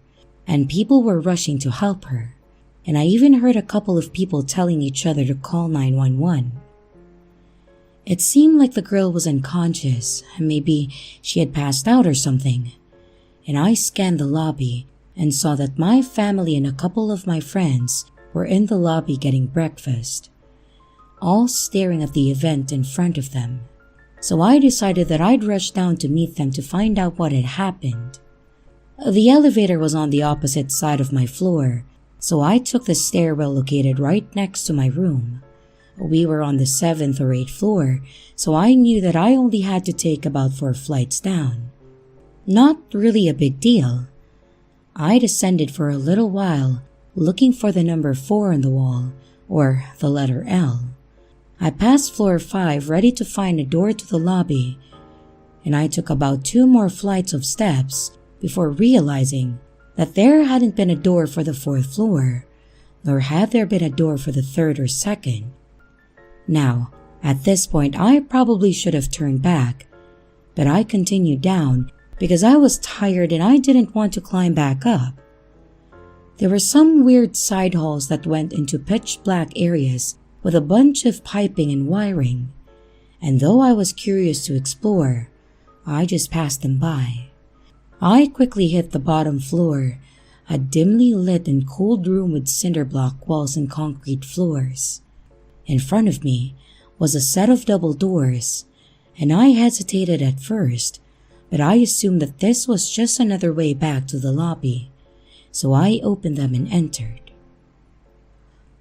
and people were rushing to help her. And I even heard a couple of people telling each other to call 911. It seemed like the girl was unconscious, and maybe she had passed out or something. And I scanned the lobby and saw that my family and a couple of my friends were in the lobby getting breakfast, all staring at the event in front of them. So I decided that I'd rush down to meet them to find out what had happened. The elevator was on the opposite side of my floor, so I took the stairwell located right next to my room. We were on the 7th or 8th floor, so I knew that I only had to take about 4 flights down. Not really a big deal. I descended for a little while, looking for the number 4 on the wall, or the letter L. I passed floor 5 ready to find a door to the lobby, and I took about 2 more flights of steps before realizing that there hadn't been a door for the 4th floor, nor had there been a door for the 3rd or 2nd. Now, at this point, I probably should have turned back, but I continued down because I was tired and I didn't want to climb back up. There were some weird side halls that went into pitch black areas with a bunch of piping and wiring, and though I was curious to explore, I just passed them by. I quickly hit the bottom floor, a dimly lit and cold room with cinder block walls and concrete floors. In front of me was a set of double doors, and I hesitated at first, but I assumed that this was just another way back to the lobby, so I opened them and entered.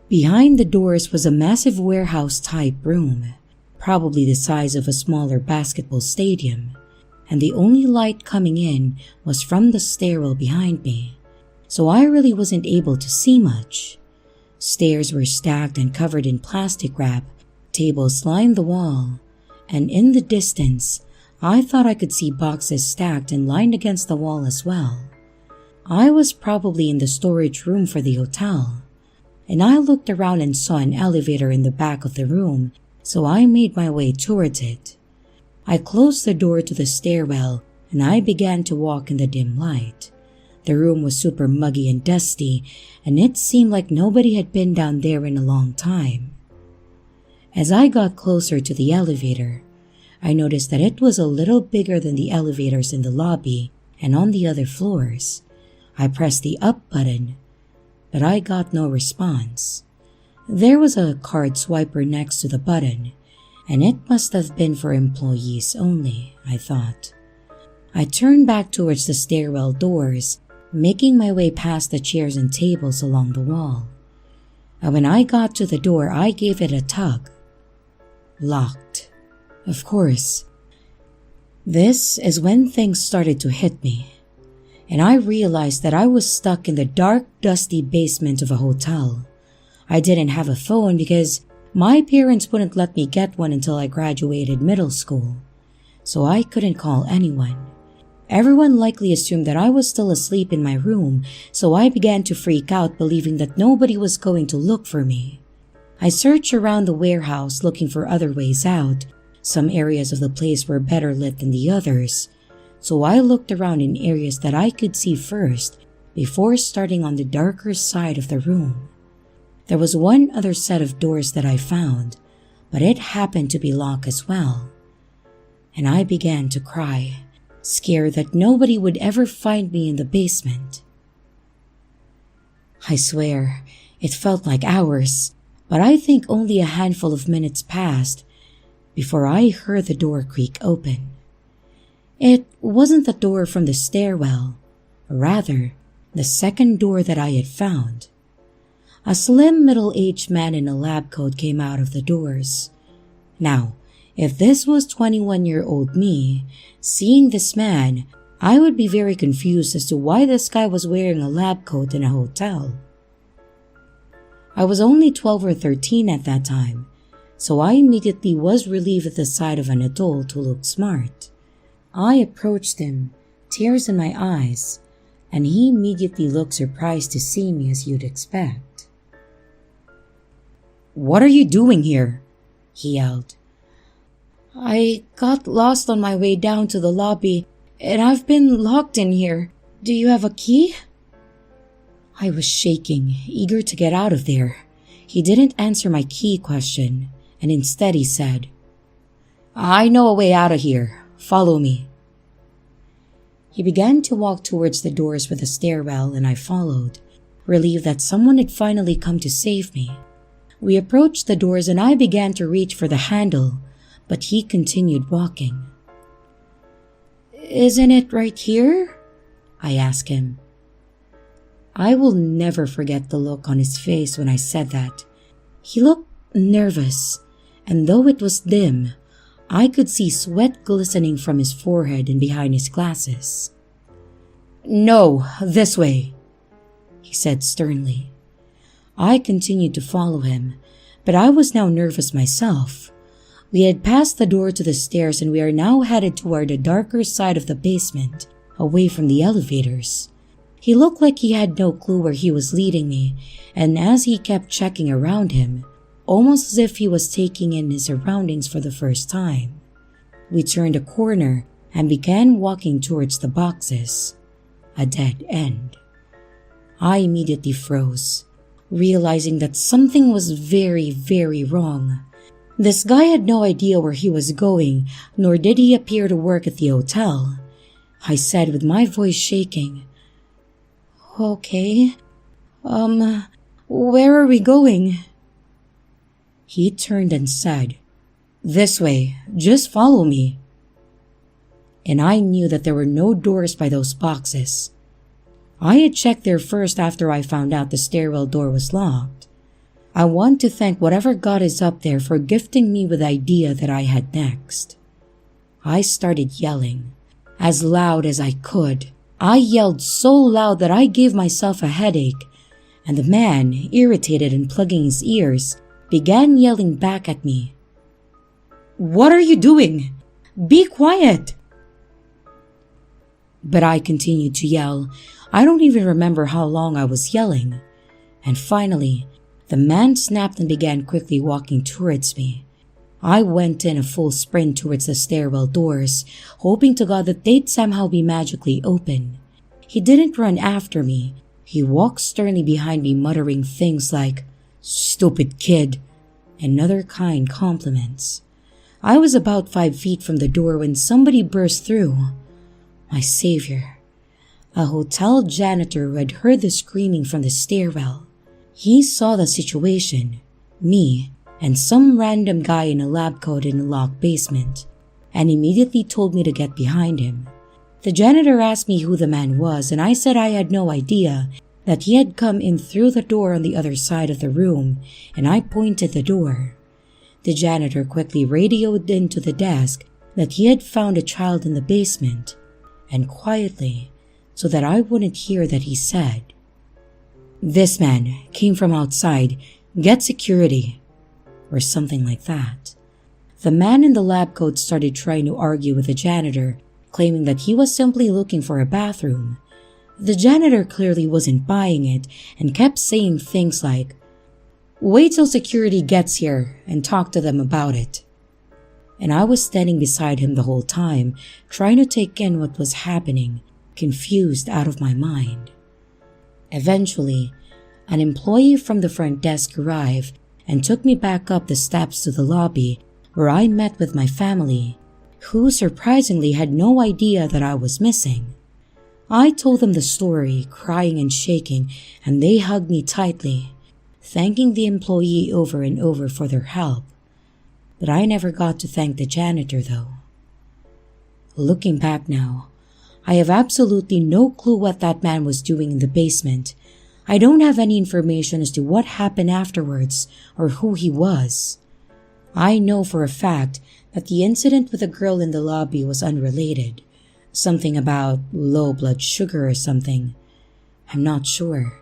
Behind the doors was a massive warehouse-type room, probably the size of a smaller basketball stadium, and the only light coming in was from the stairwell behind me, so I really wasn't able to see much. Stairs were stacked and covered in plastic wrap, tables lined the wall, and in the distance, I thought I could see boxes stacked and lined against the wall as well. I was probably in the storage room for the hotel, and I looked around and saw an elevator in the back of the room, so I made my way towards it. I closed the door to the stairwell and I began to walk in the dim light. The room was super muggy and dusty, and it seemed like nobody had been down there in a long time. As I got closer to the elevator, I noticed that it was a little bigger than the elevators in the lobby and on the other floors. I pressed the up button, but I got no response. There was a card swiper next to the button, and it must have been for employees only, I thought. I turned back towards the stairwell doors, making my way past the chairs and tables along the wall. And when I got to the door, I gave it a tug. Locked. Of course. This is when things started to hit me, and I realized that I was stuck in the dark, dusty basement of a hotel. I didn't have a phone because my parents wouldn't let me get one until I graduated middle school, so I couldn't call anyone. Everyone likely assumed that I was still asleep in my room, so I began to freak out, believing that nobody was going to look for me. I searched around the warehouse looking for other ways out. Some areas of the place were better lit than the others, so I looked around in areas that I could see first before starting on the darker side of the room. There was one other set of doors that I found, but it happened to be locked as well. And I began to cry, scared that nobody would ever find me in the basement. I swear, it felt like hours, but I think only a handful of minutes passed before I heard the door creak open. It wasn't the door from the stairwell, rather, the second door that I had found. A slim middle-aged man in a lab coat came out of the doors. Now, if this was 21-year-old me, seeing this man, I would be very confused as to why this guy was wearing a lab coat in a hotel. I was only 12 or 13 at that time, so I immediately was relieved at the sight of an adult who looked smart. I approached him, tears in my eyes, and he immediately looked surprised to see me, as you'd expect. "What are you doing here?" he yelled. "I got lost on my way down to the lobby, and I've been locked in here. Do you have a key?" I was shaking, eager to get out of there. He didn't answer my key question, and instead he said, "I know a way out of here. Follow me." He began to walk towards the doors with the stairwell, and I followed, relieved that someone had finally come to save me. We approached the doors and I began to reach for the handle, but he continued walking. "Isn't it right here?" I asked him. I will never forget the look on his face when I said that. He looked nervous, and though it was dim, I could see sweat glistening from his forehead and behind his glasses. "No, this way," he said sternly. I continued to follow him, but I was now nervous myself. We had passed the door to the stairs and we are now headed toward the darker side of the basement, away from the elevators. He looked like he had no clue where he was leading me, and as he kept checking around him, almost as if he was taking in his surroundings for the first time. We turned a corner and began walking towards the boxes. A dead end. I immediately froze, realizing that something was very, very wrong. This guy had no idea where he was going, nor did he appear to work at the hotel. I said with my voice shaking, "Okay, where are we going?" He turned and said, "This way, just follow me." And I knew that there were no doors by those boxes. I had checked there first after I found out the stairwell door was locked. I want to thank whatever God is up there for gifting me with the idea that I had next. I started yelling, as loud as I could. I yelled so loud that I gave myself a headache, and the man, irritated and plugging his ears, began yelling back at me. "What are you doing? Be quiet!" But I continued to yell. I don't even remember how long I was yelling. And finally, the man snapped and began quickly walking towards me. I went in a full sprint towards the stairwell doors, hoping to God that they'd somehow be magically open. He didn't run after me. He walked sternly behind me, muttering things like, "Stupid kid," and other kind compliments. I was about 5 feet from the door when somebody burst through. My savior, a hotel janitor who had heard the screaming from the stairwell. He saw the situation, me, and some random guy in a lab coat in a locked basement, and immediately told me to get behind him. The janitor asked me who the man was, and I said I had no idea, that he had come in through the door on the other side of the room, and I pointed the door. The janitor quickly radioed into the desk that he had found a child in the basement, and quietly, so that I wouldn't hear that, he said, "This man came from outside, get security," or something like that. The man in the lab coat started trying to argue with the janitor, claiming that he was simply looking for a bathroom. The janitor clearly wasn't buying it and kept saying things like, "Wait till security gets here and talk to them about it." And I was standing beside him the whole time, trying to take in what was happening, confused out of my mind. Eventually, an employee from the front desk arrived and took me back up the steps to the lobby, where I met with my family, who surprisingly had no idea that I was missing. I told them the story, crying and shaking, and they hugged me tightly, thanking the employee over and over for their help. But I never got to thank the janitor, though. Looking back now, I have absolutely no clue what that man was doing in the basement. I don't have any information as to what happened afterwards or who he was. I know for a fact that the incident with the girl in the lobby was unrelated. Something about low blood sugar or something. I'm not sure.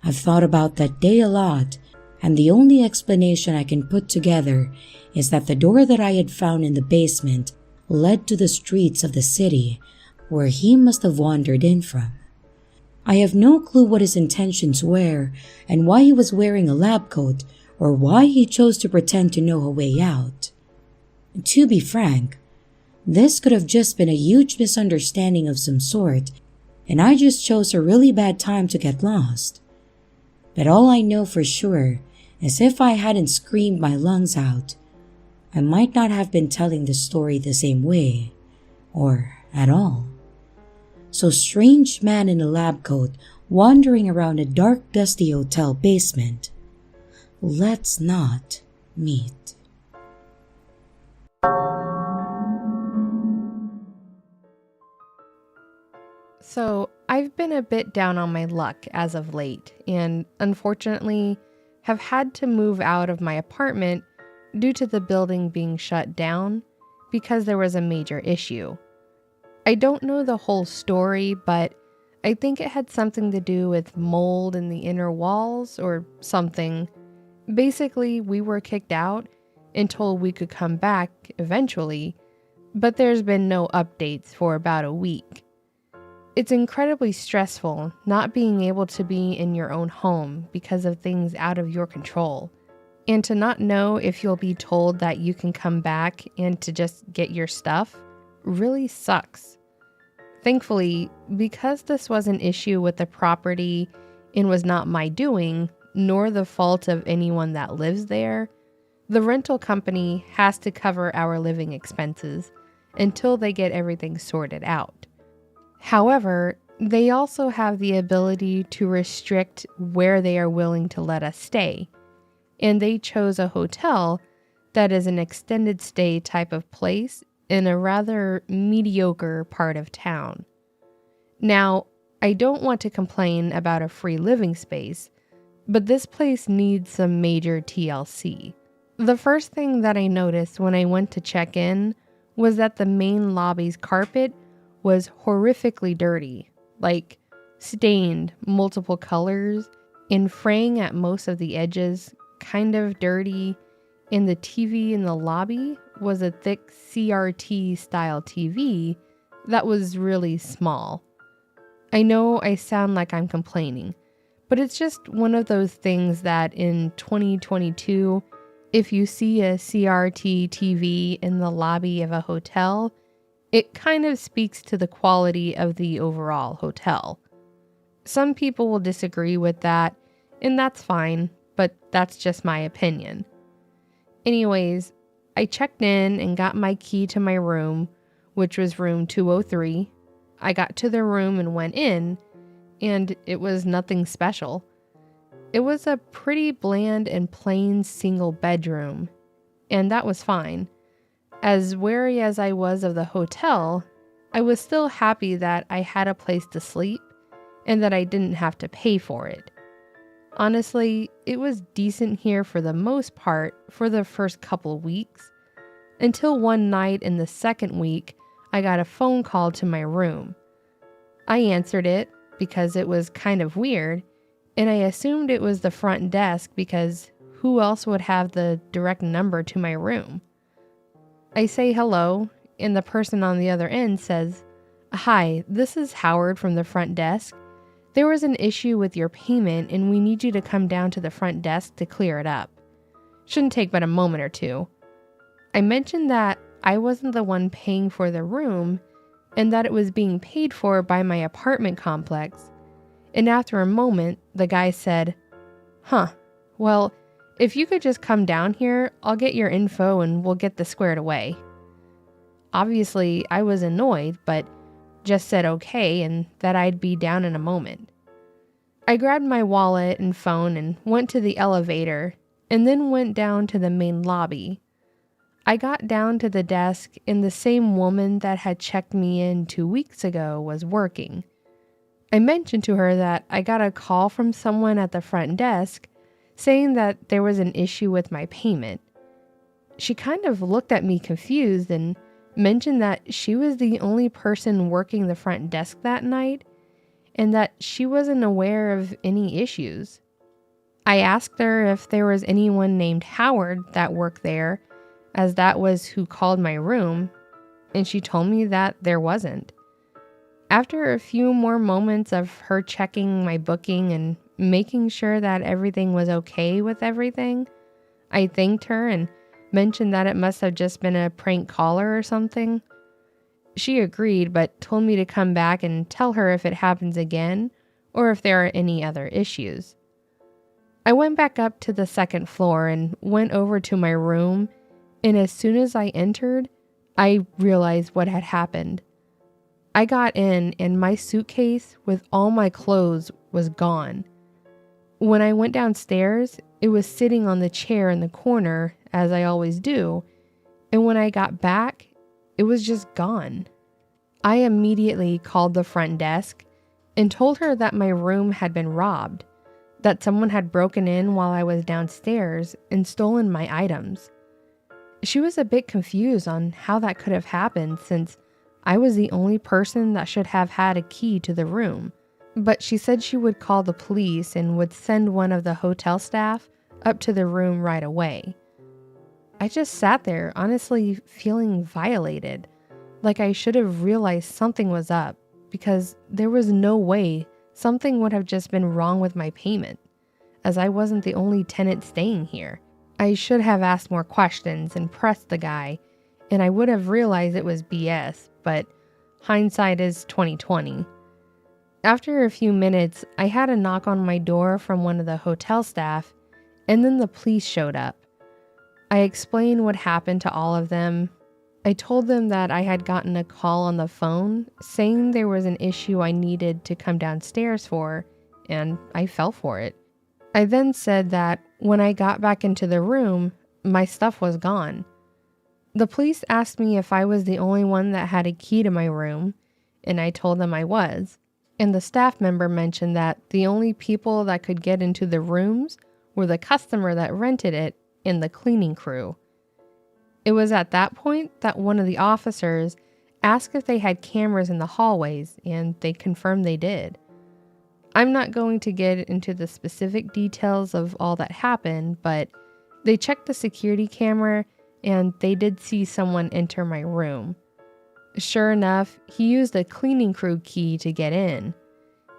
I've thought about that day a lot, and the only explanation I can put together is that the door that I had found in the basement led to the streets of the city, where he must have wandered in from. I have no clue what his intentions were and why he was wearing a lab coat or why he chose to pretend to know a way out. To be frank, this could have just been a huge misunderstanding of some sort, and I just chose a really bad time to get lost. But all I know for sure is if I hadn't screamed my lungs out, I might not have been telling the story the same way, or at all. So strange man in a lab coat wandering around a dark, dusty hotel basement. Let's not meet. So, I've been a bit down on my luck as of late, and unfortunately have had to move out of my apartment due to the building being shut down because there was a major issue. I don't know the whole story, but I think it had something to do with mold in the inner walls or something. Basically, we were kicked out and told we could come back eventually, but there's been no updates for about a week. It's incredibly stressful not being able to be in your own home because of things out of your control, and to not know if you'll be told that you can come back and to just get your stuff really sucks. Thankfully, because this was an issue with the property and was not my doing, nor the fault of anyone that lives there, the rental company has to cover our living expenses until they get everything sorted out. However, they also have the ability to restrict where they are willing to let us stay, and they chose a hotel that is an extended stay type of place in a rather mediocre part of town. Now, I don't want to complain about a free living space, but this place needs some major TLC. The first thing that I noticed when I went to check in was that the main lobby's carpet was horrifically dirty, like stained multiple colors and fraying at most of the edges, kind of dirty, and the TV in the lobby was a thick CRT style TV that was really small. I know I sound like I'm complaining, but it's just one of those things that in 2022, if you see a CRT TV in the lobby of a hotel, it kind of speaks to the quality of the overall hotel. Some people will disagree with that, and that's fine, but that's just my opinion. Anyways, I checked in and got my key to my room, which was room 203. I got to the room and went in, and it was nothing special. It was a pretty bland and plain single bedroom, and that was fine. As wary as I was of the hotel, I was still happy that I had a place to sleep and that I didn't have to pay for it. Honestly, it was decent here for the most part for the first couple of weeks, until one night in the second week, I got a phone call to my room. I answered it because it was kind of weird, and I assumed it was the front desk because who else would have the direct number to my room? I say hello, and the person on the other end says, "Hi, this is Howard from the front desk. There was an issue with your payment, and we need you to come down to the front desk to clear it up. Shouldn't take but a moment or two." I mentioned that I wasn't the one paying for the room, and that it was being paid for by my apartment complex. And after a moment, the guy said, well, if you could just come down here, I'll get your info and we'll get this squared away." Obviously, I was annoyed, but just said okay and that I'd be down in a moment. I grabbed my wallet and phone and went to the elevator and then went down to the main lobby. I got down to the desk and the same woman that had checked me in 2 weeks ago was working. I mentioned to her that I got a call from someone at the front desk saying that there was an issue with my payment. She kind of looked at me confused and mentioned that she was the only person working the front desk that night and that she wasn't aware of any issues. I asked her if there was anyone named Howard that worked there, as that was who called my room, and she told me that there wasn't. After a few more moments of her checking my booking and making sure that everything was okay with everything, I thanked her and mentioned that it must have just been a prank caller or something. She agreed, but told me to come back and tell her if it happens again or if there are any other issues. I went back up to the second floor and went over to my room, and as soon as I entered, I realized what had happened. I got in and my suitcase with all my clothes was gone. When I went downstairs, it was sitting on the chair in the corner, as I always do, and when I got back, it was just gone. I immediately called the front desk and told her that my room had been robbed, that someone had broken in while I was downstairs and stolen my items. She was a bit confused on how that could have happened since I was the only person that should have had a key to the room, but she said she would call the police and would send one of the hotel staff up to the room right away. I just sat there, honestly feeling violated, like I should have realized something was up, because there was no way something would have just been wrong with my payment, as I wasn't the only tenant staying here. I should have asked more questions and pressed the guy, and I would have realized it was BS, but hindsight is 2020. After a few minutes, I had a knock on my door from one of the hotel staff, and then the police showed up. I explained what happened to all of them. I told them that I had gotten a call on the phone saying there was an issue I needed to come downstairs for, and I fell for it. I then said that when I got back into the room, my stuff was gone. The police asked me if I was the only one that had a key to my room, and I told them I was. And the staff member mentioned that the only people that could get into the rooms were the customer that rented it and the cleaning crew. It was at that point that one of the officers asked if they had cameras in the hallways, and they confirmed they did. I'm not going to get into the specific details of all that happened, but they checked the security camera and they did see someone enter my room. Sure enough, he used a cleaning crew key to get in.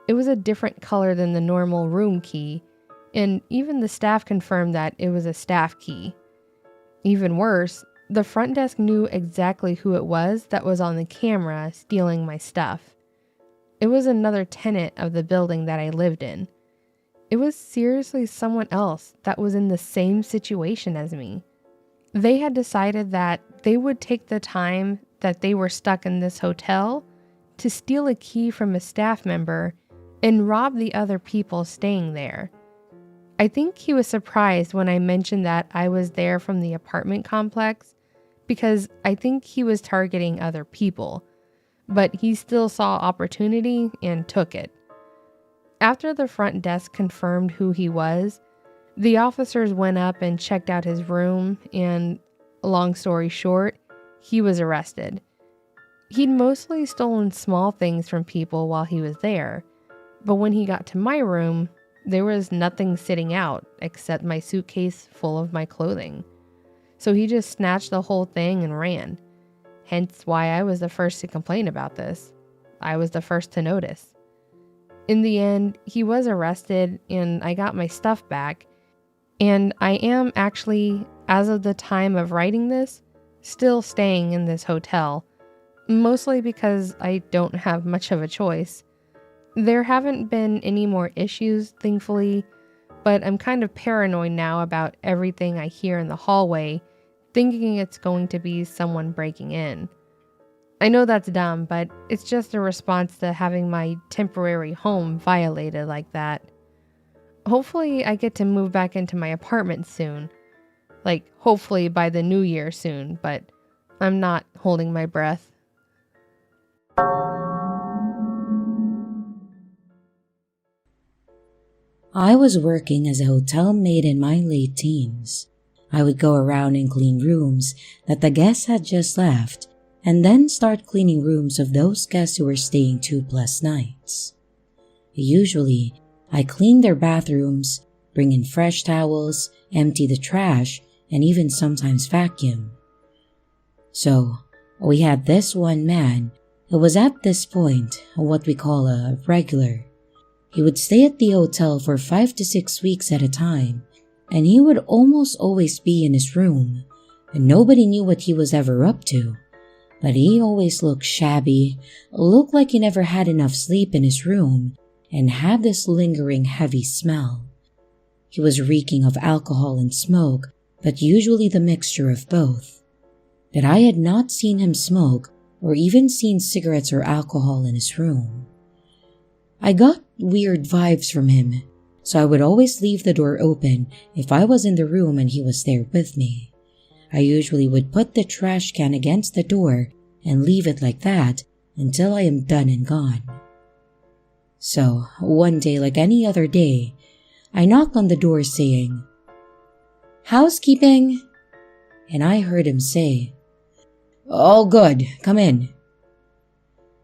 It was a different color than the normal room key, and even the staff confirmed that it was a staff key. Even worse, the front desk knew exactly who it was that was on the camera stealing my stuff. It was another tenant of the building that I lived in. It was seriously someone else that was in the same situation as me. They had decided that they would take the time that they were stuck in this hotel to steal a key from a staff member and rob the other people staying there. I think he was surprised when I mentioned that I was there from the apartment complex, because I think he was targeting other people, but he still saw opportunity and took it. After the front desk confirmed who he was, the officers went up and checked out his room, and long story short, he was arrested. He'd mostly stolen small things from people while he was there, but when he got to my room, there was nothing sitting out except my suitcase full of my clothing. So he just snatched the whole thing and ran. Hence why I was the first to complain about this. I was the first to notice. In the end, he was arrested and I got my stuff back. And I am actually, as of the time of writing this, still staying in this hotel. Mostly because I don't have much of a choice. There haven't been any more issues, thankfully, but I'm kind of paranoid now about everything I hear in the hallway, thinking it's going to be someone breaking in. I know that's dumb, but it's just a response to having my temporary home violated like that. Hopefully I get to move back into my apartment soon. Like, hopefully by the new year soon, but I'm not holding my breath. I was working as a hotel maid in my late teens. I would go around and clean rooms that the guests had just left, and then start cleaning rooms of those guests who were staying 2+ nights. Usually, I cleaned their bathrooms, bring in fresh towels, empty the trash, and even sometimes vacuum. So, we had this one man who was at this point what we call a regular. He would stay at the hotel for 5 to 6 weeks at a time, and he would almost always be in his room, and nobody knew what he was ever up to. But he always looked shabby, looked like he never had enough sleep in his room, and had this lingering heavy smell. He was reeking of alcohol and smoke, but usually the mixture of both. But I had not seen him smoke or even seen cigarettes or alcohol in his room. I got weird vibes from him, so I would always leave the door open if I was in the room and he was there with me. I usually would put the trash can against the door and leave it like that until I am done and gone. So, one day like any other day, I knocked on the door saying, "Housekeeping," and I heard him say, "All good, come in."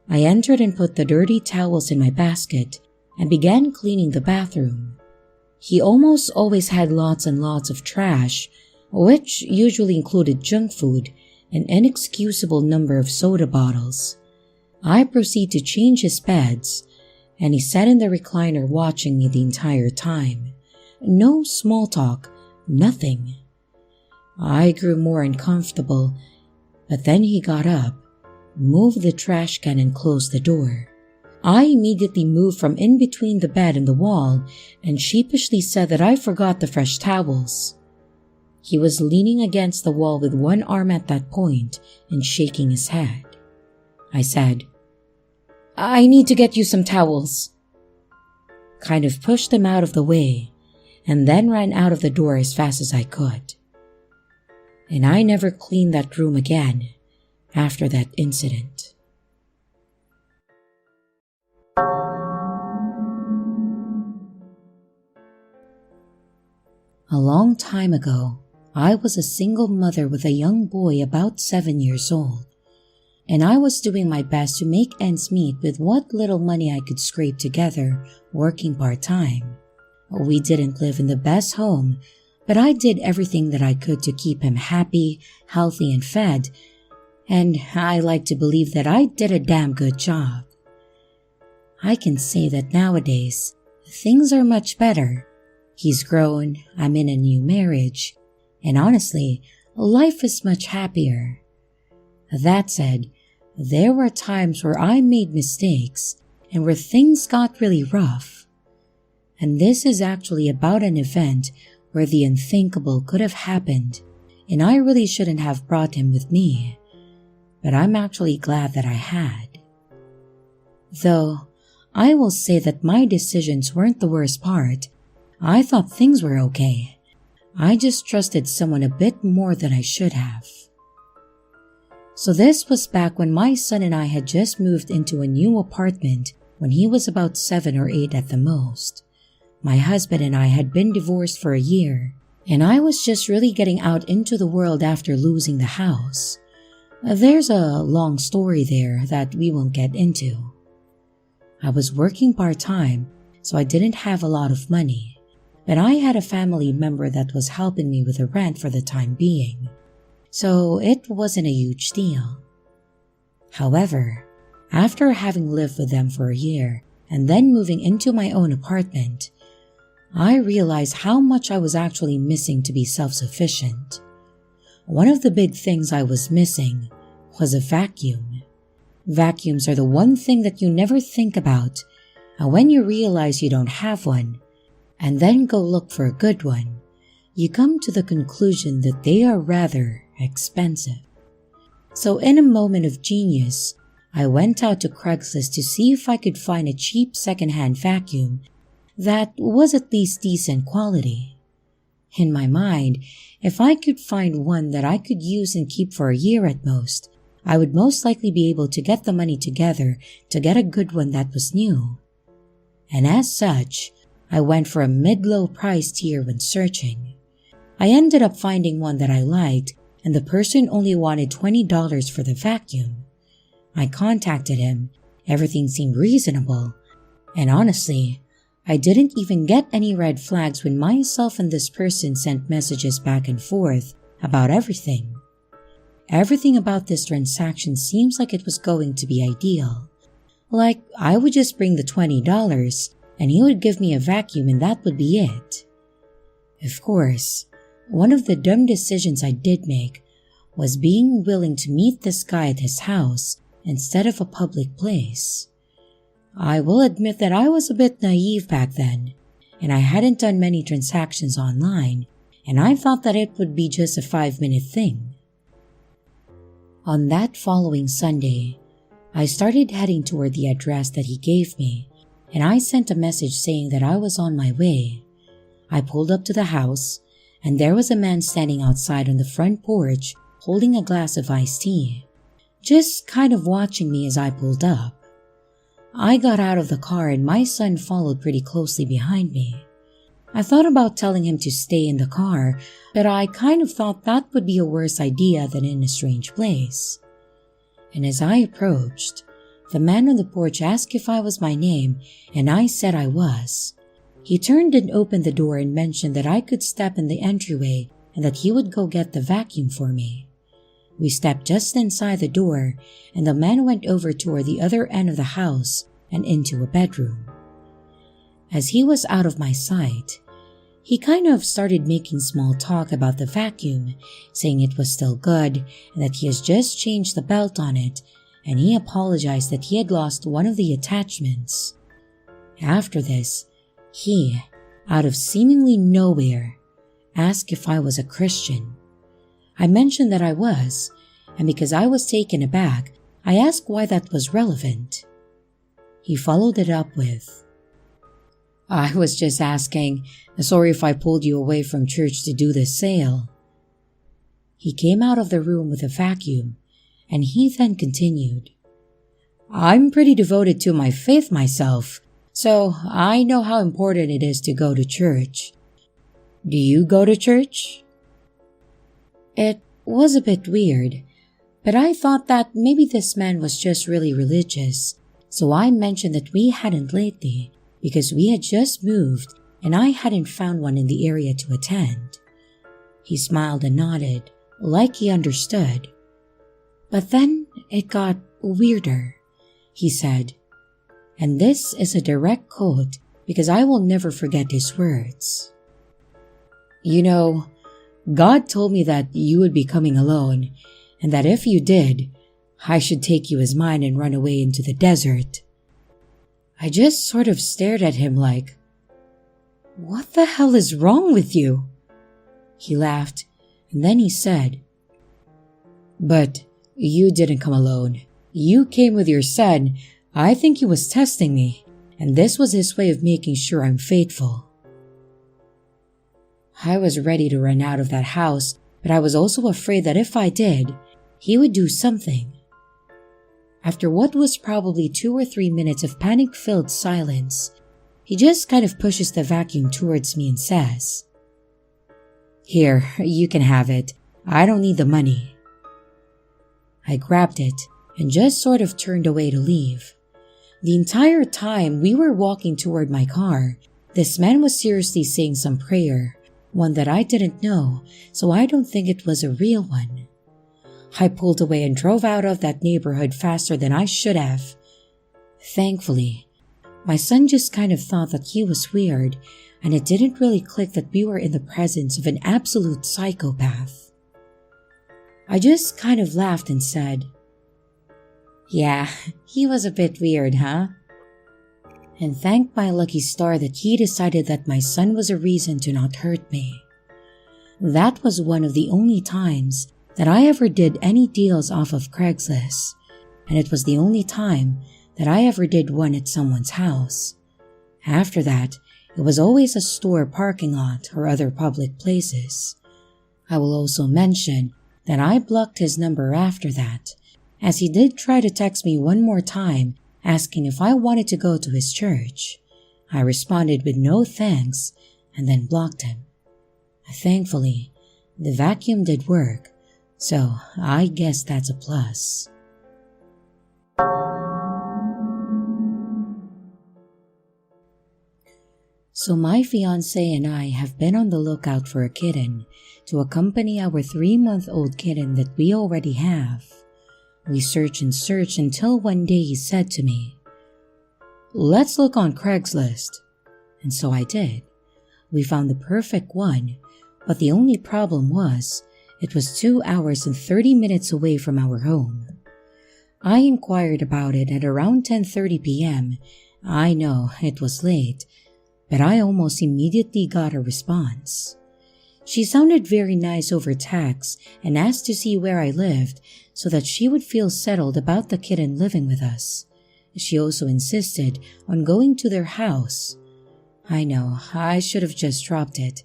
I entered and put the dirty towels in my basket and began cleaning the bathroom. He almost always had lots and lots of trash, which usually included junk food, an inexcusable number of soda bottles. I proceed to change his beds, and he sat in the recliner watching me the entire time. No small talk, nothing. I grew more uncomfortable, but then he got up, moved the trash can and closed the door. I immediately moved from in between the bed and the wall and sheepishly said that I forgot the fresh towels. He was leaning against the wall with one arm at that point and shaking his head. I said, "I need to get you some towels." Kind of pushed him out of the way and then ran out of the door as fast as I could. and I never cleaned that room again after that incident. A long time ago, I was a single mother with a young boy about 7 years old, and I was doing my best to make ends meet with what little money I could scrape together working part-time. We didn't live in the best home, but I did everything that I could to keep him happy, healthy, and fed, and I like to believe that I did a damn good job. I can say that nowadays, things are much better. He's grown, I'm in a new marriage, and honestly, life is much happier. That said, there were times where I made mistakes and where things got really rough. And this is actually about an event where the unthinkable could have happened, and I really shouldn't have brought him with me, but I'm actually glad that I had. Though, I will say that my decisions weren't the worst part. I thought things were okay. I just trusted someone a bit more than I should have. So this was back when my son and I had just moved into a new apartment when he was about 7 or 8 at the most. My husband and I had been divorced for a year, and I was just really getting out into the world after losing the house. There's a long story there that we won't get into. I was working part-time, so I didn't have a lot of money, but I had a family member that was helping me with the rent for the time being, so it wasn't a huge deal. However, after having lived with them for a year and then moving into my own apartment, I realized how much I was actually missing to be self-sufficient. One of the big things I was missing was a vacuum. Vacuums are the one thing that you never think about, and when you realize you don't have one, and then go look for a good one, you come to the conclusion that they are rather expensive. So in a moment of genius, I went out to Craigslist to see if I could find a cheap secondhand vacuum that was at least decent quality. In my mind, if I could find one that I could use and keep for a year at most, I would most likely be able to get the money together to get a good one that was new. And as such, I went for a mid-low price tier when searching. I ended up finding one that I liked, and the person only wanted $20 for the vacuum. I contacted him, everything seemed reasonable, and honestly, I didn't even get any red flags when myself and this person sent messages back and forth about everything. Everything about this transaction seems like it was going to be ideal. Like, I would just bring the $20 and he would give me a vacuum and that would be it. Of course, one of the dumb decisions I did make was being willing to meet this guy at his house instead of a public place. I will admit that I was a bit naive back then, and I hadn't done many transactions online, and I thought that it would be just a 5-minute thing. On that following Sunday, I started heading toward the address that he gave me, and I sent a message saying that I was on my way. I pulled up to the house, and there was a man standing outside on the front porch holding a glass of iced tea, just kind of watching me as I pulled up. I got out of the car and my son followed pretty closely behind me. I thought about telling him to stay in the car, but I kind of thought that would be a worse idea than in a strange place. And as I approached, the man on the porch asked if I was my name, and I said I was. He turned and opened the door and mentioned that I could step in the entryway and that he would go get the vacuum for me. We stepped just inside the door, and the man went over toward the other end of the house and into a bedroom. As he was out of my sight, he kind of started making small talk about the vacuum, saying it was still good and that he has just changed the belt on it, and he apologized that he had lost one of the attachments. After this, he, out of seemingly nowhere, asked if I was a Christian. I mentioned that I was, and because I was taken aback, I asked why that was relevant. He followed it up with, "I was just asking, sorry if I pulled you away from church to do this sale." He came out of the room with a vacuum, and he then continued, "I'm pretty devoted to my faith myself, so I know how important it is to go to church. Do you go to church?" It was a bit weird, but I thought that maybe this man was just really religious, so I mentioned that we hadn't lately because we had just moved and I hadn't found one in the area to attend. He smiled and nodded, like he understood. But then it got weirder, he said. And this is a direct quote because I will never forget his words. "You know, God told me that you would be coming alone, and that if you did, I should take you as mine and run away into the desert." I just sort of stared at him like, "What the hell is wrong with you?" He laughed, and then he said, "But you didn't come alone. You came with your son. I think he was testing me, and this was his way of making sure I'm faithful." I was ready to run out of that house, but I was also afraid that if I did, he would do something. After what was probably 2 or 3 minutes of panic-filled silence, he just kind of pushes the vacuum towards me and says, "Here, you can have it. I don't need the money." I grabbed it and just sort of turned away to leave. The entire time we were walking toward my car, this man was seriously saying some prayer, one that I didn't know, so I don't think it was a real one. I pulled away and drove out of that neighborhood faster than I should have. Thankfully, my son just kind of thought that he was weird, and it didn't really click that we were in the presence of an absolute psychopath. I just kind of laughed and said, "Yeah, he was a bit weird, huh?" And thanked my lucky star that he decided that my son was a reason to not hurt me. That was one of the only times that I ever did any deals off of Craigslist, and it was the only time that I ever did one at someone's house. After that, it was always a store parking lot or other public places. I will also mention that I blocked his number after that, as he did try to text me one more time asking if I wanted to go to his church. I responded with no thanks and then blocked him. Thankfully, the vacuum did work, so I guess that's a plus. So my fiancé and I have been on the lookout for a kitten to accompany our 3-month-old kitten that we already have. We searched and searched until one day he said to me, "Let's look on Craigslist." And so I did. We found the perfect one, but the only problem was it was 2 hours and 30 minutes away from our home. I inquired about it at around 10:30 p.m. I know it was late, but I almost immediately got a response. She sounded very nice over text and asked to see where I lived so that she would feel settled about the kitten living with us. She also insisted on going to their house. I know, I should have just dropped it,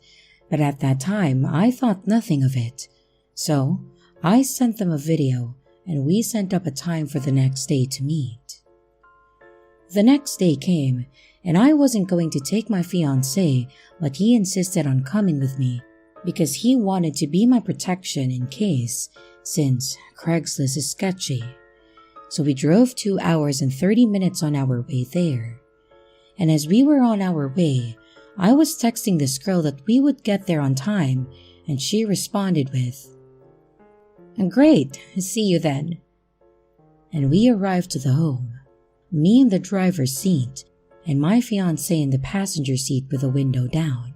but at that time I thought nothing of it. So I sent them a video and we sent up a time for the next day to meet. The next day came and I wasn't going to take my fiancé, but he insisted on coming with me because he wanted to be my protection in case, since Craigslist is sketchy. So we drove 2 hours and 30 minutes on our way there. And as we were on our way, I was texting this girl that we would get there on time, and she responded with, "Great, see you then." And we arrived to the home, me in the driver's seat, and my fiancé in the passenger seat with the window down.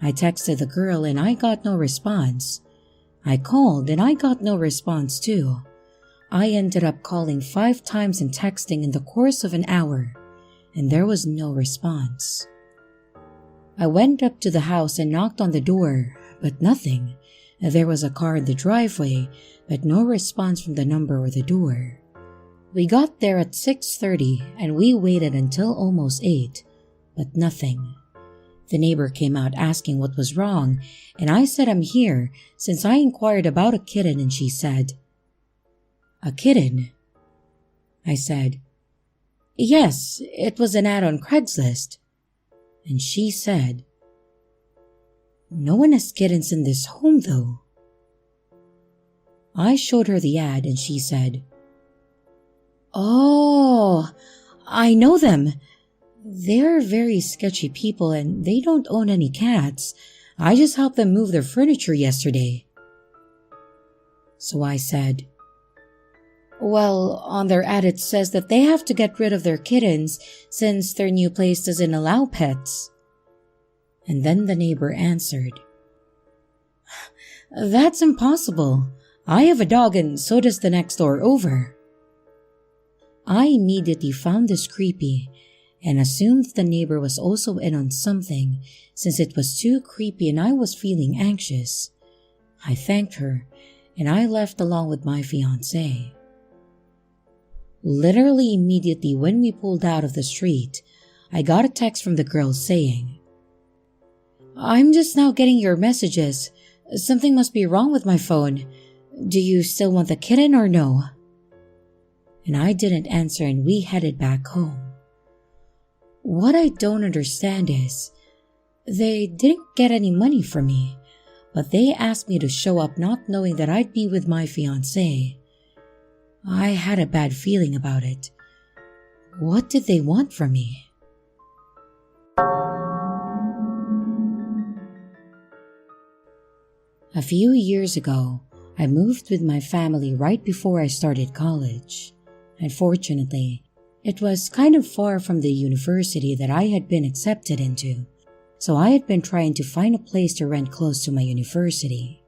I texted the girl and I got no response. I called and I got no response too. I ended up calling 5 times and texting in the course of an hour, and there was no response. I went up to the house and knocked on the door, but nothing. There was a car in the driveway, but no response from the number or the door. We got there at 6:30 and we waited until almost 8, but nothing. The neighbor came out asking what was wrong, and I said I'm here since I inquired about a kitten, and she said, "A kitten?" I said, "Yes, it was an ad on Craigslist." And she said, "No one has kittens in this home though." I showed her the ad and she said, "Oh, I know them. They're very sketchy people and they don't own any cats. I just helped them move their furniture yesterday." So I said, "Well, on their ad it says that they have to get rid of their kittens since their new place doesn't allow pets." And then the neighbor answered, "That's impossible. I have a dog and so does the next door over." I immediately found this creepy and assumed the neighbor was also in on something since it was too creepy and I was feeling anxious. I thanked her and I left along with my fiancé. Literally immediately when we pulled out of the street, I got a text from the girl saying, "I'm just now getting your messages. Something must be wrong with my phone. Do you still want the kitten or no?" And I didn't answer and we headed back home. What I don't understand is, they didn't get any money from me, but they asked me to show up not knowing that I'd be with my fiancé. I had a bad feeling about it. What did they want from me? A few years ago, I moved with my family right before I started college. Unfortunately, it was kind of far from the university that I had been accepted into, so I had been trying to find a place to rent close to my university.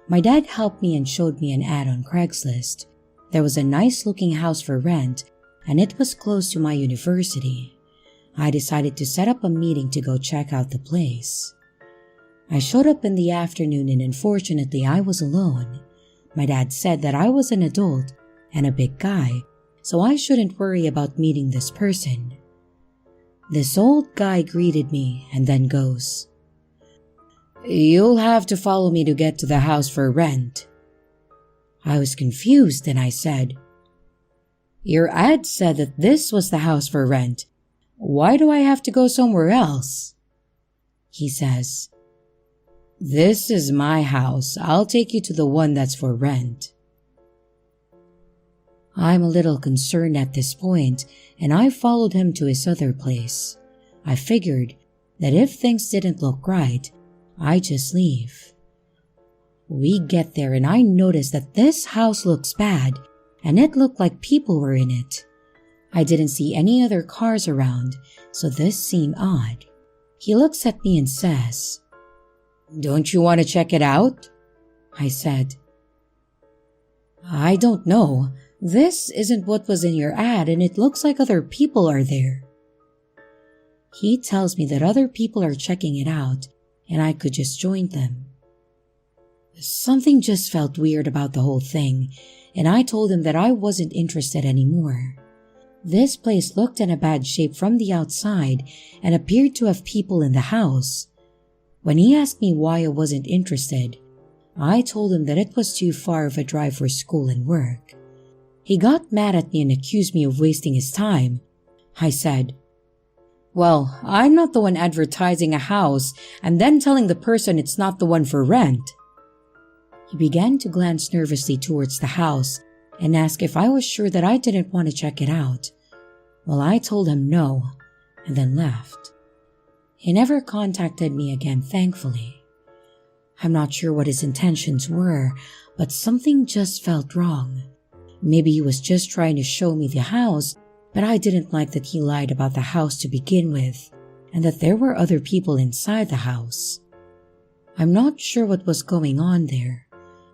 My dad helped me and showed me an ad on Craigslist. There was a nice-looking house for rent, and it was close to my university. I decided to set up a meeting to go check out the place. I showed up in the afternoon and unfortunately I was alone. My dad said that I was an adult and a big guy, so I shouldn't worry about meeting this person. This old guy greeted me and then goes, "You'll have to follow me to get to the house for rent." I was confused and I said, "Your ad said that this was the house for rent. Why do I have to go somewhere else?" He says, "This is my house. I'll take you to the one that's for rent." I'm a little concerned at this point, and I followed him to his other place. I figured that if things didn't look right, I'd just leave. We get there and I noticed that this house looks bad, and it looked like people were in it. I didn't see any other cars around, so this seemed odd. He looks at me and says, "Don't you want to check it out?" I said, "I don't know. This isn't what was in your ad and it looks like other people are there." He tells me that other people are checking it out and I could just join them. Something just felt weird about the whole thing, and I told him that I wasn't interested anymore. This place looked in a bad shape from the outside and appeared to have people in the house. When he asked me why I wasn't interested, I told him that it was too far of a drive for school and work. He got mad at me and accused me of wasting his time. I said, "Well, I'm not the one advertising a house and then telling the person it's not the one for rent." He began to glance nervously towards the house and asked if I was sure that I didn't want to check it out. Well, I told him no, and then left. He never contacted me again, thankfully. I'm not sure what his intentions were, but something just felt wrong. Maybe he was just trying to show me the house, but I didn't like that he lied about the house to begin with, and that there were other people inside the house. I'm not sure what was going on there,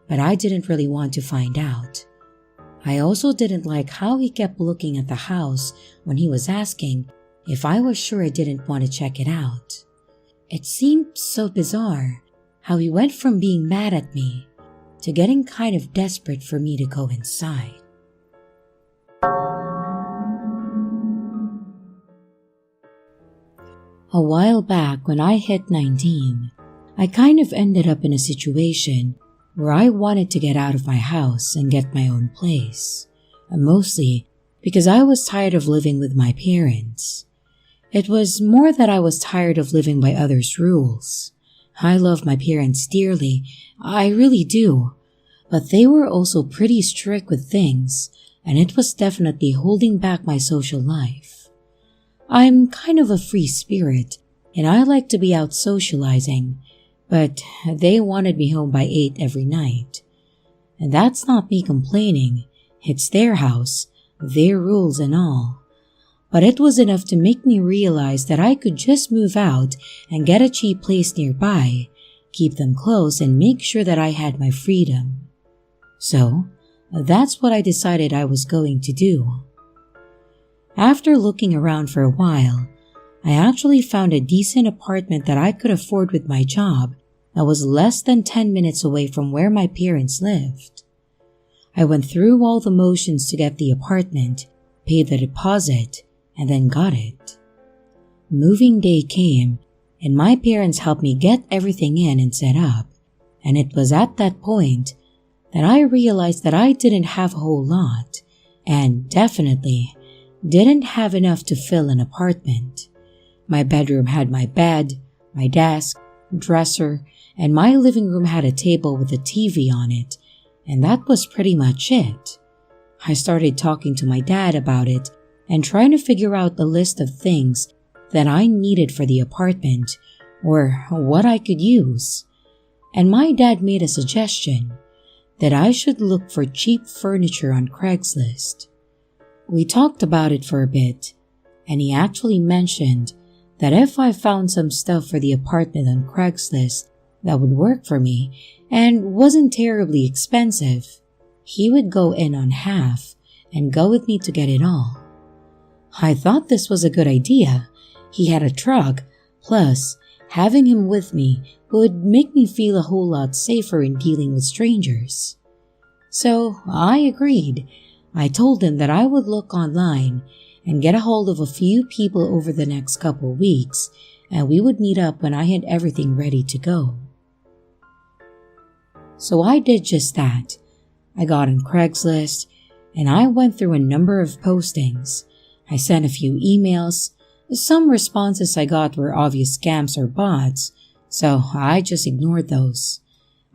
but I didn't really want to find out. I also didn't like how he kept looking at the house when he was asking if I was sure I didn't want to check it out. It seemed so bizarre how he went from being mad at me to getting kind of desperate for me to go inside. A while back when I hit 19, I kind of ended up in a situation where I wanted to get out of my house and get my own place, mostly because I was tired of living with my parents. It was more that I was tired of living by others' rules. I love my parents dearly, I really do, but they were also pretty strict with things, and it was definitely holding back my social life. I'm kind of a free spirit, and I like to be out socializing, but they wanted me home by 8 every night. And that's not me complaining, it's their house, their rules and all. But it was enough to make me realize that I could just move out and get a cheap place nearby, keep them close and make sure that I had my freedom. So, that's what I decided I was going to do. After looking around for a while, I actually found a decent apartment that I could afford with my job that was less than 10 minutes away from where my parents lived. I went through all the motions to get the apartment, paid the deposit, and then got it. Moving day came, and my parents helped me get everything in and set up, and it was at that point that I realized that I didn't have a whole lot, and definitely didn't have enough to fill an apartment. My bedroom had my bed, my desk, dresser, and my living room had a table with a TV on it, and that was pretty much it. I started talking to my dad about it and trying to figure out the list of things that I needed for the apartment or what I could use. And my dad made a suggestion that I should look for cheap furniture on Craigslist. We talked about it for a bit, and he actually mentioned that if I found some stuff for the apartment on Craigslist that would work for me and wasn't terribly expensive, he would go in on half and go with me to get it all. I thought this was a good idea. He had a truck, plus having him with me would make me feel a whole lot safer in dealing with strangers. So I agreed. I told him that I would look online and get a hold of a few people over the next couple weeks, and we would meet up when I had everything ready to go. So I did just that. I got on Craigslist, and I went through a number of postings. I sent a few emails. Some responses I got were obvious scams or bots, so I just ignored those.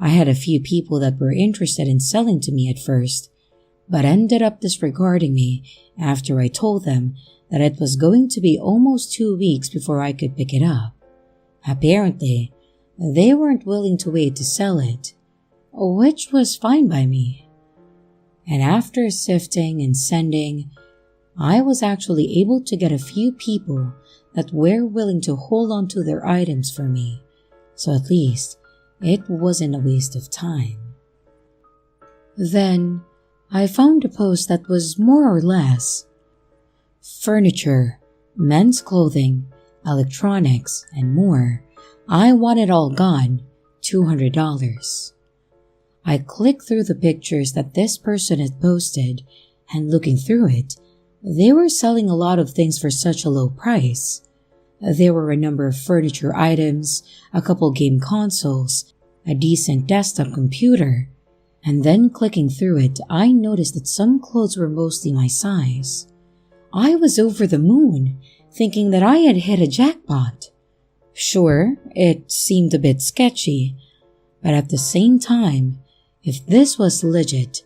I had a few people that were interested in selling to me at first, but ended up disregarding me after I told them that it was going to be almost 2 weeks before I could pick it up. Apparently, they weren't willing to wait to sell it, which was fine by me. And after sifting and sending, I was actually able to get a few people that were willing to hold on to their items for me, so at least it wasn't a waste of time. Then, I found a post that was more or less furniture, men's clothing, electronics, and more. I want it all gone, $200. I clicked through the pictures that this person had posted, and looking through it, they were selling a lot of things for such a low price. There were a number of furniture items, a couple game consoles, a decent desktop computer, and then clicking through it, I noticed that some clothes were mostly my size. I was over the moon, thinking that I had hit a jackpot. Sure, it seemed a bit sketchy, but at the same time, if this was legit,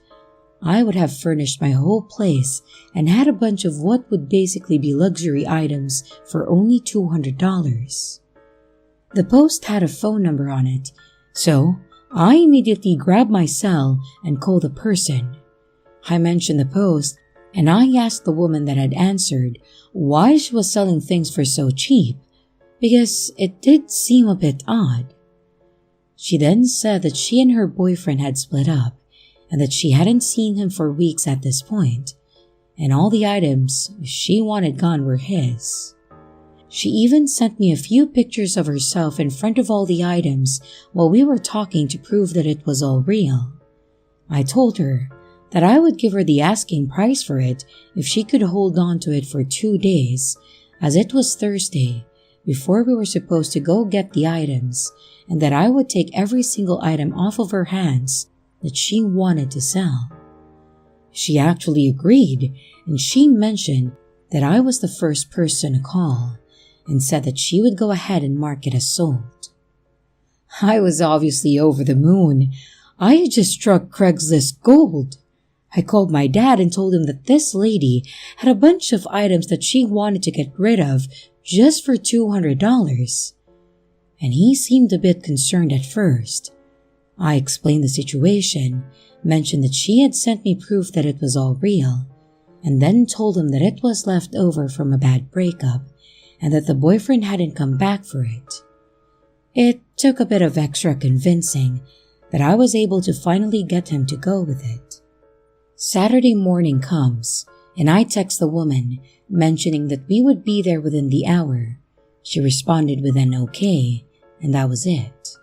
I would have furnished my whole place and had a bunch of what would basically be luxury items for only $200. The post had a phone number on it, so I immediately grabbed my cell and called the person. I mentioned the post, and I asked the woman that had answered why she was selling things for so cheap, because it did seem a bit odd. She then said that she and her boyfriend had split up, and that she hadn't seen him for weeks at this point, and all the items she wanted gone were his. She even sent me a few pictures of herself in front of all the items while we were talking to prove that it was all real. I told her that I would give her the asking price for it if she could hold on to it for 2 days, as it was Thursday, before we were supposed to go get the items, and that I would take every single item off of her hands that she wanted to sell. She actually agreed, and she mentioned that I was the first person to call and said that she would go ahead and mark it as sold. I was obviously over the moon. I had just struck Craigslist gold. I called my dad and told him that this lady had a bunch of items that she wanted to get rid of just for $200. And he seemed a bit concerned at first. I explained the situation, mentioned that she had sent me proof that it was all real, and then told him that it was left over from a bad breakup and that the boyfriend hadn't come back for it. It took a bit of extra convincing that I was able to finally get him to go with it. Saturday morning comes, and I text the woman, mentioning that we would be there within the hour. She responded with an okay, and that was it.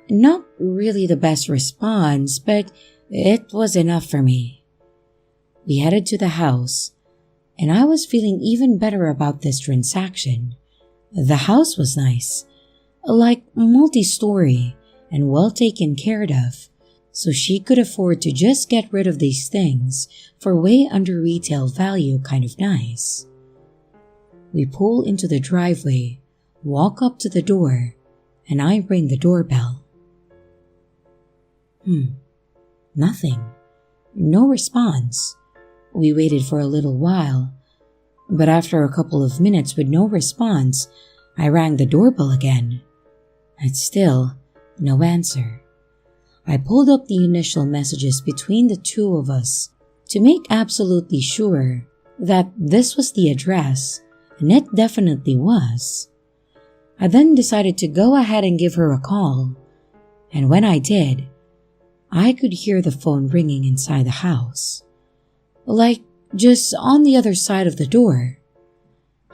Not really the best response, but it was enough for me. We headed to the house, and I was feeling even better about this transaction. The house was nice, like multi-story and well taken care of, so she could afford to just get rid of these things for way under retail value. Kind of nice. We pull into the driveway, walk up to the door, and I ring the doorbell. Nothing. No response. We waited for a little while, but after a couple of minutes with no response, I rang the doorbell again. And still, no answer. I pulled up the initial messages between the two of us to make absolutely sure that this was the address, and it definitely was. I then decided to go ahead and give her a call, and when I did, I could hear the phone ringing inside the house, like just on the other side of the door.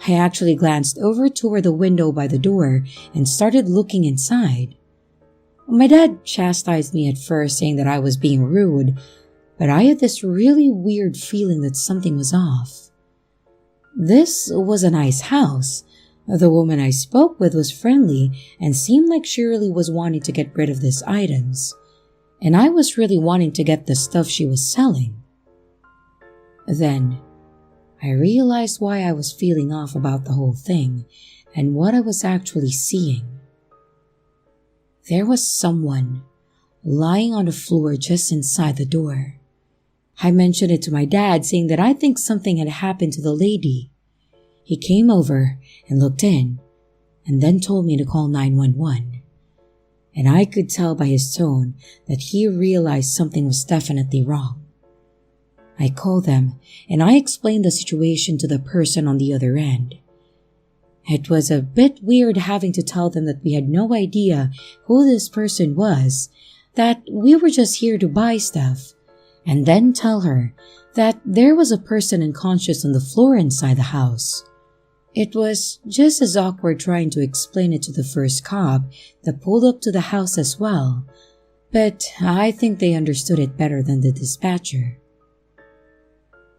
I actually glanced over toward the window by the door and started looking inside. My dad chastised me at first, saying that I was being rude, but I had this really weird feeling that something was off. This was a nice house. The woman I spoke with was friendly and seemed like she really was wanting to get rid of these items, and I was really wanting to get the stuff she was selling. Then, I realized why I was feeling off about the whole thing and what I was actually seeing. There was someone lying on the floor just inside the door. I mentioned it to my dad, saying that I think something had happened to the lady. He came over and looked in, and then told me to call 911. And I could tell by his tone that he realized something was definitely wrong. I called them, and I explained the situation to the person on the other end. It was a bit weird having to tell them that we had no idea who this person was, that we were just here to buy stuff, and then tell her that there was a person unconscious on the floor inside the house. It was just as awkward trying to explain it to the first cop that pulled up to the house as well, but I think they understood it better than the dispatcher.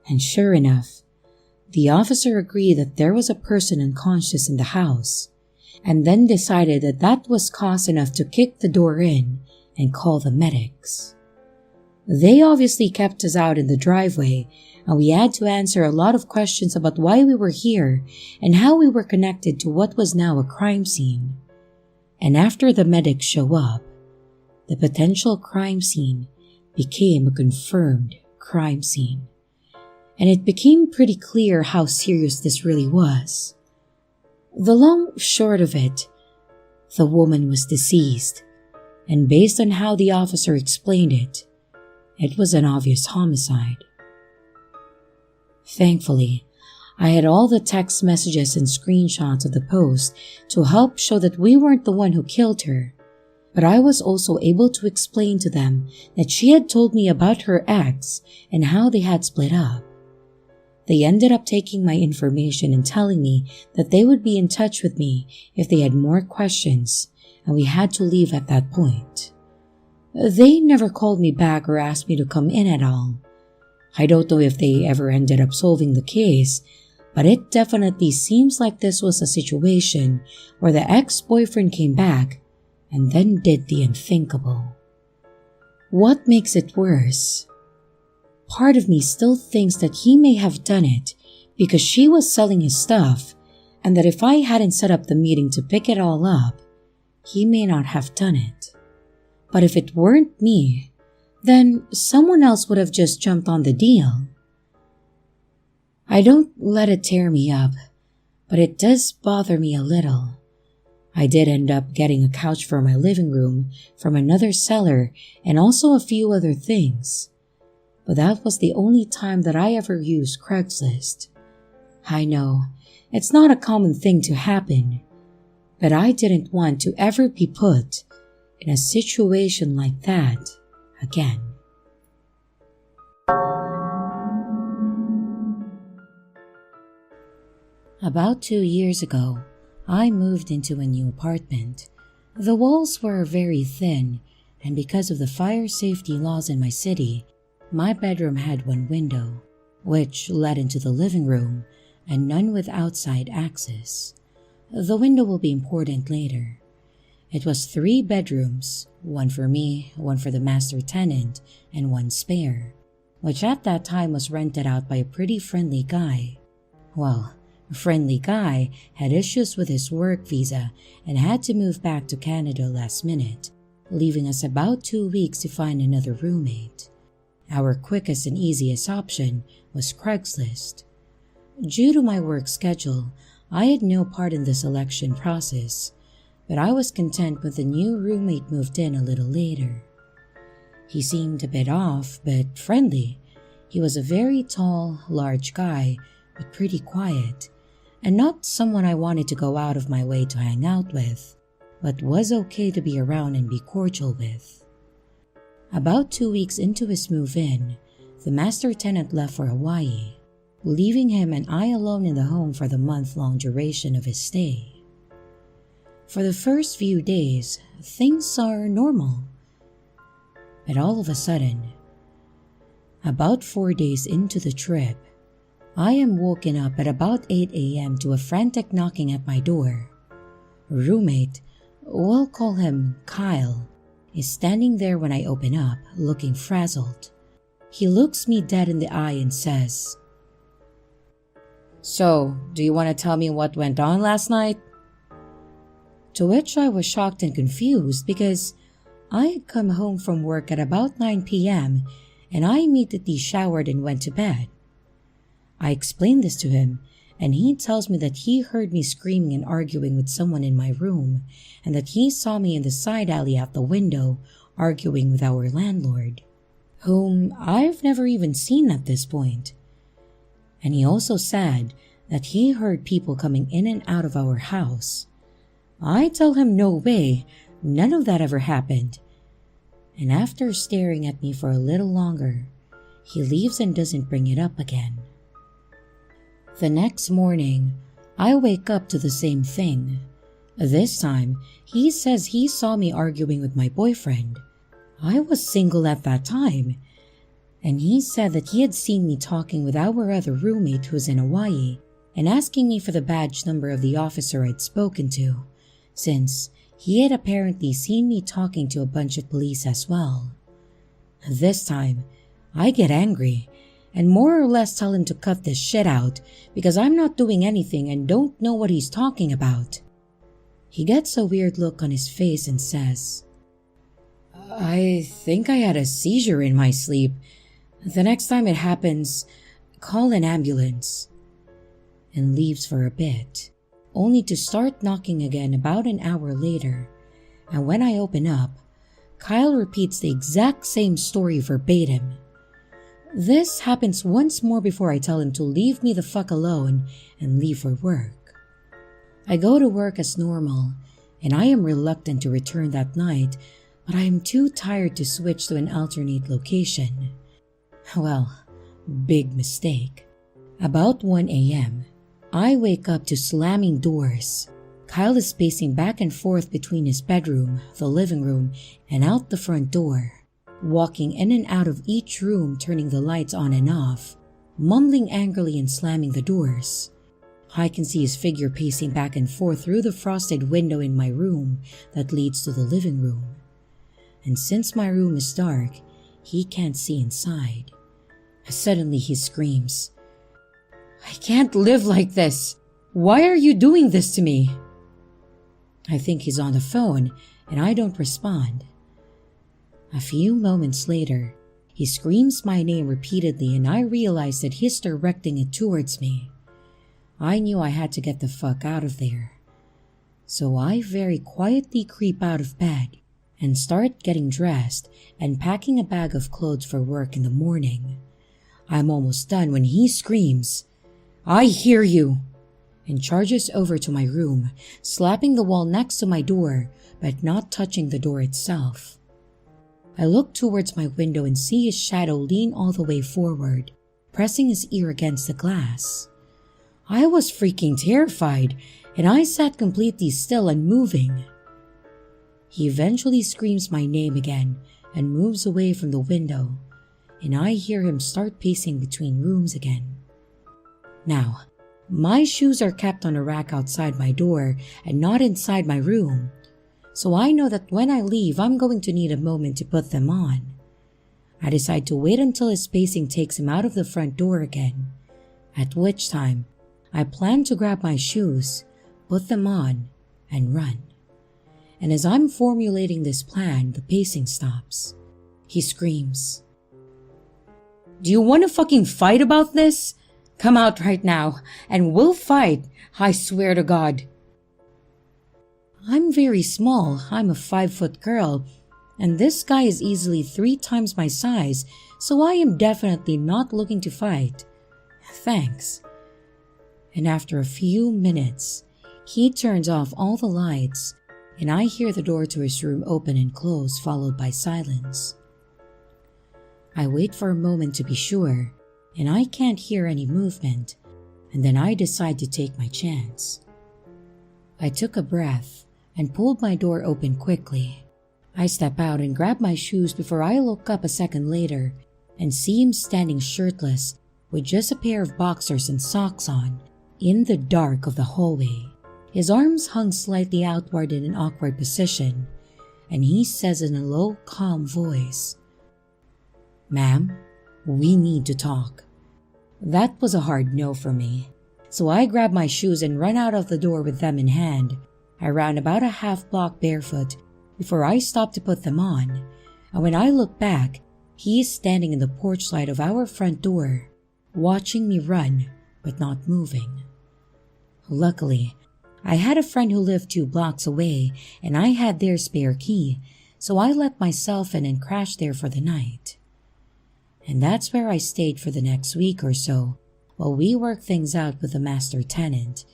And sure enough, the officer agreed that there was a person unconscious in the house, and then decided that that was cause enough to kick the door in and call the medics. They obviously kept us out in the driveway, and we had to answer a lot of questions about why we were here and how we were connected to what was now a crime scene. And after the medics show up, the potential crime scene became a confirmed crime scene. And it became pretty clear how serious this really was. The long short of it, the woman was deceased, and based on how the officer explained it, it was an obvious homicide. Thankfully, I had all the text messages and screenshots of the post to help show that we weren't the one who killed her, but I was also able to explain to them that she had told me about her ex and how they had split up. They ended up taking my information and telling me that they would be in touch with me if they had more questions, and we had to leave at that point. They never called me back or asked me to come in at all. I don't know if they ever ended up solving the case, but it definitely seems like this was a situation where the ex-boyfriend came back and then did the unthinkable. What makes it worse? Part of me still thinks that he may have done it because she was selling his stuff, and that if I hadn't set up the meeting to pick it all up, he may not have done it. But if it weren't me, then someone else would have just jumped on the deal. I don't let it tear me up, but it does bother me a little. I did end up getting a couch for my living room from another seller and also a few other things. But that was the only time that I ever used Craigslist. I know, it's not a common thing to happen, but I didn't want to ever be put in a situation like that again. About 2 years ago, I moved into a new apartment. The walls were very thin, and because of the fire safety laws in my city, my bedroom had one window, which led into the living room, and none with outside access. The window will be important later. It was 3 bedrooms, one for me, one for the master tenant, and one spare, which at that time was rented out by a pretty friendly guy. Well, a friendly guy had issues with his work visa and had to move back to Canada last minute, leaving us about 2 weeks to find another roommate. Our quickest and easiest option was Craigslist. Due to my work schedule, I had no part in the selection process, but I was content when the new roommate moved in a little later. He seemed a bit off, but friendly. He was a very tall, large guy, but pretty quiet, and not someone I wanted to go out of my way to hang out with, but was okay to be around and be cordial with. About 2 weeks into his move-in, the master tenant left for Hawaii, leaving him and I alone in the home for the month-long duration of his stay. For the first few days, things are normal. But all of a sudden, about 4 days into the trip, I am woken up at about 8 a.m. to a frantic knocking at my door. A roommate, we'll call him Kyle, is standing there when I open up, looking frazzled. He looks me dead in the eye and says, "So, do you want to tell me what went on last night?" To which I was shocked and confused because I had come home from work at about 9 p.m. and I immediately showered and went to bed. I explained this to him, and he tells me that he heard me screaming and arguing with someone in my room, and that he saw me in the side alley out the window arguing with our landlord, whom I've never even seen at this point. And he also said that he heard people coming in and out of our house. I tell him no way, none of that ever happened. And after staring at me for a little longer, he leaves and doesn't bring it up again. The next morning, I wake up to the same thing. This time, he says he saw me arguing with my boyfriend. I was single at that time, and he said that he had seen me talking with our other roommate who's in Hawaii and asking me for the badge number of the officer I'd spoken to, since he had apparently seen me talking to a bunch of police as well. This time, I get angry and more or less tell him to cut this shit out because I'm not doing anything and don't know what he's talking about. He gets a weird look on his face and says, "I think I had a seizure in my sleep. The next time it happens, call an ambulance," and leaves for a bit, only to start knocking again about an hour later. And when I open up, Kyle repeats the exact same story verbatim. This happens once more before I tell him to leave me the fuck alone and leave for work. I go to work as normal, and I am reluctant to return that night, but I am too tired to switch to an alternate location. Well, big mistake. About 1 a.m., I wake up to slamming doors. Kyle is pacing back and forth between his bedroom, the living room, and out the front door, walking in and out of each room, turning the lights on and off, mumbling angrily and slamming the doors. I can see his figure pacing back and forth through the frosted window in my room that leads to the living room. And since my room is dark, he can't see inside. Suddenly he screams, "I can't live like this! Why are you doing this to me?" I think he's on the phone and I don't respond. A few moments later, he screams my name repeatedly and I realize that he's directing it towards me. I knew I had to get the fuck out of there. So I very quietly creep out of bed and start getting dressed and packing a bag of clothes for work in the morning. I'm almost done when he screams, "I hear you!" and charges over to my room, slapping the wall next to my door but not touching the door itself. I look towards my window and see his shadow lean all the way forward, pressing his ear against the glass. I was freaking terrified and I sat completely still, unmoving. He eventually screams my name again and moves away from the window, and I hear him start pacing between rooms again. Now, my shoes are kept on a rack outside my door and not inside my room, so I know that when I leave, I'm going to need a moment to put them on. I decide to wait until his pacing takes him out of the front door again, at which time I plan to grab my shoes, put them on, and run. And as I'm formulating this plan, the pacing stops. He screams, "Do you want to fucking fight about this? Come out right now, and we'll fight, I swear to God." I'm very small, I'm a 5-foot girl, and this guy is easily 3 times my size, so I am definitely not looking to fight. Thanks. And after a few minutes, he turns off all the lights, and I hear the door to his room open and close, followed by silence. I wait for a moment to be sure, and I can't hear any movement, and then I decide to take my chance. I took a breath and pulled my door open quickly. I step out and grab my shoes before I look up a second later and see him standing shirtless with just a pair of boxers and socks on in the dark of the hallway. His arms hung slightly outward in an awkward position, and he says in a low, calm voice, "Ma'am, we need to talk." That was a hard no for me, so I grab my shoes and run out of the door with them in hand. I ran about a half block barefoot before I stopped to put them on, and when I look back, he is standing in the porch light of our front door, watching me run but not moving. Luckily, I had a friend who lived 2 blocks away and I had their spare key, so I let myself in and crashed there for the night. And that's where I stayed for the next week or so while we worked things out with the master tenant,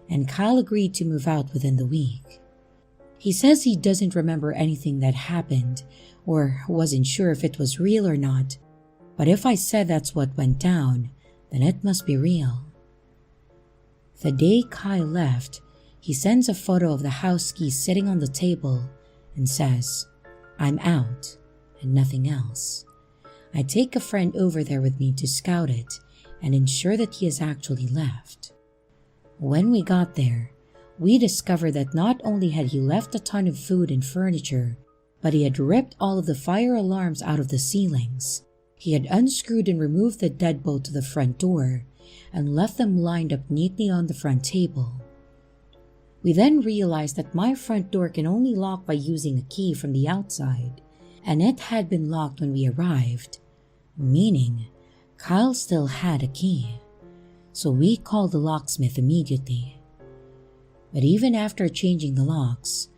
and Kyle agreed to move out within the week. He says he doesn't remember anything that happened or wasn't sure if it was real or not, but if I said that's what went down, then it must be real. The day Kyle left, he sends a photo of the house key sitting on the table and says, "I'm out," and nothing else. I take a friend over there with me to scout it and ensure that he has actually left. When we got there, we discovered that not only had he left a ton of food and furniture, but he had ripped all of the fire alarms out of the ceilings. He had unscrewed and removed the deadbolt to the front door and left them lined up neatly on the front table. We then realized that my front door can only lock by using a key from the outside, and it had been locked when we arrived, meaning Kyle still had a key. So we called the locksmith immediately. But even after changing the locks,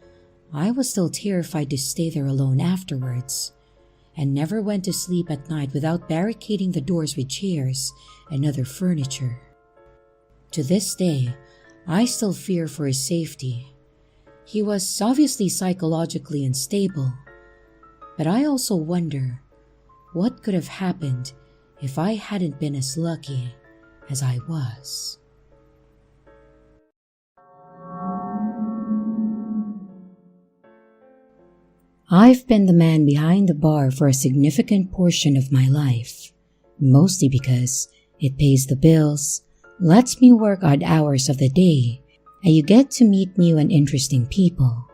I was still terrified to stay there alone afterwards, and never went to sleep at night without barricading the doors with chairs and other furniture. To this day, I still fear for his safety. He was obviously psychologically unstable, but I also wonder what could have happened if I hadn't been as lucky as I was. I've been the man behind the bar for a significant portion of my life, mostly because it pays the bills, lets me work odd hours of the day, and you get to meet new and interesting people.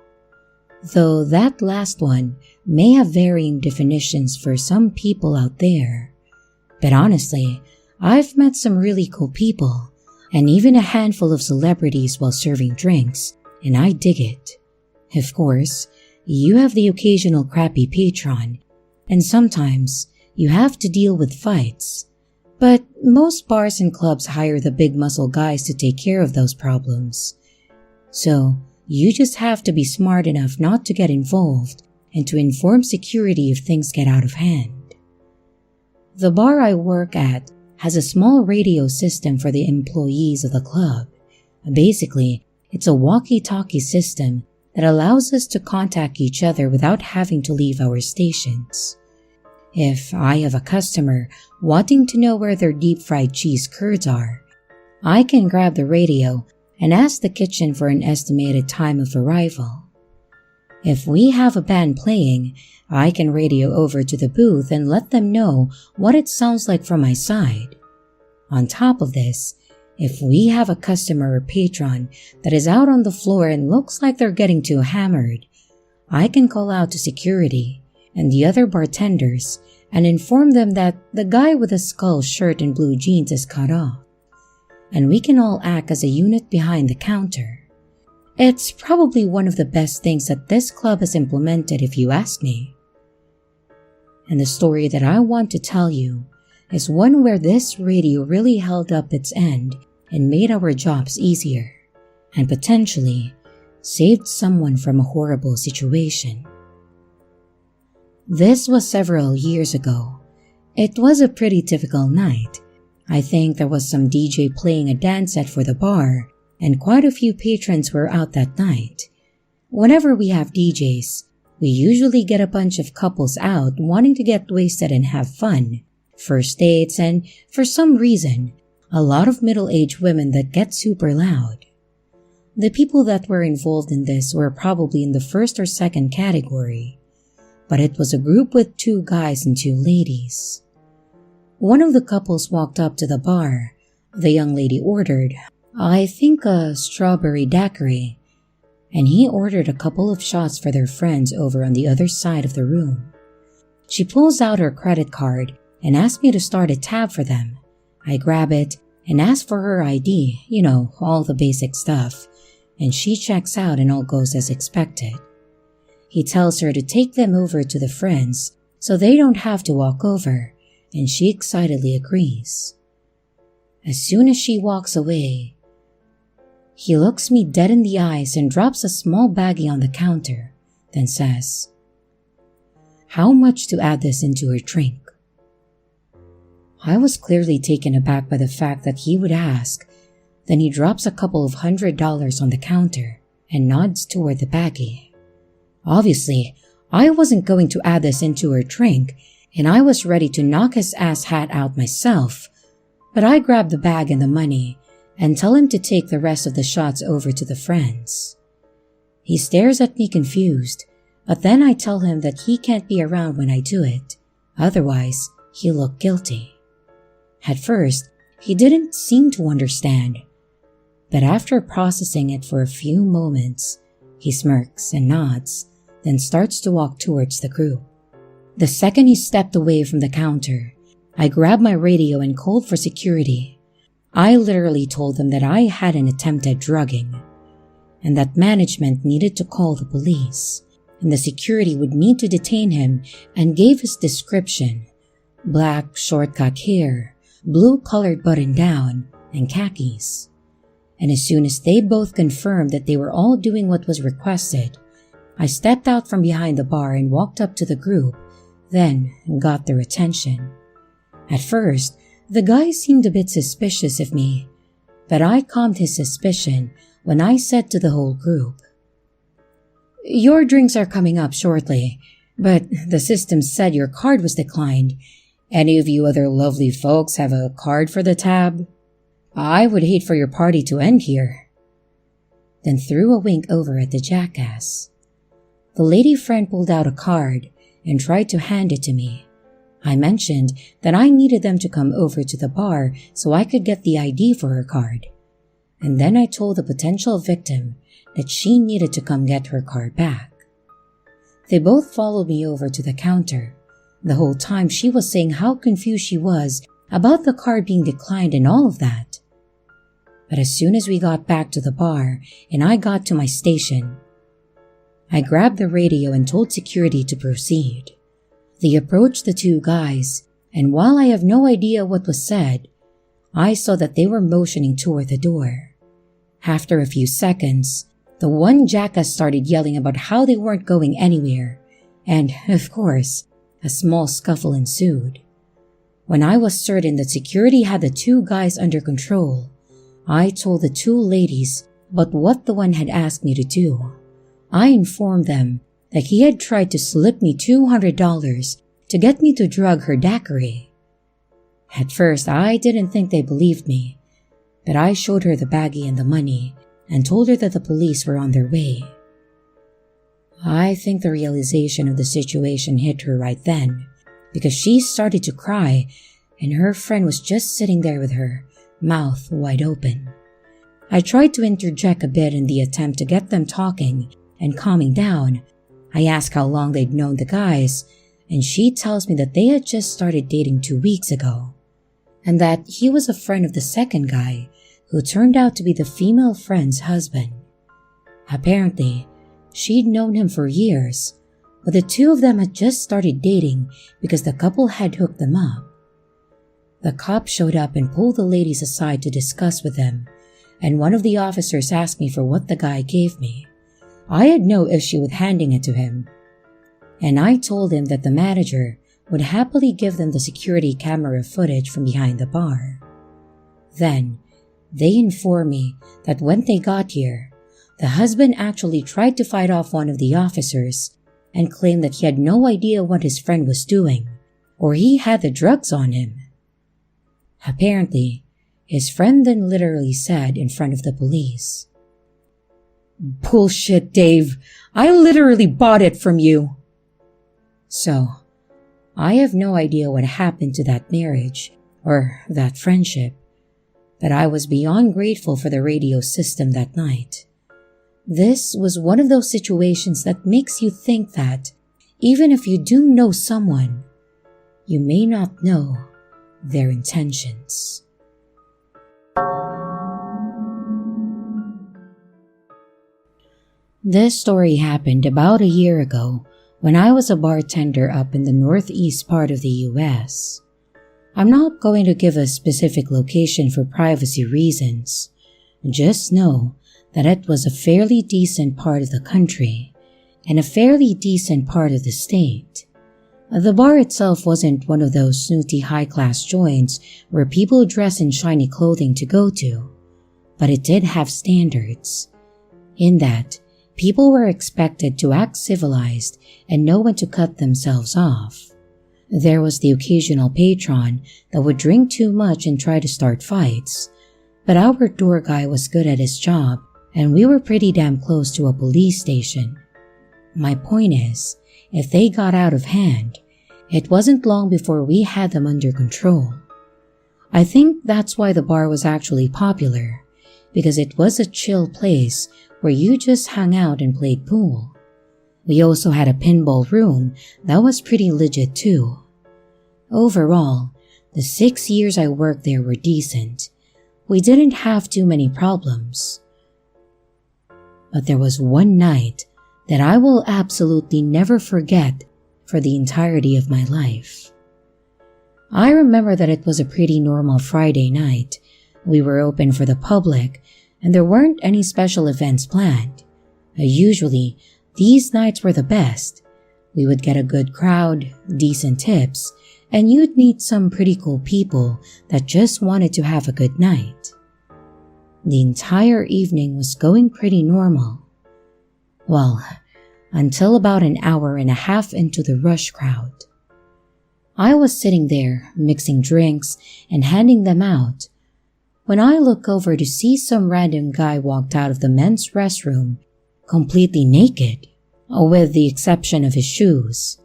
Though that last one may have varying definitions for some people out there. But honestly, I've met some really cool people, and even a handful of celebrities while serving drinks, and I dig it. Of course, you have the occasional crappy patron, and sometimes you have to deal with fights. But most bars and clubs hire the big muscle guys to take care of those problems. So, you just have to be smart enough not to get involved and to inform security if things get out of hand. The bar I work at has a small radio system for the employees of the club. Basically, it's a walkie-talkie system that allows us to contact each other without having to leave our stations. If I have a customer wanting to know where their deep-fried cheese curds are, I can grab the radio and ask the kitchen for an estimated time of arrival. If we have a band playing, I can radio over to the booth and let them know what it sounds like from my side. On top of this, if we have a customer or patron that is out on the floor and looks like they're getting too hammered, I can call out to security and the other bartenders and inform them that the guy with the skull shirt and blue jeans is cut off, and we can all act as a unit behind the counter. It's probably one of the best things that this club has implemented if you ask me. And the story that I want to tell you is one where this radio really held up its end and made our jobs easier, and potentially saved someone from a horrible situation. This was several years ago. It was a pretty typical night. I think there was some DJ playing a dance set for the bar, and quite a few patrons were out that night. Whenever we have DJs, we usually get a bunch of couples out wanting to get wasted and have fun, first dates, and for some reason, a lot of middle-aged women that get super loud. The people that were involved in this were probably in the first or second category, but it was a group with 2 guys and 2 ladies. One of the couples walked up to the bar. The young lady ordered, I think, a strawberry daiquiri, and he ordered a couple of shots for their friends over on the other side of the room. She pulls out her credit card and asks me to start a tab for them. I grab it and ask for her ID, all the basic stuff, and she checks out and all goes as expected. He tells her to take them over to the friends so they don't have to walk over, and she excitedly agrees. As soon as she walks away, he looks me dead in the eyes and drops a small baggie on the counter, then says, "How much to add this into her drink?" I was clearly taken aback by the fact that he would ask. Then he drops a couple of $100 on the counter and nods toward the baggie. Obviously, I wasn't going to add this into her drink, and I was ready to knock his ass hat out myself, but I grab the bag and the money and tell him to take the rest of the shots over to the friends. He stares at me confused, but then I tell him that he can't be around when I do it, otherwise he'll look guilty. At first, he didn't seem to understand, but after processing it for a few moments, he smirks and nods, then starts to walk towards the group. The second he stepped away from the counter, I grabbed my radio and called for security. I literally told them that I had an attempted drugging, and that management needed to call the police, and the security would need to detain him, and gave his description: black short-cut hair, blue-colored button-down, and khakis. And as soon as they both confirmed that they were all doing what was requested, I stepped out from behind the bar and walked up to the group, then got their attention. At first, the guy seemed a bit suspicious of me, but I calmed his suspicion when I said to the whole group, "Your drinks are coming up shortly, but the system said your card was declined. Any of you other lovely folks have a card for the tab? I would hate for your party to end here." Then threw a wink over at the jackass. The lady friend pulled out a card and tried to hand it to me, I mentioned that I needed them to come over to the bar so I could get the ID for her card. And then I told the potential victim that she needed to come get her card back. They both followed me over to the counter. The whole time she was saying how confused she was about the card being declined and all of that. But as soon as we got back to the bar and I got to my station, I grabbed the radio and told security to proceed. They approached the two guys, and while I have no idea what was said, I saw that they were motioning toward the door. After a few seconds, the one jackass started yelling about how they weren't going anywhere, and, of course, a small scuffle ensued. When I was certain that security had the two guys under control, I told the two ladies about what the one had asked me to do. I informed them that he had tried to slip me $200 to get me to drug her daiquiri. At first, I didn't think they believed me, but I showed her the baggie and the money and told her that the police were on their way. I think the realization of the situation hit her right then, because she started to cry and her friend was just sitting there with her, mouth wide open. I tried to interject a bit in the attempt to get them talking and calming down. I asked how long they'd known the guys, and she tells me that they had just started dating 2 weeks ago, and that he was a friend of the second guy who turned out to be the female friend's husband. Apparently, she'd known him for years, but the two of them had just started dating because the couple had hooked them up. The cops showed up and pulled the ladies aside to discuss with them, and one of the officers asked me for what the guy gave me. I had no issue with handing it to him, and I told him that the manager would happily give them the security camera footage from behind the bar. Then, they informed me that when they got here, the husband actually tried to fight off one of the officers and claimed that he had no idea what his friend was doing, or he had the drugs on him. Apparently, his friend then literally said in front of the police, "Bullshit, Dave. I literally bought it from you." So, I have no idea what happened to that marriage or that friendship, but I was beyond grateful for the radio system that night. This was one of those situations that makes you think that, even if you do know someone, you may not know their intentions. This story happened about a year ago when I was a bartender up in the northeast part of the US. I'm not going to give a specific location for privacy reasons. Just know that it was a fairly decent part of the country and a fairly decent part of the state. The bar itself wasn't one of those snooty high-class joints where people dress in shiny clothing to go to, but it did have standards, in that people were expected to act civilized and know when to cut themselves off. There was the occasional patron that would drink too much and try to start fights, but our door guy was good at his job and we were pretty damn close to a police station. My point is, if they got out of hand, it wasn't long before we had them under control. I think that's why the bar was actually popular, because it was a chill place where you just hung out and played pool. We also had a pinball room that was pretty legit too. Overall, the 6 years I worked there were decent. We didn't have too many problems. But there was one night that I will absolutely never forget for the entirety of my life. I remember that it was a pretty normal Friday night. We were open for the public and there weren't any special events planned. Usually, these nights were the best. We would get a good crowd, decent tips, and you'd meet some pretty cool people that just wanted to have a good night. The entire evening was going pretty normal. Well, until about an hour and a half into the rush crowd. I was sitting there, mixing drinks and handing them out, when I look over to see some random guy walked out of the men's restroom, completely naked, with the exception of his shoes.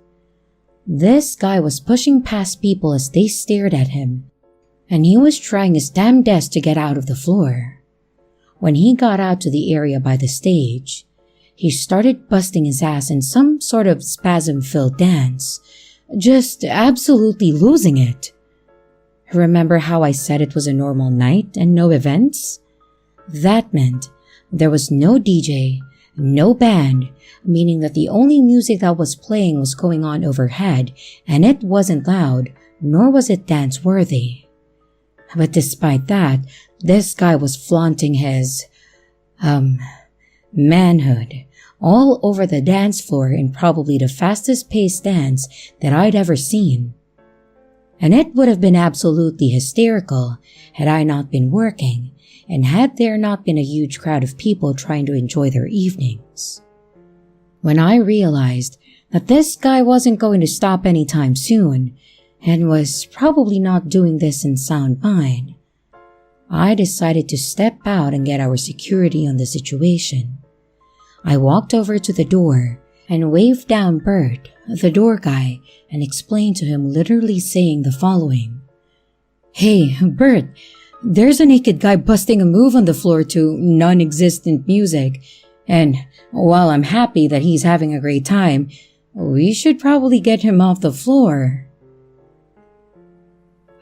This guy was pushing past people as they stared at him, and he was trying his damn best to get out of the floor. When he got out to the area by the stage, he started busting his ass in some sort of spasm-filled dance, just absolutely losing it. Remember how I said it was a normal night and no events? That meant there was no DJ, no band, meaning that the only music that was playing was going on overhead, and it wasn't loud, nor was it dance-worthy. But despite that, this guy was flaunting his, manhood all over the dance floor in probably the fastest-paced dance that I'd ever seen. And it would have been absolutely hysterical had I not been working, and had there not been a huge crowd of people trying to enjoy their evenings. When I realized that this guy wasn't going to stop anytime soon, and was probably not doing this in sound mind, I decided to step out and get our security on the situation. I walked over to the door and waved down Bert, the door guy, and explained to him, literally saying the following. "Hey, Bert, there's a naked guy busting a move on the floor to non-existent music, and while I'm happy that he's having a great time, we should probably get him off the floor."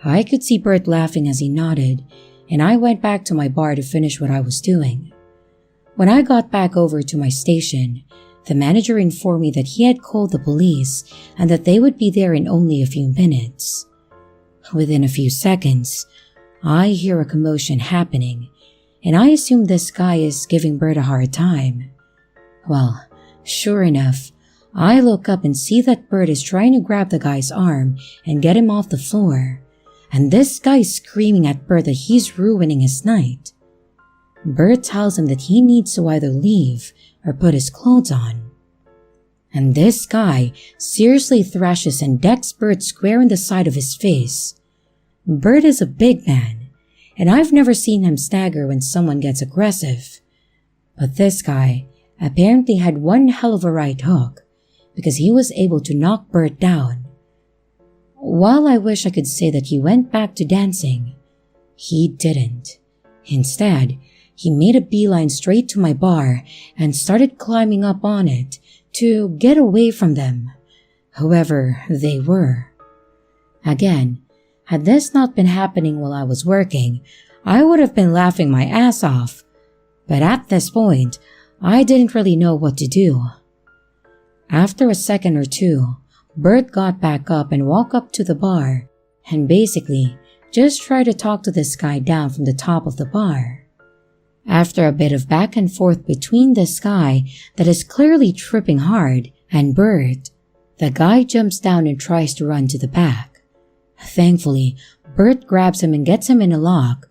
I could see Bert laughing as he nodded, and I went back to my bar to finish what I was doing. When I got back over to my station, the manager informed me that he had called the police and that they would be there in only a few minutes. Within a few seconds, I hear a commotion happening, and I assume this guy is giving Bert a hard time. Well, sure enough, I look up and see that Bert is trying to grab the guy's arm and get him off the floor, and this guy is screaming at Bert that he's ruining his night. Bert tells him that he needs to either leave or put his clothes on. And this guy seriously thrashes and decks Bert square in the side of his face. Bert is a big man, and I've never seen him stagger when someone gets aggressive. But this guy apparently had one hell of a right hook, because he was able to knock Bert down. While I wish I could say that he went back to dancing, he didn't. Instead, he made a beeline straight to my bar and started climbing up on it to get away from them, whoever they were. Again, had this not been happening while I was working, I would have been laughing my ass off. But at this point, I didn't really know what to do. After a second or two, Bert got back up and walked up to the bar and basically just tried to talk to this guy down from the top of the bar. After a bit of back and forth between this guy that is clearly tripping hard and Bert, the guy jumps down and tries to run to the back. Thankfully, Bert grabs him and gets him in a lock.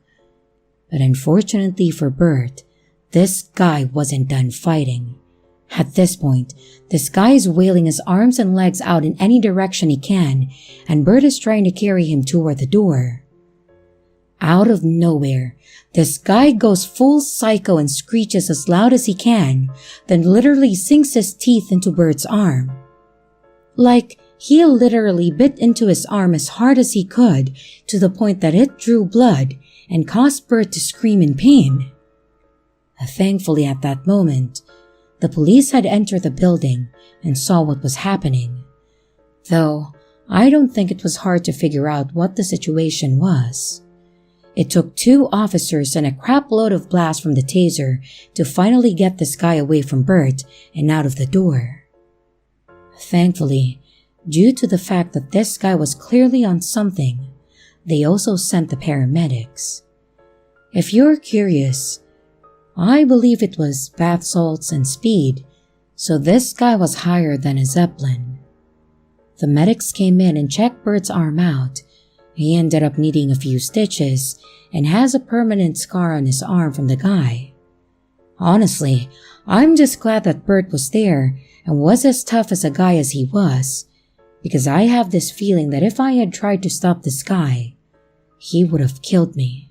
But unfortunately for Bert, this guy wasn't done fighting. At this point, this guy is wailing his arms and legs out in any direction he can, and Bert is trying to carry him toward the door. Out of nowhere, this guy goes full psycho and screeches as loud as he can, then literally sinks his teeth into Bert's arm. Like, he literally bit into his arm as hard as he could, to the point that it drew blood and caused Bert to scream in pain. Thankfully at that moment, the police had entered the building and saw what was happening. Though, I don't think it was hard to figure out what the situation was. It took 2 officers and a crap load of blast from the taser to finally get this guy away from Bert and out of the door. Thankfully, due to the fact that this guy was clearly on something, they also sent the paramedics. If you're curious, I believe it was bath salts and speed, so this guy was higher than a Zeppelin. The medics came in and checked Bert's arm out. He ended up needing a few stitches and has a permanent scar on his arm from the guy. Honestly, I'm just glad that Bert was there and was as tough as a guy as he was, because I have this feeling that if I had tried to stop this guy, he would have killed me.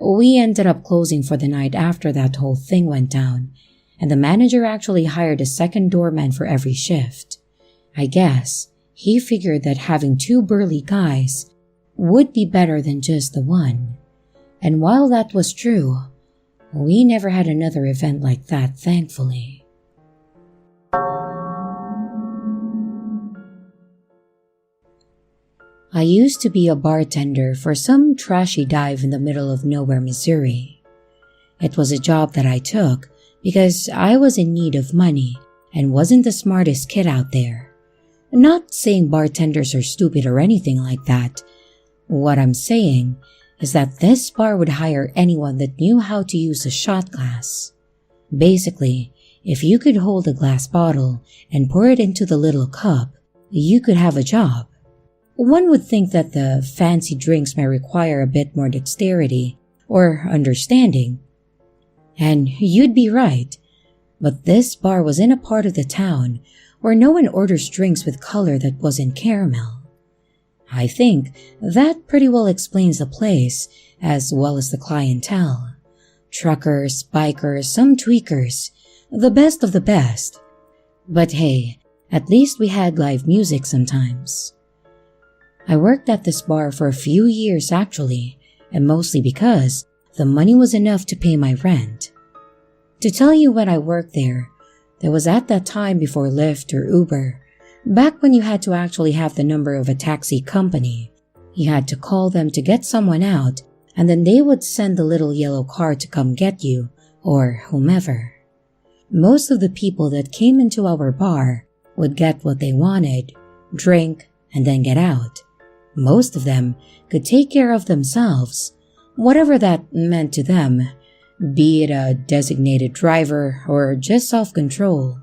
We ended up closing for the night after that whole thing went down, and the manager actually hired a second doorman for every shift. I guess he figured that having two burly guys would be better than just the one. And while that was true, we never had another event like that, thankfully. I used to be a bartender for some trashy dive in the middle of nowhere, Missouri. It was a job that I took because I was in need of money and wasn't the smartest kid out there. Not saying bartenders are stupid or anything like that. What I'm saying is that this bar would hire anyone that knew how to use a shot glass. Basically, if you could hold a glass bottle and pour it into the little cup, you could have a job. One would think that the fancy drinks may require a bit more dexterity or understanding. And you'd be right, but this bar was in a part of the town where no one orders drinks with color that wasn't caramel. I think that pretty well explains the place as well as the clientele. Truckers, bikers, some tweakers, the best of the best. But hey, at least we had live music sometimes. I worked at this bar for a few years actually, and mostly because the money was enough to pay my rent. To tell you when I worked there was at that time before Lyft or Uber, back when you had to actually have the number of a taxi company. You had to call them to get someone out, and then they would send the little yellow car to come get you, or whomever. Most of the people that came into our bar would get what they wanted, drink, and then get out. Most of them could take care of themselves, whatever that meant to them, be it a designated driver or just self-control.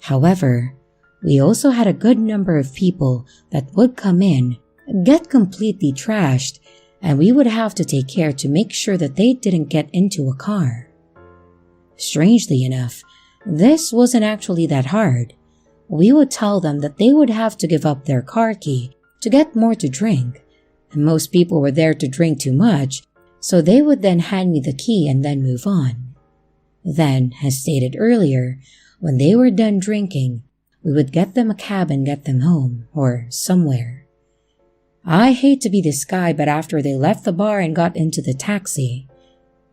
However, we also had a good number of people that would come in, get completely trashed, and we would have to take care to make sure that they didn't get into a car. Strangely enough, this wasn't actually that hard. We would tell them that they would have to give up their car key to get more to drink, and most people were there to drink too much, so they would then hand me the key and then move on. Then, as stated earlier, when they were done drinking, we would get them a cab and get them home, or somewhere. I hate to be this guy, but after they left the bar and got into the taxi,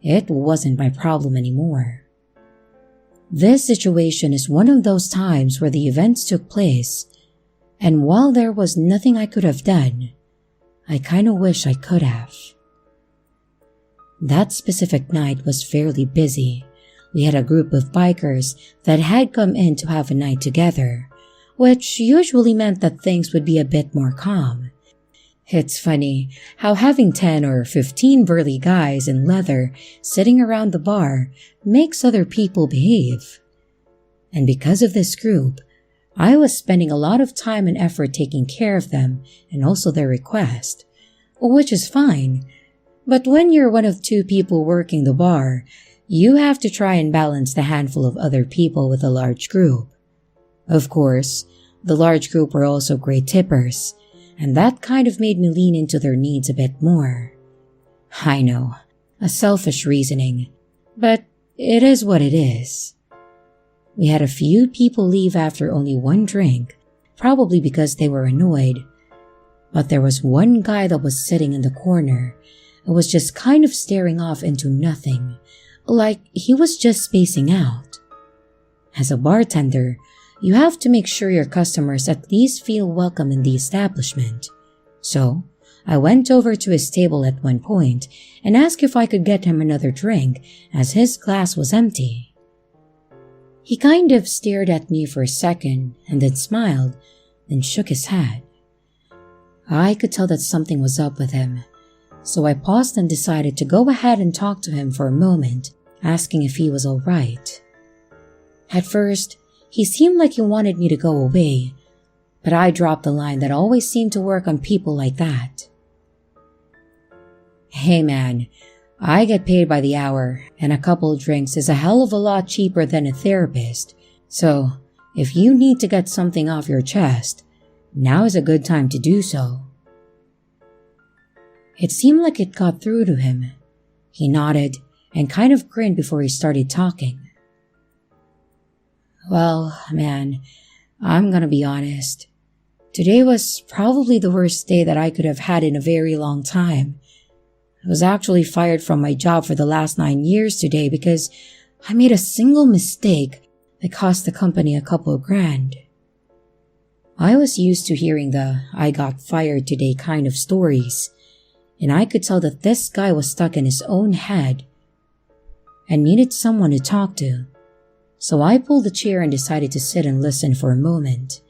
it wasn't my problem anymore. This situation is one of those times where the events took place, and while there was nothing I could have done, I kinda wish I could have. That specific night was fairly busy. We had a group of bikers that had come in to have a night together, which usually meant that things would be a bit more calm. It's funny how having 10 or 15 burly guys in leather sitting around the bar makes other people behave. And because of this group, I was spending a lot of time and effort taking care of them and also their request, which is fine. But when you're one of two people working the bar, you have to try and balance the handful of other people with a large group. Of course, the large group were also great tippers, and that kind of made me lean into their needs a bit more. I know, a selfish reasoning, but it is what it is. We had a few people leave after only one drink, probably because they were annoyed. But there was one guy that was sitting in the corner and was just kind of staring off into nothing, like he was just spacing out. As a bartender, you have to make sure your customers at least feel welcome in the establishment. So, I went over to his table at one point and asked if I could get him another drink as his glass was empty. He kind of stared at me for a second and then smiled, then shook his head. I could tell that something was up with him, so I paused and decided to go ahead and talk to him for a moment, asking if he was all right. At first, he seemed like he wanted me to go away, but I dropped the line that always seemed to work on people like that. Hey man, I get paid by the hour, and a couple of drinks is a hell of a lot cheaper than a therapist, so if you need to get something off your chest, now is a good time to do so. It seemed like it got through to him. He nodded and kind of grinned before he started talking. Well, man, I'm gonna be honest. Today was probably the worst day that I could have had in a very long time. I was actually fired from my job for the last 9 years today because I made a single mistake that cost the company a couple of grand. I was used to hearing the "I got fired today" kind of stories, and I could tell that this guy was stuck in his own head and needed someone to talk to. So I pulled a chair and decided to sit and listen for a moment.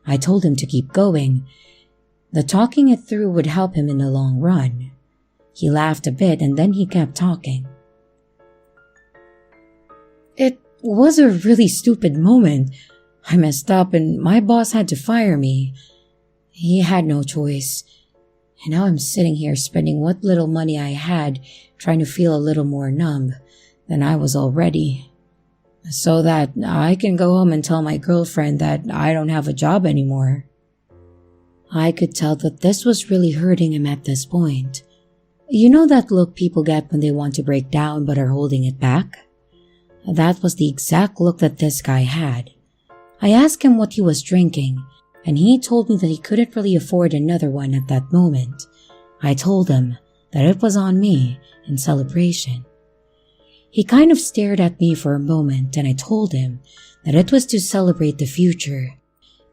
I told him to keep going. The talking it through would help him in the long run. He laughed a bit and then he kept talking. It was a really stupid moment. I messed up and my boss had to fire me. He had no choice. And now I'm sitting here spending what little money I had trying to feel a little more numb than I was already, so that I can go home and tell my girlfriend that I don't have a job anymore. I could tell that this was really hurting him at this point. You know that look people get when they want to break down but are holding it back? That was the exact look that this guy had. I asked him what he was drinking, and he told me that he couldn't really afford another one at that moment. I told him that it was on me in celebration. He kind of stared at me for a moment, and I told him that it was to celebrate the future,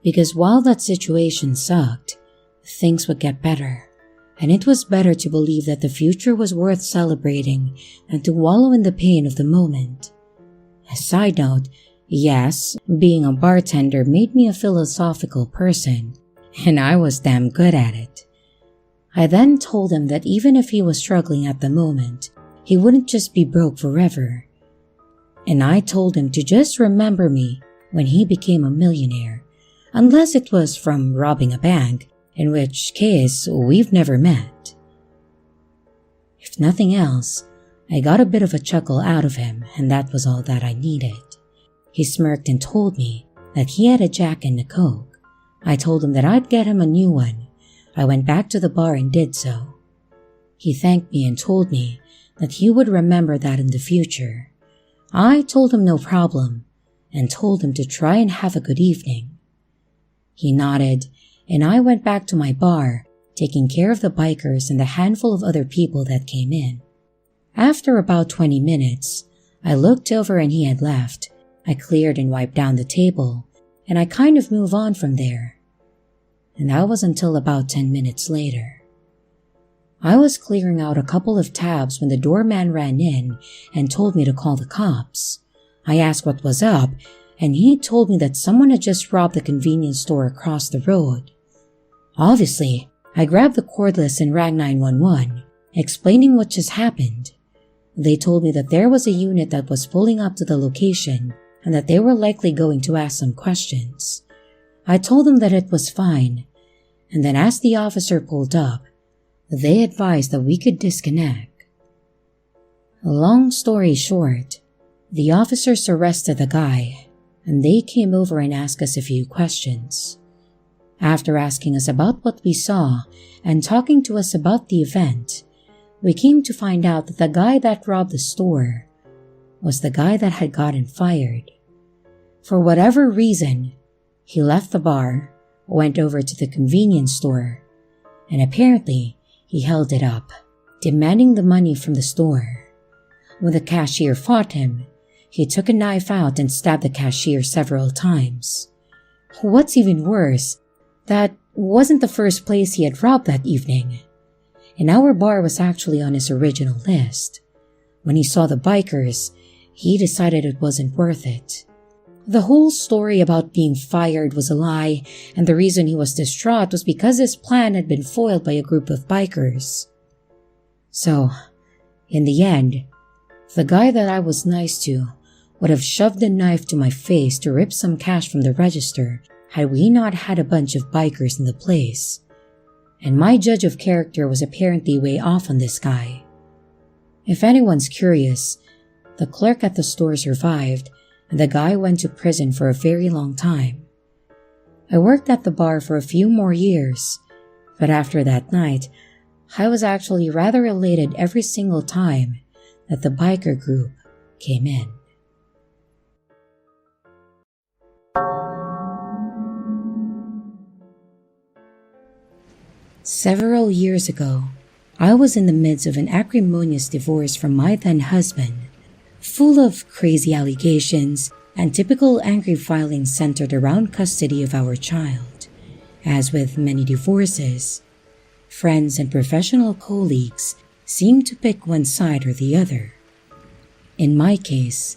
because while that situation sucked, things would get better, and it was better to believe that the future was worth celebrating than to wallow in the pain of the moment. A side note, yes, being a bartender made me a philosophical person, and I was damn good at it. I then told him that even if he was struggling at the moment, he wouldn't just be broke forever. And I told him to just remember me when he became a millionaire, unless it was from robbing a bank, in which case we've never met. If nothing else, I got a bit of a chuckle out of him, and that was all that I needed. He smirked and told me that he had a Jack and a Coke. I told him that I'd get him a new one. I went back to the bar and did so. He thanked me and told me that he would remember that in the future. I told him no problem and told him to try and have a good evening. He nodded, and I went back to my bar, taking care of the bikers and the handful of other people that came in. After about 20 minutes, I looked over and he had left. I cleared and wiped down the table, and I kind of moved on from there. And that was until about 10 minutes later. I was clearing out a couple of tabs when the doorman ran in and told me to call the cops. I asked what was up, and he told me that someone had just robbed the convenience store across the road. Obviously, I grabbed the cordless and rang 911, explaining what just happened. They told me that there was a unit that was pulling up to the location and that they were likely going to ask some questions. I told them that it was fine, and then as the officer pulled up, they advised that we could disconnect. Long story short, the officers arrested the guy, and they came over and asked us a few questions. After asking us about what we saw and talking to us about the event, we came to find out that the guy that robbed the store was the guy that had gotten fired. For whatever reason, he left the bar, went over to the convenience store, and apparently he held it up, demanding the money from the store. When the cashier fought him, he took a knife out and stabbed the cashier several times. What's even worse, that wasn't the first place he had robbed that evening, and our bar was actually on his original list. When he saw the bikers, he decided it wasn't worth it. The whole story about being fired was a lie, and the reason he was distraught was because his plan had been foiled by a group of bikers. So, in the end, the guy that I was nice to would have shoved a knife to my face to rip some cash from the register had we not had a bunch of bikers in the place. And my judge of character was apparently way off on this guy. If anyone's curious, the clerk at the store survived, and the guy went to prison for a very long time. I worked at the bar for a few more years, but after that night, I was actually rather elated every single time that the biker group came in. Several years ago, I was in the midst of an acrimonious divorce from my then husband, full of crazy allegations and typical angry filings centered around custody of our child. As with many divorces, friends and professional colleagues seem to pick one side or the other. In my case,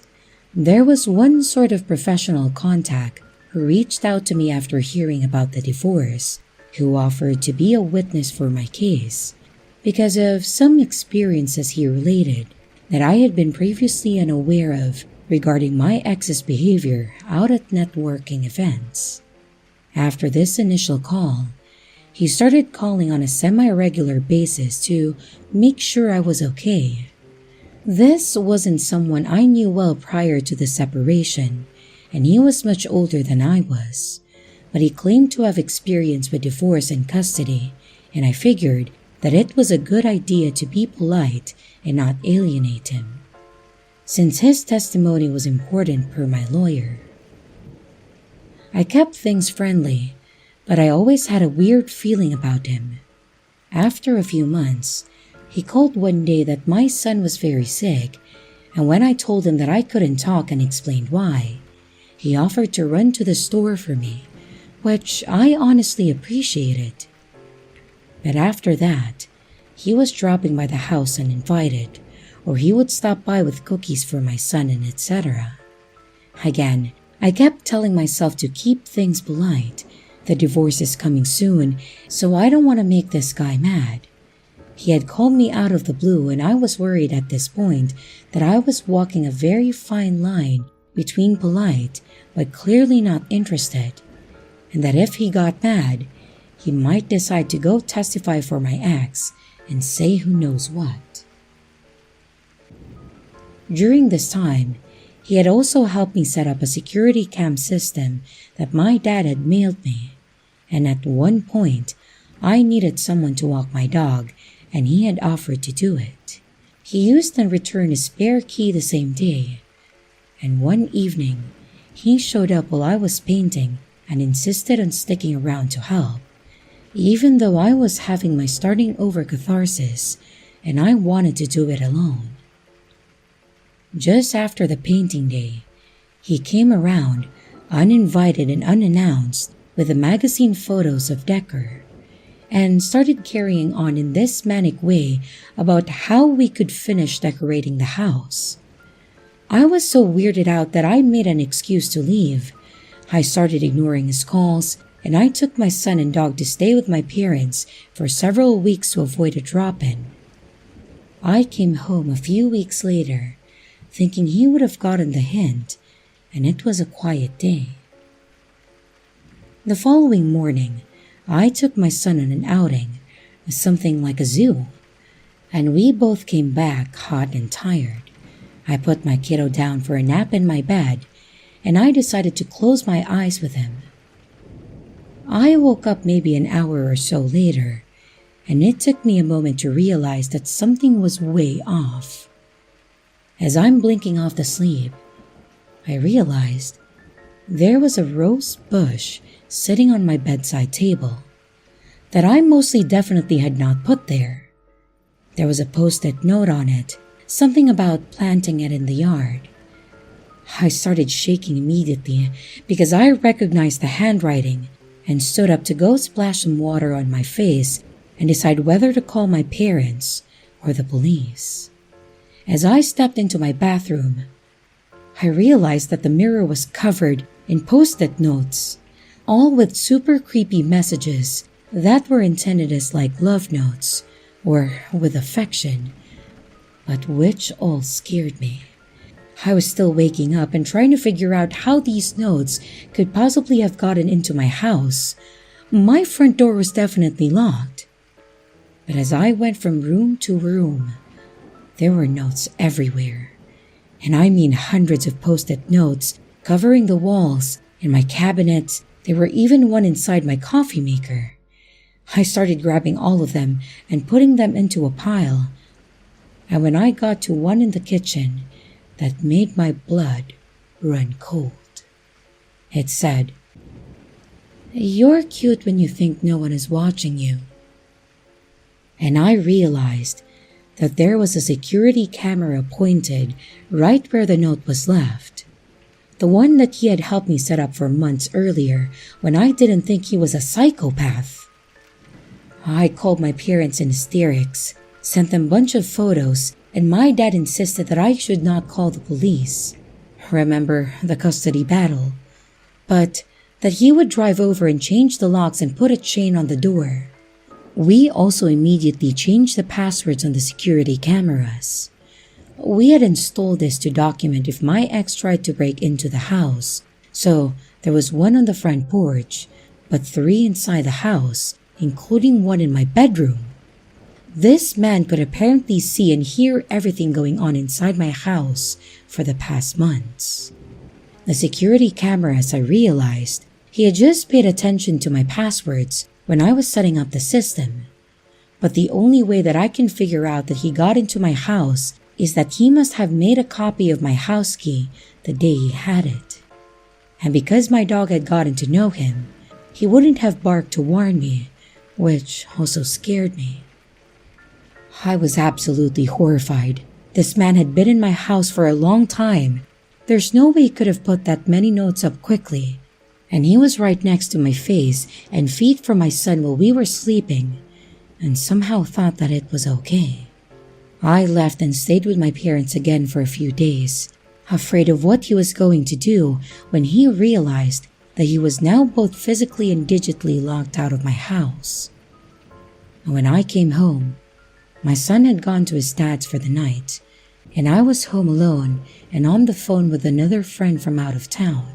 there was one sort of professional contact who reached out to me after hearing about the divorce, who offered to be a witness for my case because of some experiences he related that I had been previously unaware of regarding my ex's behavior out at networking events. After this initial call, he started calling on a semi-regular basis to make sure I was okay. This wasn't someone I knew well prior to the separation, and he was much older than I was, but he claimed to have experience with divorce and custody, and I figured that it was a good idea to be polite and not alienate him, since his testimony was important per my lawyer. I kept things friendly, but I always had a weird feeling about him. After a few months, he called one day that my son was very sick, and when I told him that I couldn't talk and explained why, he offered to run to the store for me, which I honestly appreciated. But after that, he was dropping by the house uninvited, or he would stop by with cookies for my son and etc. Again, I kept telling myself to keep things polite. The divorce is coming soon, so I don't want to make this guy mad. He had called me out of the blue, and I was worried at this point that I was walking a very fine line between polite but clearly not interested, and that if he got mad, he might decide to go testify for my ex and say who knows what. During this time, he had also helped me set up a security cam system that my dad had mailed me, and at one point, I needed someone to walk my dog, and he had offered to do it. He used and returned a spare key the same day, and one evening, he showed up while I was painting and insisted on sticking around to help, even though I was having my starting over catharsis and I wanted to do it alone. Just after the painting day, he came around, uninvited and unannounced, with the magazine photos of Decker, and started carrying on in this manic way about how we could finish decorating the house. I was so weirded out that I made an excuse to leave. I started ignoring his calls, and I took my son and dog to stay with my parents for several weeks to avoid a drop-in. I came home a few weeks later, thinking he would have gotten the hint, and it was a quiet day. The following morning, I took my son on an outing, something like a zoo, and we both came back hot and tired. I put my kiddo down for a nap in my bed, and I decided to close my eyes with him. I woke up maybe an hour or so later, and it took me a moment to realize that something was way off. As I'm blinking off to sleep, I realized there was a rose bush sitting on my bedside table that I mostly definitely had not put there. There was a post-it note on it, something about planting it in the yard. I started shaking immediately because I recognized the handwriting and stood up to go splash some water on my face and decide whether to call my parents or the police. As I stepped into my bathroom, I realized that the mirror was covered in post-it notes, all with super creepy messages that were intended as like love notes or with affection, but which all scared me. I was still waking up and trying to figure out how these notes could possibly have gotten into my house. My front door was definitely locked. But as I went from room to room, there were notes everywhere. And I mean hundreds of post-it notes covering the walls, in my cabinet. There were even one inside my coffee maker. I started grabbing all of them and putting them into a pile. And when I got to one in the kitchen, that made my blood run cold. It said, "You're cute when you think no one is watching you, and I realized that there was a security camera pointed right where the note was left. The one that he had helped me set up for months earlier when I didn't think he was a psychopath. I called my parents in hysterics, sent them a bunch of photos, and my dad insisted that I should not call the police. Remember the custody battle? But that he would drive over and change the locks and put a chain on the door. We also immediately changed the passwords on the security cameras. We had installed this to document if my ex tried to break into the house, so there was one on the front porch, but 3 inside the house, including one in my bedroom. This man could apparently see and hear everything going on inside my house for the past months. The security cameras, I realized, he had just paid attention to my passwords when I was setting up the system. But the only way that I can figure out that he got into my house is that he must have made a copy of my house key the day he had it. And because my dog had gotten to know him, he wouldn't have barked to warn me, which also scared me. I was absolutely horrified. This man had been in my house for a long time. There's no way he could have put that many notes up quickly. And he was right next to my face and feet from my son while we were sleeping, and somehow thought that it was okay. I left and stayed with my parents again for a few days, afraid of what he was going to do when he realized that he was now both physically and digitally locked out of my house. And when I came home, my son had gone to his dad's for the night, and I was home alone and on the phone with another friend from out of town.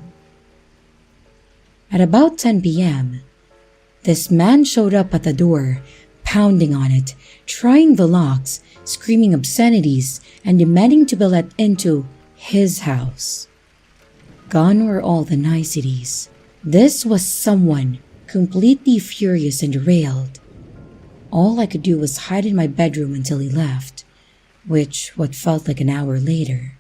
At about 10 p.m., this man showed up at the door, pounding on it, trying the locks, screaming obscenities, and demanding to be let into his house. Gone were all the niceties. This was someone completely furious and derailed. All I could do was hide in my bedroom until he left, which what felt like an hour later.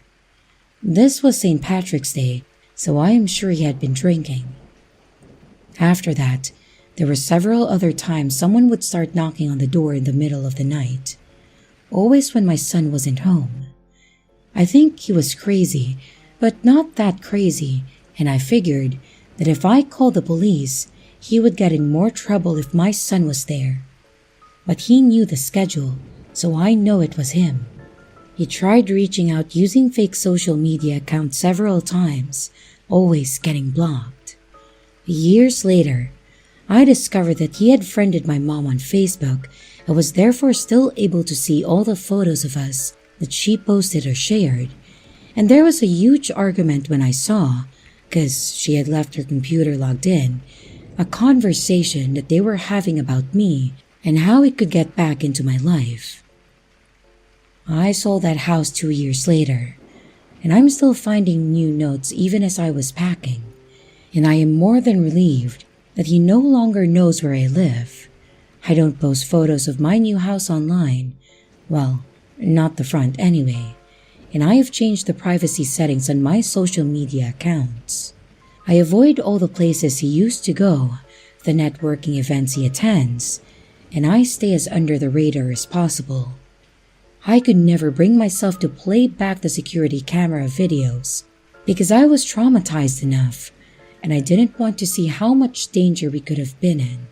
This was St. Patrick's Day, so I am sure he had been drinking. After that, there were several other times someone would start knocking on the door in the middle of the night, always when my son wasn't home. I think he was crazy, but not that crazy, and I figured that if I called the police, he would get in more trouble if my son was there. But he knew the schedule, so I know it was him. He tried reaching out using fake social media accounts several times, always getting blocked. Years later, I discovered that he had friended my mom on Facebook and was therefore still able to see all the photos of us that she posted or shared. And there was a huge argument when I saw, because she had left her computer logged in, a conversation that they were having about me and how it could get back into my life. I sold that house 2 years later, and I'm still finding new notes even as I was packing. And I am more than relieved that he no longer knows where I live. I don't post photos of my new house online. Well, not the front anyway. And I have changed the privacy settings on my social media accounts. I avoid all the places he used to go, the networking events he attends, and I stay as under the radar as possible. I could never bring myself to play back the security camera videos because I was traumatized enough, and I didn't want to see how much danger we could have been in.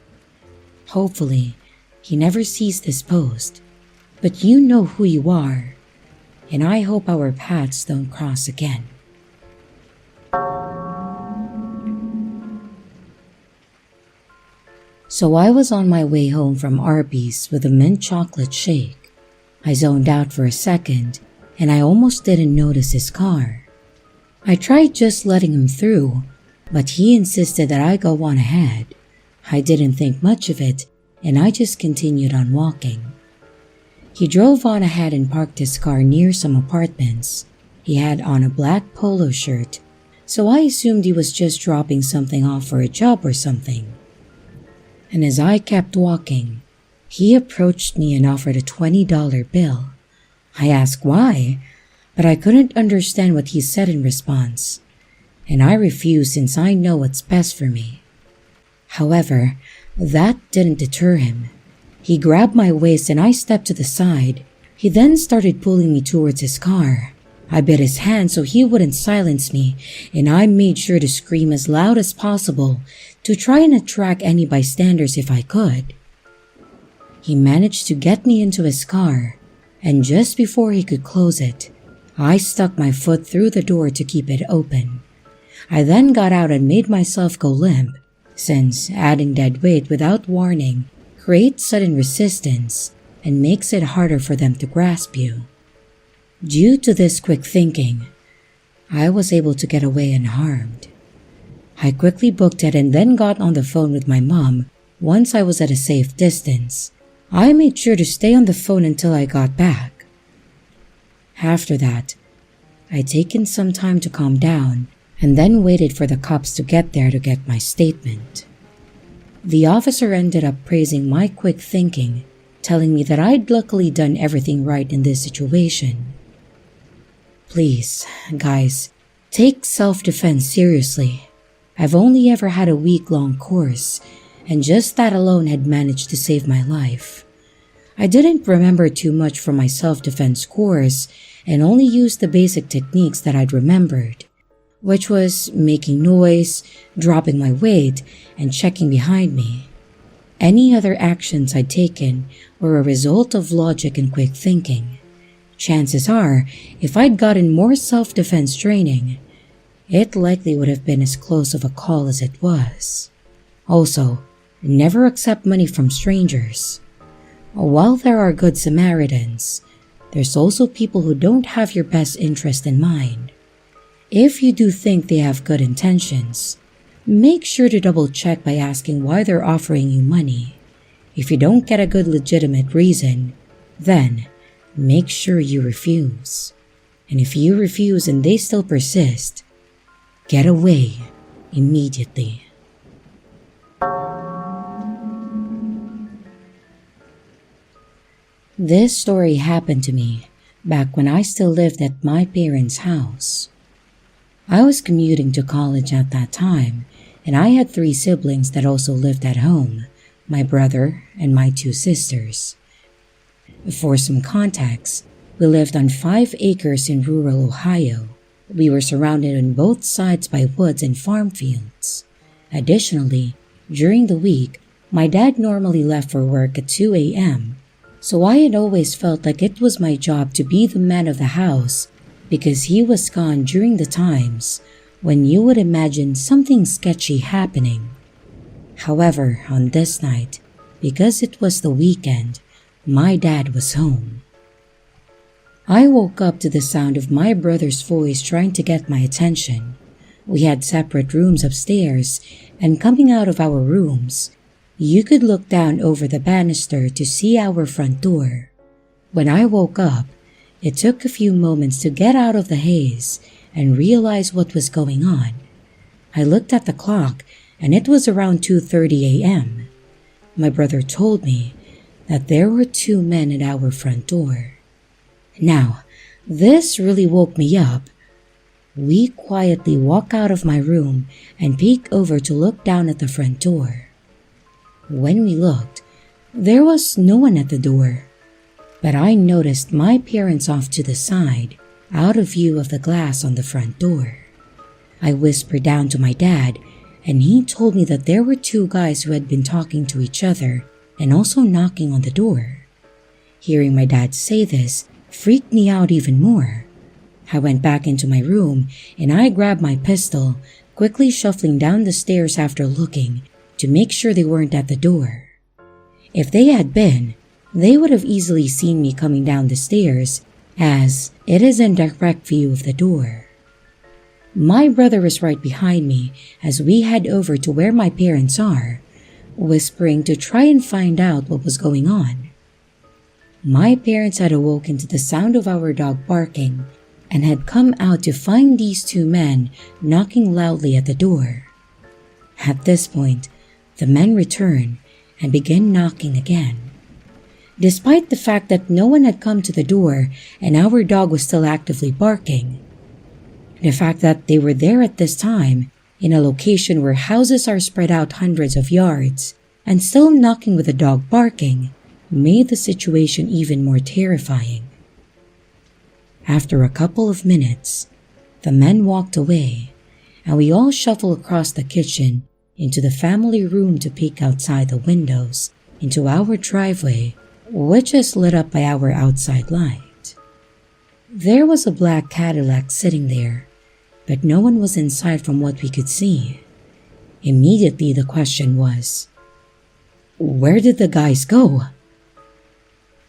Hopefully, he never sees this post, but you know who you are, and I hope our paths don't cross again. So I was on my way home from Arby's with a mint chocolate shake. I zoned out for a second, and I almost didn't notice his car. I tried just letting him through, but he insisted that I go on ahead. I didn't think much of it, and I just continued on walking. He drove on ahead and parked his car near some apartments. He had on a black polo shirt, so I assumed he was just dropping something off for a job or something. And as I kept walking, he approached me and offered a $20 bill. I asked why, but I couldn't understand what he said in response, and I refused since I know what's best for me. However, that didn't deter him. He grabbed my waist and I stepped to the side. He then started pulling me towards his car. I bit his hand so he wouldn't silence me, and I made sure to scream as loud as possible to try and attract any bystanders if I could. He managed to get me into his car, and just before he could close it, I stuck my foot through the door to keep it open. I then got out and made myself go limp, since adding dead weight without warning creates sudden resistance and makes it harder for them to grasp you. Due to this quick thinking, I was able to get away unharmed. I quickly booked it and then got on the phone with my mom once I was at a safe distance. I made sure to stay on the phone until I got back. After that, I'd taken some time to calm down and then waited for the cops to get there to get my statement. The officer ended up praising my quick thinking, telling me that I'd luckily done everything right in this situation. Please, guys, take self-defense seriously. I've only ever had a week-long course, and just that alone had managed to save my life. I didn't remember too much from my self-defense course and only used the basic techniques that I'd remembered, which was making noise, dropping my weight, and checking behind me. Any other actions I'd taken were a result of logic and quick thinking. Chances are, if I'd gotten more self-defense training, it likely would have been as close of a call as it was. Also, never accept money from strangers. While there are good Samaritans, there's also people who don't have your best interest in mind. If you do think they have good intentions, make sure to double check by asking why they're offering you money. If you don't get a good legitimate reason, then make sure you refuse. And if you refuse and they still persist, get away immediately. This story happened to me back when I still lived at my parents' house. I was commuting to college at that time, and I had 3 siblings that also lived at home, my brother and my 2 sisters. For some context, we lived on 5 acres in rural Ohio. We were surrounded on both sides by woods and farm fields. Additionally, during the week, my dad normally left for work at 2 a.m., so I had always felt like it was my job to be the man of the house because he was gone during the times when you would imagine something sketchy happening. However, on this night, because it was the weekend, my dad was home. I woke up to the sound of my brother's voice trying to get my attention. We had separate rooms upstairs, and coming out of our rooms, you could look down over the banister to see our front door. When I woke up, it took a few moments to get out of the haze and realize what was going on. I looked at the clock, and it was around 2:30 a.m. My brother told me that there were 2 men at our front door. Now, this really woke me up. We quietly walk out of my room and peek over to look down at the front door. When we looked, there was no one at the door, but I noticed my parents off to the side, out of view of the glass on the front door. I whispered down to my dad, and he told me that there were 2 guys who had been talking to each other and also knocking on the door. Hearing my dad say this freaked me out even more. I went back into my room and I grabbed my pistol, quickly shuffling down the stairs after looking to make sure they weren't at the door. If they had been, they would have easily seen me coming down the stairs, as it is in direct view of the door. My brother was right behind me as we head over to where my parents are, whispering to try and find out what was going on. My parents had awoken to the sound of our dog barking and had come out to find these 2 men knocking loudly at the door. At this point, the men returned and began knocking again. Despite the fact that no one had come to the door and our dog was still actively barking, the fact that they were there at this time, in a location where houses are spread out hundreds of yards, and still knocking with the dog barking, made the situation even more terrifying. After a couple of minutes, the men walked away, and we all shuffled across the kitchen into the family room to peek outside the windows into our driveway, which is lit up by our outside light. There was a black Cadillac sitting there, but no one was inside from what we could see. Immediately the question was, where did the guys go?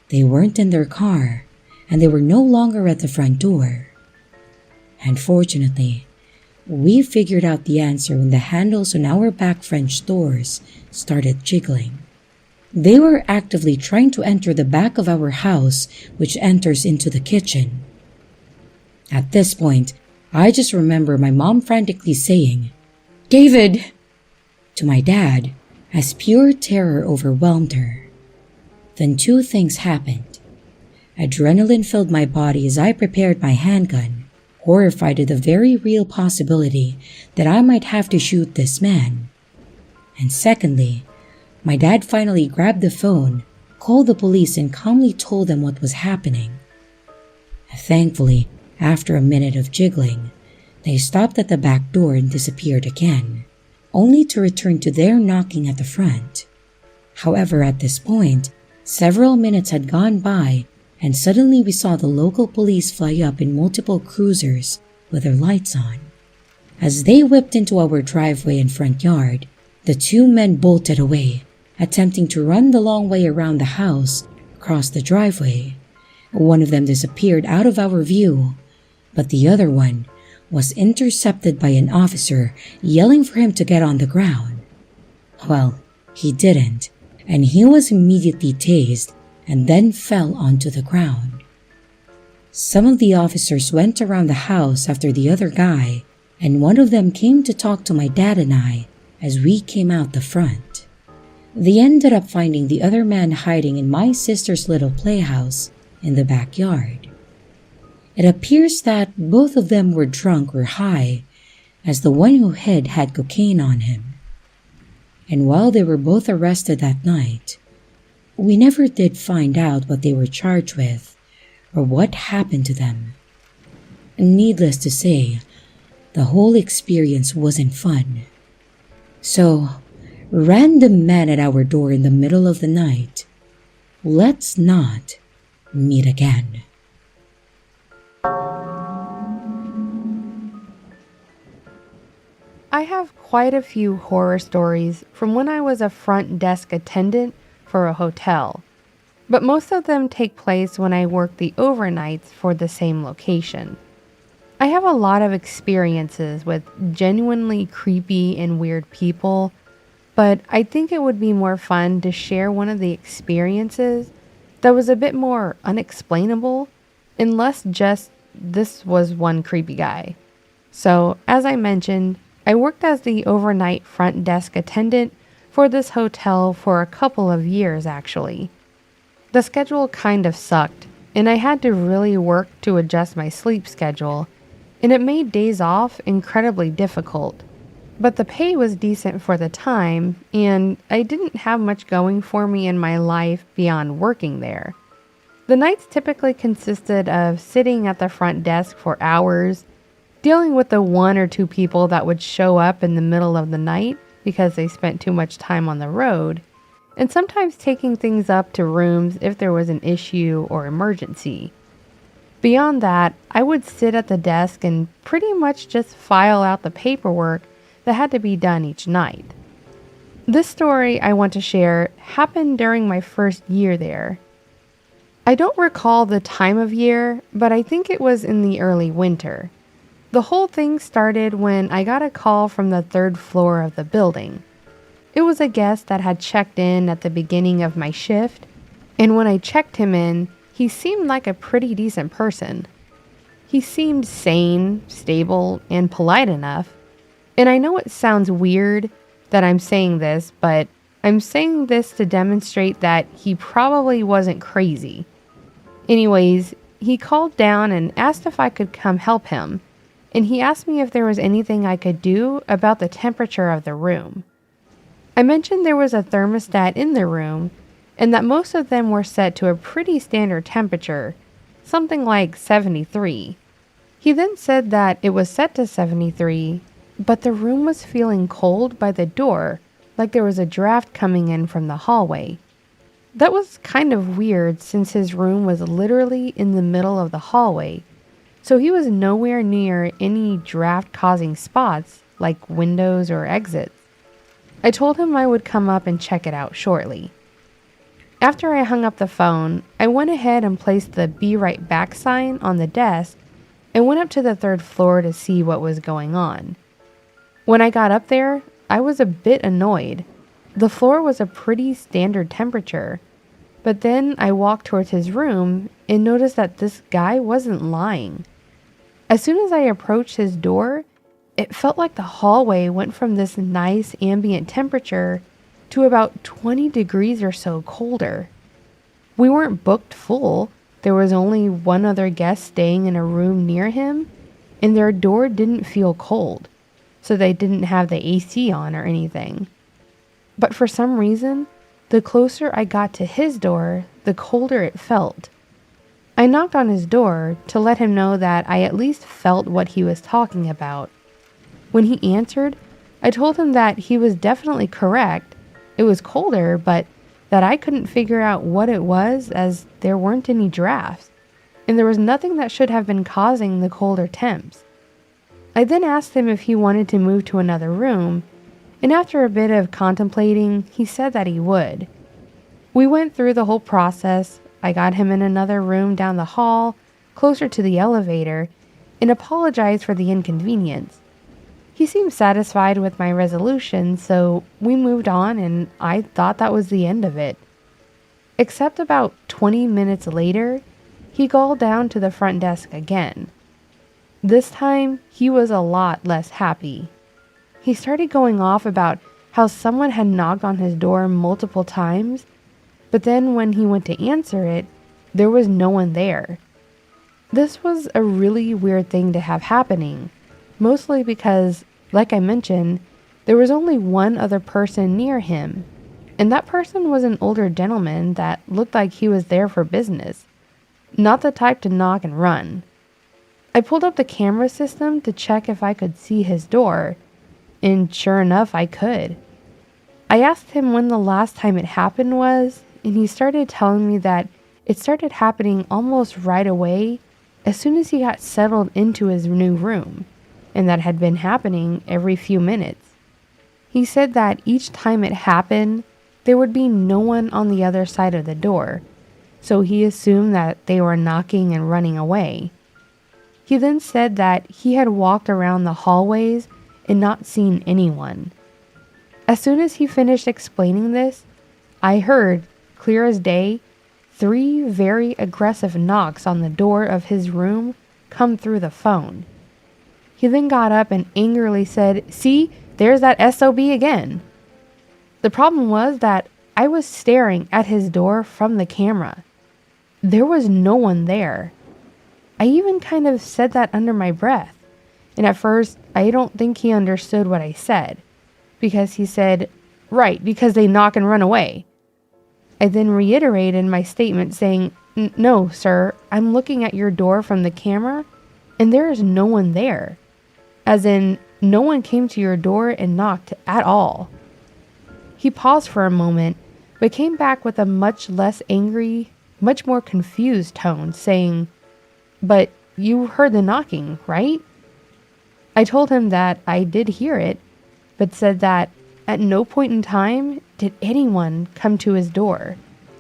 They weren't in their car, and they were no longer at the front door. Unfortunately, we figured out the answer when the handles on our back French doors started jiggling. They were actively trying to enter the back of our house, which enters into the kitchen. At this point, I just remember my mom frantically saying, "David!" to my dad as pure terror overwhelmed her. Then two things happened. Adrenaline filled my body as I prepared my handgun, horrified at the very real possibility that I might have to shoot this man. And secondly, my dad finally grabbed the phone, called the police, and calmly told them what was happening. Thankfully, after a minute of jiggling, they stopped at the back door and disappeared again, only to return to their knocking at the front. However, at this point, several minutes had gone by, and suddenly we saw the local police fly up in multiple cruisers with their lights on. As they whipped into our driveway and front yard, the two men bolted away, attempting to run the long way around the house, across the driveway. One of them disappeared out of our view, but the other one was intercepted by an officer yelling for him to get on the ground. Well, he didn't, and he was immediately tased and then fell onto the ground. Some of the officers went around the house after the other guy, and one of them came to talk to my dad and I as we came out the front. They ended up finding the other man hiding in my sister's little playhouse in the backyard. It appears that both of them were drunk or high, as the one who hid had cocaine on him. And while they were both arrested that night, we never did find out what they were charged with or what happened to them. Needless to say, the whole experience wasn't fun. So, random man at our door in the middle of the night, let's not meet again. I have quite a few horror stories from when I was a front desk attendant for a hotel, but most of them take place when I worked the overnights for the same location. I have a lot of experiences with genuinely creepy and weird people, but I think it would be more fun to share one of the experiences that was a bit more unexplainable and less just this was one creepy guy. So, as I mentioned, I worked as the overnight front desk attendant for this hotel for a couple of years actually. The schedule kind of sucked, and I had to really work to adjust my sleep schedule, and it made days off incredibly difficult. But the pay was decent for the time, and I didn't have much going for me in my life beyond working there. The nights typically consisted of sitting at the front desk for hours, dealing with the one or two people that would show up in the middle of the night because they spent too much time on the road, and sometimes taking things up to rooms if there was an issue or emergency. Beyond that, I would sit at the desk and pretty much just file out the paperwork that had to be done each night. This story I want to share happened during my first year there. I don't recall the time of year, but I think it was in the early winter. The whole thing started when I got a call from the third floor of the building. It was a guest that had checked in at the beginning of my shift, and when I checked him in, he seemed like a pretty decent person. He seemed sane, stable, and polite enough. And I know it sounds weird that I'm saying this, but I'm saying this to demonstrate that he probably wasn't crazy. Anyways, he called down and asked if I could come help him, and he asked me if there was anything I could do about the temperature of the room. I mentioned there was a thermostat in the room, and that most of them were set to a pretty standard temperature, something like 73. He then said that it was set to 73, but the room was feeling cold by the door, like there was a draft coming in from the hallway. That was kind of weird since his room was literally in the middle of the hallway, so he was nowhere near any draft-causing spots like windows or exits. I told him I would come up and check it out shortly. After I hung up the phone, I went ahead and placed the "Be Right Back" sign on the desk and went up to the 3rd floor to see what was going on. When I got up there, I was a bit annoyed. The floor was a pretty standard temperature, but then I walked towards his room and noticed that this guy wasn't lying. As soon as I approached his door, it felt like the hallway went from this nice ambient temperature to about 20 degrees or so colder. We weren't booked full. There was only one other guest staying in a room near him, and their door didn't feel cold, so they didn't have the AC on or anything. But for some reason, the closer I got to his door, the colder it felt. I knocked on his door to let him know that I at least felt what he was talking about. When he answered, I told him that he was definitely correct. It was colder, but that I couldn't figure out what it was as there weren't any drafts, and there was nothing that should have been causing the colder temps. I then asked him if he wanted to move to another room, and after a bit of contemplating, he said that he would. We went through the whole process. I got him in another room down the hall, closer to the elevator, and apologized for the inconvenience. He seemed satisfied with my resolution, so we moved on, and I thought that was the end of it. Except about 20 minutes later, he called down to the front desk again. This time, he was a lot less happy. He started going off about how someone had knocked on his door multiple times, but then when he went to answer it, there was no one there. This was a really weird thing to have happening, mostly because, like I mentioned, there was only one other person near him, and that person was an older gentleman that looked like he was there for business, not the type to knock and run. I pulled up the camera system to check if I could see his door, and sure enough, I could. I asked him when the last time it happened was, and he started telling me that it started happening almost right away as soon as he got settled into his new room, and that had been happening every few minutes. He said that each time it happened, there would be no one on the other side of the door, so he assumed that they were knocking and running away. He then said that he had walked around the hallways and not seen anyone. As soon as he finished explaining this, I heard, clear as day, 3 very aggressive knocks on the door of his room come through the phone. He then got up and angrily said, "See, there's that SOB again." The problem was that I was staring at his door from the camera. There was no one there. I even kind of said that under my breath. And at first, I don't think he understood what I said, because he said, "Right, because they knock and run away." I then reiterated my statement saying, "No, sir, I'm looking at your door from the camera, and there is no one there. As in, no one came to your door and knocked at all." He paused for a moment, but came back with a much less angry, much more confused tone, saying, "But you heard the knocking, right?" I told him that I did hear it, but said that at no point in time did anyone come to his door.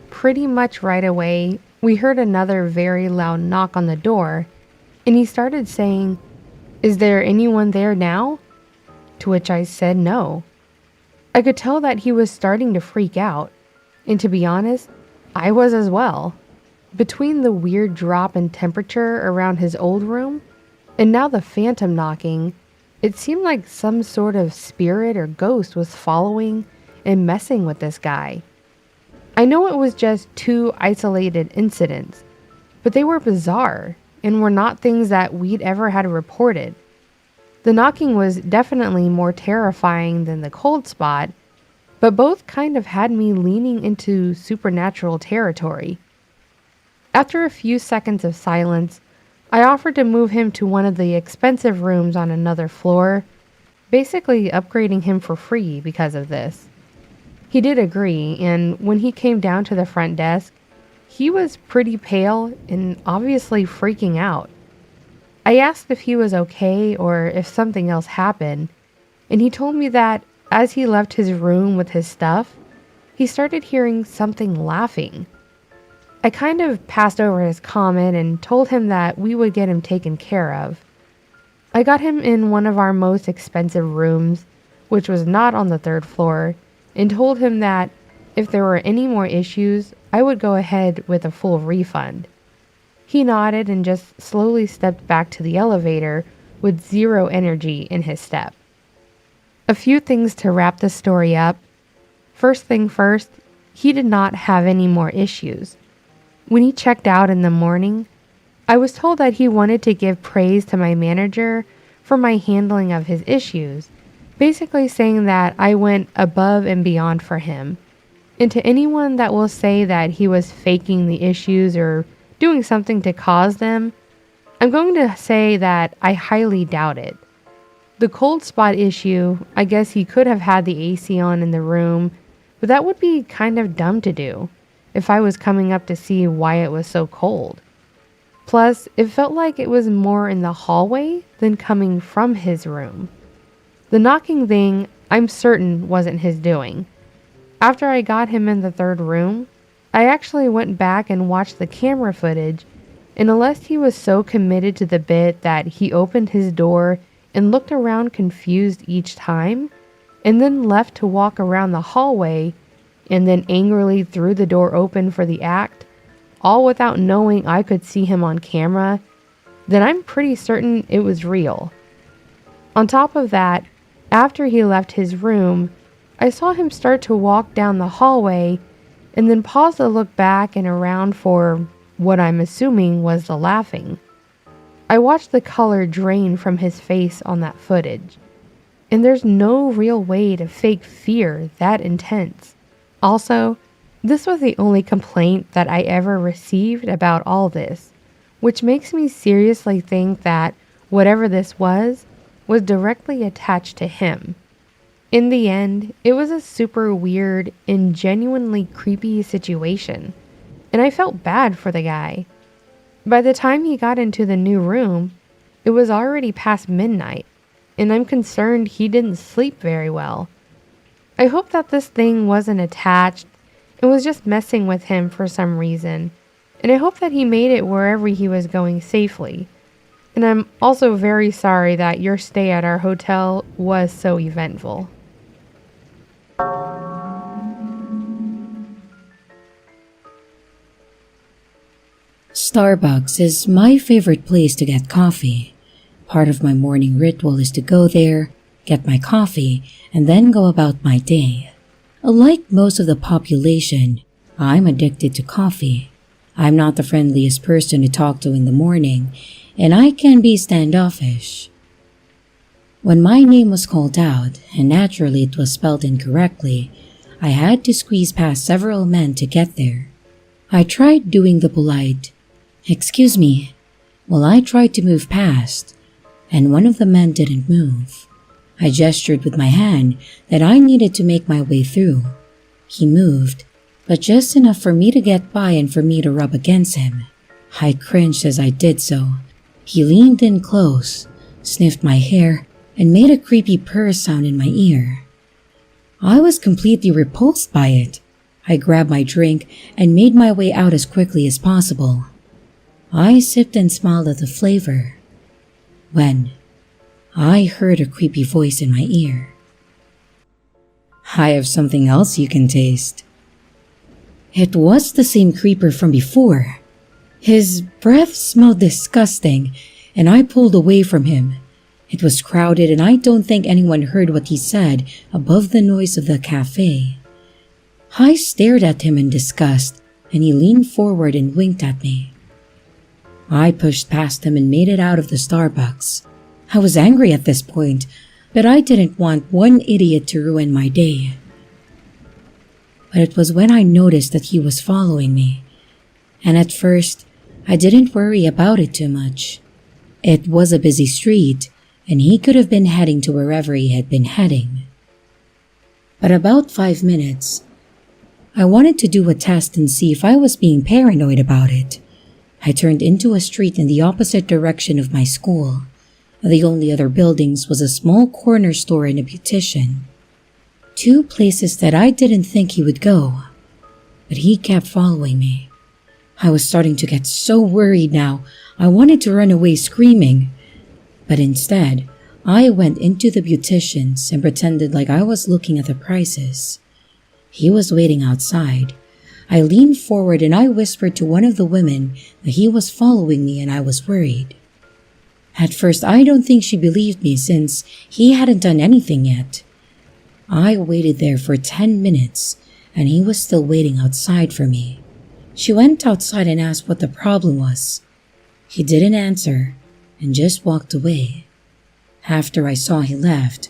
Pretty much right away, we heard another very loud knock on the door, and he started saying, "Is there anyone there now?" To which I said no. I could tell that he was starting to freak out, and to be honest, I was as well. Between the weird drop in temperature around his old room, and now the phantom knocking, it seemed like some sort of spirit or ghost was following and messing with this guy. I know it was just 2 isolated incidents, but they were bizarre and were not things that we'd ever had reported. The knocking was definitely more terrifying than the cold spot, but both kind of had me leaning into supernatural territory. After a few seconds of silence, I offered to move him to one of the expensive rooms on another floor, basically upgrading him for free because of this. He did agree, and when he came down to the front desk, he was pretty pale and obviously freaking out. I asked if he was okay or if something else happened, and he told me that as he left his room with his stuff, he started hearing something laughing. I kind of passed over his comment and told him that we would get him taken care of. I got him in one of our most expensive rooms, which was not on the third floor, and told him that if there were any more issues, I would go ahead with a full refund. He nodded and just slowly stepped back to the elevator with zero energy in his step. A few things to wrap the story up. First thing first, he did not have any more issues. When he checked out in the morning, I was told that he wanted to give praise to my manager for my handling of his issues, basically saying that I went above and beyond for him. And to anyone that will say that he was faking the issues or doing something to cause them, I'm going to say that I highly doubt it. The cold spot issue, I guess he could have had the AC on in the room, but that would be kind of dumb to do if I was coming up to see why it was so cold. Plus, it felt like it was more in the hallway than coming from his room. The knocking thing, I'm certain wasn't his doing. After I got him in the third room, I actually went back and watched the camera footage, and unless he was so committed to the bit that he opened his door and looked around confused each time, and then left to walk around the hallway, and then angrily threw the door open for the act, all without knowing I could see him on camera, then I'm pretty certain it was real. On top of that, after he left his room, I saw him start to walk down the hallway and then pause to look back and around for what I'm assuming was the laughing. I watched the color drain from his face on that footage, and there's no real way to fake fear that intense. Also, this was the only complaint that I ever received about all this, which makes me seriously think that whatever this was directly attached to him. In the end, it was a super weird and genuinely creepy situation, and I felt bad for the guy. By the time he got into the new room, it was already past midnight, and I'm concerned he didn't sleep very well. I hope that this thing wasn't attached and was just messing with him for some reason, and I hope that he made it wherever he was going safely. And I'm also very sorry that your stay at our hotel was so eventful. Starbucks is my favorite place to get coffee. Part of my morning ritual is to go there, get my coffee, and then go about my day. Like most of the population, I'm addicted to coffee. I'm not the friendliest person to talk to in the morning, and I can be standoffish. When my name was called out, and naturally it was spelled incorrectly, I had to squeeze past several men to get there. I tried doing the polite, "Excuse me," while I tried to move past, and one of the men didn't move. I gestured with my hand that I needed to make my way through. He moved, but just enough for me to get by and for me to rub against him. I cringed as I did so. He leaned in close, sniffed my hair, and made a creepy purr sound in my ear. I was completely repulsed by it. I grabbed my drink and made my way out as quickly as possible. I sipped and smiled at the flavor, when I heard a creepy voice in my ear. "I have something else you can taste." It was the same creeper from before. His breath smelled disgusting, and I pulled away from him. It was crowded, and I don't think anyone heard what he said above the noise of the cafe. I stared at him in disgust, and he leaned forward and winked at me. I pushed past him and made it out of the Starbucks. I was angry at this point, but I didn't want one idiot to ruin my day. but it was when I noticed that he was following me. And at first, I didn't worry about it too much. It was a busy street, and he could have been heading to wherever he had been heading. But about 5 minutes, I wanted to do a test and see if I was being paranoid about it. I turned into a street in the opposite direction of my school. The only other buildings was a small corner store and a beautician. 2 places that I didn't think he would go. But he kept following me. I was starting to get so worried now, I wanted to run away screaming. But instead, I went into the beautician's and pretended like I was looking at the prices. He was waiting outside. I leaned forward and I whispered to one of the women that he was following me and I was worried. At first, I don't think she believed me since he hadn't done anything yet. I waited there for 10 minutes and he was still waiting outside for me. She went outside and asked what the problem was. He didn't answer and just walked away. After I saw he left,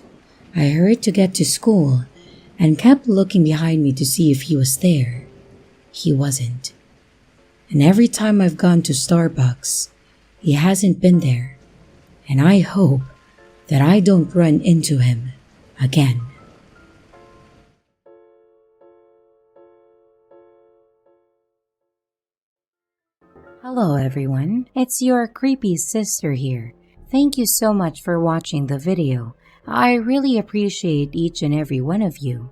I hurried to get to school and kept looking behind me to see if he was there. He wasn't. And every time I've gone to Starbucks, he hasn't been there. And I hope that I don't run into him again. Hello everyone, it's your creepy sister here. Thank you so much for watching the video. I really appreciate each and every one of you.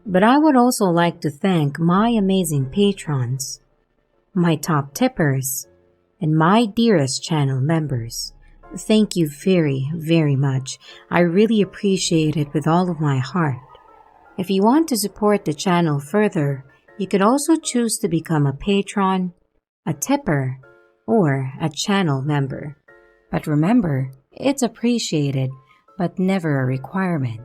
But I would also like to thank my amazing patrons, my top tippers, and my dearest channel members. Thank you very, very much. I really appreciate it with all of my heart. If you want to support the channel further, you could also choose to become a patron, a tipper, or a channel member. But remember, it's appreciated, but never a requirement.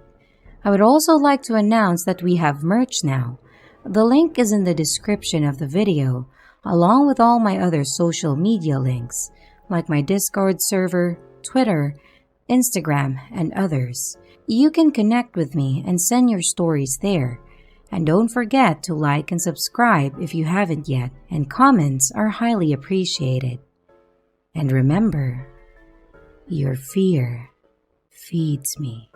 I would also like to announce that we have merch now. The link is in the description of the video, along with all my other social media links, like my Discord server, Twitter, Instagram, and others. You can connect with me and send your stories there. And don't forget to like and subscribe if you haven't yet, and comments are highly appreciated. And remember, your fear feeds me.